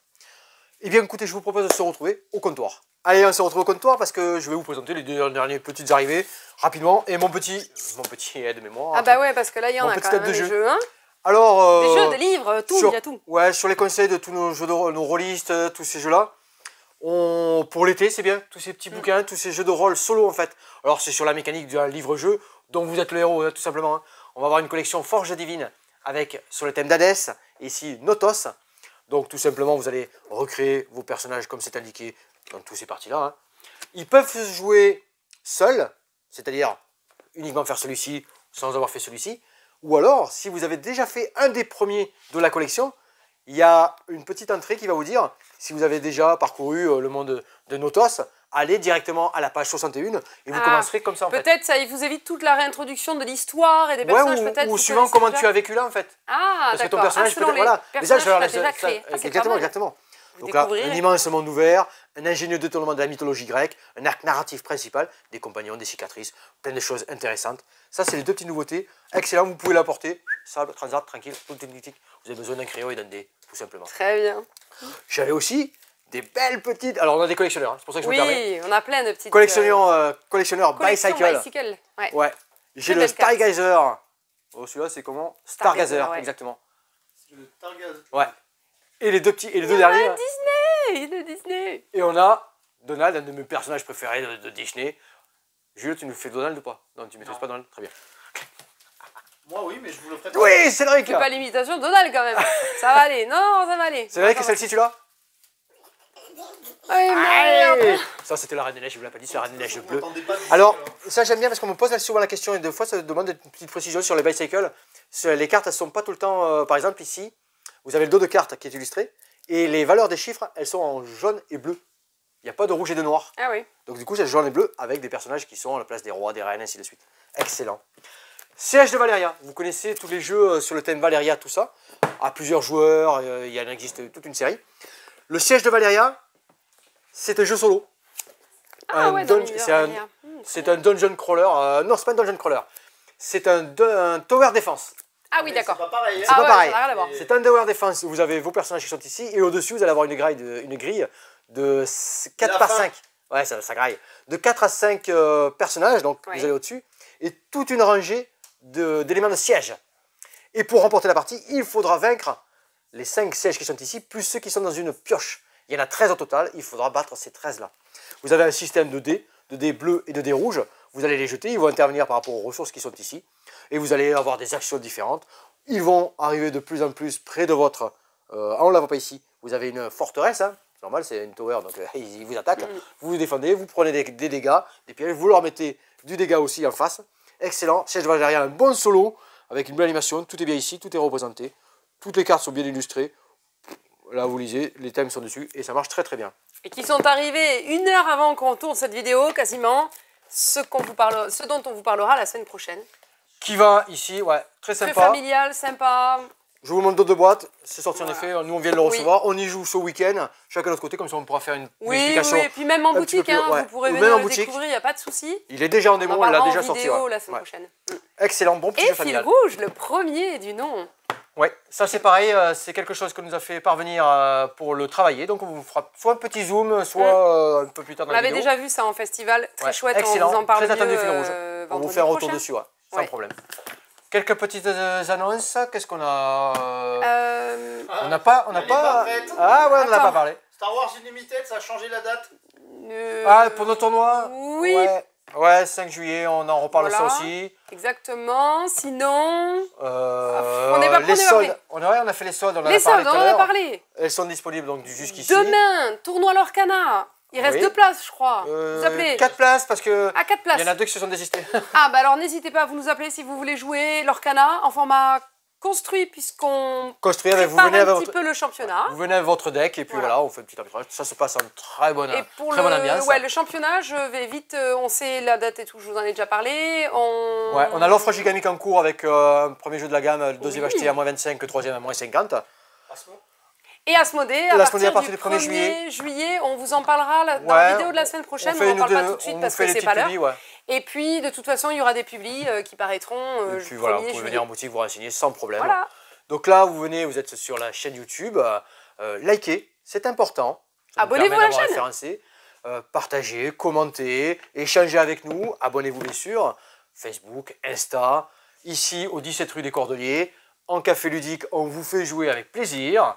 Eh bien écoutez, je vous propose de se retrouver au comptoir. Allez, on se retrouve au comptoir parce que je vais vous présenter les deux dernières petites arrivées rapidement. Et mon petit aide-mémoire. Ah bah ouais, parce que là, il y en Mon a petit quand même tête de des jeu. jeux. Hein, Alors, des jeux, des livres, tout, il y a tout. Ouais, sur les conseils de tous nos jeux nos rôlistes, tous ces jeux-là. Pour l'été, c'est bien, tous ces petits bouquins, tous ces jeux de rôle solo en fait. Alors c'est sur la mécanique d'un livre-jeu dont vous êtes le héros, hein, tout simplement. Hein. On va avoir une collection Forge Divine avec sur le thème d'Hadès, ici Notos. Donc tout simplement, vous allez recréer vos personnages comme c'est indiqué dans tous ces parties-là. Hein. Ils peuvent se jouer seuls, c'est-à-dire uniquement faire celui-ci sans avoir fait celui-ci. Ou alors, si vous avez déjà fait un des premiers de la collection, il y a une petite entrée qui va vous dire, si vous avez déjà parcouru le monde de Notos, allez directement à la page 61 et vous commencerez comme ça en fait. Peut-être ça vous évite toute la réintroduction de l'histoire et des personnages peut-être. Ou suivant comment tu as vécu là en fait. Ah, parce que ton personnage peut-être voilà. Déjà, je vais déjà créé. Exactement. Donc là, un immense monde ouvert, un ingénieux détournement de la mythologie grecque, un arc narratif principal, des compagnons, des cicatrices, plein de choses intéressantes. Ça, c'est les deux petites nouveautés. Excellent, vous pouvez l'apporter. Sable, transat, tranquille, tout technique. Vous avez besoin d'un crayon et d'un dé, tout simplement. Très bien. J'avais aussi des belles petites. Alors on a des collectionneurs, hein, c'est pour ça que je me permets. Oui, on a plein de petites. Collectionneur collections Bicycle. bicycle. Ouais. Ouais. J'ai Très le belle carte. Stargazer. Oh, celui-là, c'est comment? Stargazer, Stargazer, ouais. exactement. Le Targaz. Ouais. Et les deux petits, et les deux derniers. Disney, de Disney. Et on a Donald, un de mes personnages préférés de Disney. Jules, tu nous fais Donald ou pas? Non, tu maîtrises pas Donald? Très bien. Moi, oui, mais je vous le ferai pas. Oui, Cédric! C'est pas l'imitation de Donald quand même. Ça va aller. Non, ça va aller. Cédric, Ça va. celle-ci, tu l'as? Ouais, merde. Allez. Ça, c'était la Reine des Neiges, je vous l'ai pas dit, c'est la Reine des Neiges bleue. M'entendez pas d'ici, Alors, ça j'aime bien parce qu'on me pose souvent la question et deux fois ça demande une petite précision sur les bicycles. Les cartes, elles sont pas tout le temps, par exemple ici, vous avez le dos de carte qui est illustré et les valeurs des chiffres, elles sont en jaune et bleu. Il n'y a pas de rouge et de noir. Ah oui. Donc du coup, c'est jaune et bleu avec des personnages qui sont à la place des rois, des reines, ainsi de suite. Excellent. Siège de Valéria. Vous connaissez tous les jeux sur le thème Valéria, tout ça. À plusieurs joueurs, il en existe toute une série. Le siège de Valéria, c'est un jeu solo. Ah ouais, dans l'univers c'est un, Valéria. c'est un dungeon crawler. Non, c'est pas un dungeon crawler. C'est un tower defense. Ah oui, d'accord. C'est pas pareil. C'est pas ouais, pareil. ça n'a rien à voir. C'est un tower defense. Vous avez vos personnages qui sont ici et au-dessus, vous allez avoir une grille de 4 La par fin. 5. Ouais, ça graille. De 4 à 5 personnages, donc Ouais. vous allez au-dessus. Et toute une rangée d'éléments de siège. Et pour remporter la partie, il faudra vaincre les 5 sièges qui sont ici, plus ceux qui sont dans une pioche. Il y en a 13 au total, il faudra battre ces 13-là. Vous avez un système de dés bleus et de dés rouges. Vous allez les jeter, ils vont intervenir par rapport aux ressources qui sont ici. Et vous allez avoir des actions différentes. Ils vont arriver de plus en plus près de votre... on ne la voit pas ici. Vous avez une forteresse, hein. C'est normal, c'est une tower, donc ils vous attaquent. Vous vous défendez, vous prenez des dégâts, des pièges, vous leur mettez du dégât aussi en face. Excellent. Siège de Valéria, un bon solo, avec une belle animation. Tout est bien ici, tout est représenté. Toutes les cartes sont bien illustrées. Là, vous lisez, les thèmes sont dessus, et ça marche très très bien. Et qui sont arrivés 1 heure avant qu'on tourne cette vidéo, quasiment, ce dont on vous parlera la semaine prochaine. Qui va ici, ouais, très Très sympa. familial, sympa. Je vous montre d'autres boîtes, c'est sorti en Voilà. effet, nous on vient de le recevoir, on y joue ce week-end, chacun de notre côté, comme ça on pourra faire une Oui, explication. oui, et puis même en un petit peu boutique, hein, plus, ouais. vous pourrez Ou venir même en le boutique. découvrir, il n'y a pas de souci. Il est déjà en On démo, en on l'a parlera déjà en sorti. vidéo Ouais. la semaine Ouais. prochaine. Excellent, bon petit Et jeu Fil familial. Rouge, le premier du nom. Ouais, ça c'est pareil, c'est quelque chose que nous a fait parvenir pour le travailler, donc on vous fera soit un petit zoom, soit un peu plus tard On dans la l'avait vidéo. déjà vu ça en festival, très Ouais, chouette, excellent, on vous en parle très attendu mieux, Fil Rouge. On vous vendredi fait un retour prochain. dessus, ouais, sans Ouais. problème. Quelques petites annonces, qu'est-ce qu'on a On n'a Ah, pas... elle est pas prête. Ah ouais, on n'en a Attends. pas parlé. Star Wars Unlimited, ça a changé la date. Ah, pour nos tournois Oui, Ouais, 5 juillet, on en reparle Voilà. ça aussi. exactement. Sinon, On n'est pas prêt, on est pas soldes. prêt. On a fait les soldes, on en les a parlé soldes, on tout en à a l'heure. parlé. Elles sont disponibles donc jusqu'ici. Demain, tournoi Lorcana. Il reste Oui. 2 places, je crois. Vous appelez 4 places parce que à 4 il y en a places. 2 qui se sont désistés. Ah, bah alors n'hésitez pas à vous nous appeler si vous voulez jouer Lorcana en format construit, puisqu'on Construire, mais vous prépare venez un avec petit votre... peu le championnat. Vous venez avec votre deck et puis Voilà. voilà, on fait un petit arbitrage. Ça se passe en très bonne, Et pour très bonne ambiance. le championnat, je vais vite, on sait la date et tout, je vous en ai déjà parlé. Ouais, on a l'offre Gigamic en cours avec un premier jeu de la gamme, le deuxième Oui. acheté à moins 25, le troisième à moins 50. Et Asmodée, à L'Asmodée partir du 1er juillet. juillet, on vous en parlera dans Ouais, la vidéo de la semaine prochaine, on on fait n'en une parle ou pas deux- tout de suite on parce fait que les c'est pas petits l'heure. publis, ouais. Et puis, de toute façon, il y aura des publis qui paraîtront Et le puis voilà, 1er vous pouvez juillet. venir en boutique vous renseigner sans problème. Voilà. Donc là, vous venez, vous êtes sur la chaîne YouTube, likez, c'est important. Ça nous Abonnez-vous permet à la d'avoir chaîne. référencé. Partagez, commentez, échangez avec nous, abonnez-vous bien sûr, Facebook, Insta, ici au 17 rue des Cordeliers, en café ludique, on vous fait jouer avec plaisir.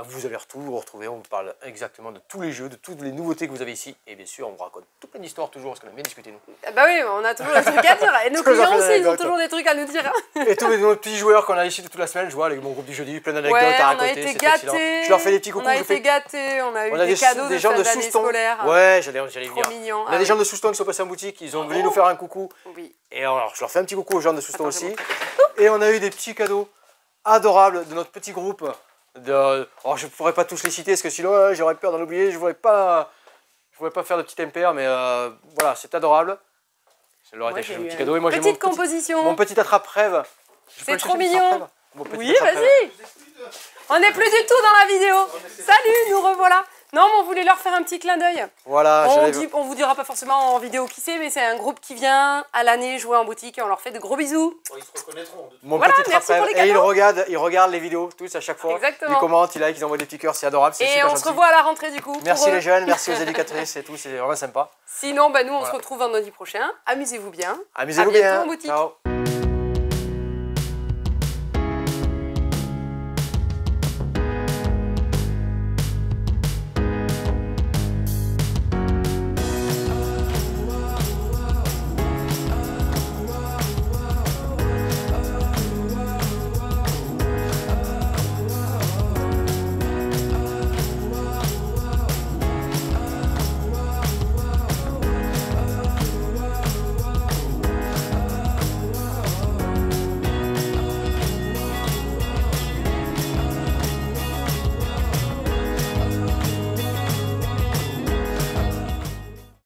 Vous allez vous retrouver, on vous parle exactement de tous les jeux, de toutes les nouveautés que vous avez ici. Et bien sûr, on vous raconte toute plein d'histoires toujours, parce qu'on aime bien discuter nous. Ah bah oui, on a toujours des trucs à dire. Et nos Toujours clients des aussi, ils ont anecdotes. toujours des trucs à nous dire. Et tous nos petits joueurs qu'on a ici toute la semaine, je vois avec mon groupe du jeudi, plein d'anecdotes Ouais, à on a raconter. été c'est excellent. gâtés. Je leur fais des petits coucous. On a je été fais- gâtés, on a eu On a des cadeaux des de gens fin de d'année Souston. scolaire. Ouais, j'allais y Trop venir. mignon. On a des gens de Souston qui sont passés en boutique, ils ont venu nous faire un coucou. Oui. Et alors, je leur fais un petit coucou aux gens de Souston Attends, je aussi. vais Et on a eu des petits cadeaux adorables de notre petit groupe. Alors, je ne pourrais pas tous les citer parce que sinon j'aurais peur d'en oublier. Je ne voulais pas faire de petit impair, mais voilà, c'est adorable. Je leur ai Moi, acheté j'ai un eu petit une cadeau. Et moi, j'ai petite composition. mon petit attrape-rêve. Je peux C'est le trop chercher, le petit mignon. attrape-rêve Mon petit Oui, attrape-rêve. vas-y. On n'est plus du tout dans la vidéo. Salut, nous revoilà. Non, mais on voulait leur faire un petit clin d'œil. Voilà, On vous dira pas forcément en vidéo qui c'est, mais c'est un groupe qui vient à l'année jouer en boutique et on leur fait de gros bisous. Bon, ils se reconnaîtront. Mon Voilà, petit merci pour Raphaël, les et cadeaux. ils regardent les vidéos tous à chaque fois. Exactement. Ils commentent, ils like, ils envoient des petits cœurs, c'est adorable, c'est Et super on gentil. se revoit à la rentrée du coup. Merci pour les eux. jeunes, merci aux éducatrices et tout, c'est vraiment sympa. Sinon, bah, nous on Voilà. se retrouve vendredi prochain. Amusez-vous bien. Amusez-vous À bientôt bien. en boutique. Ciao.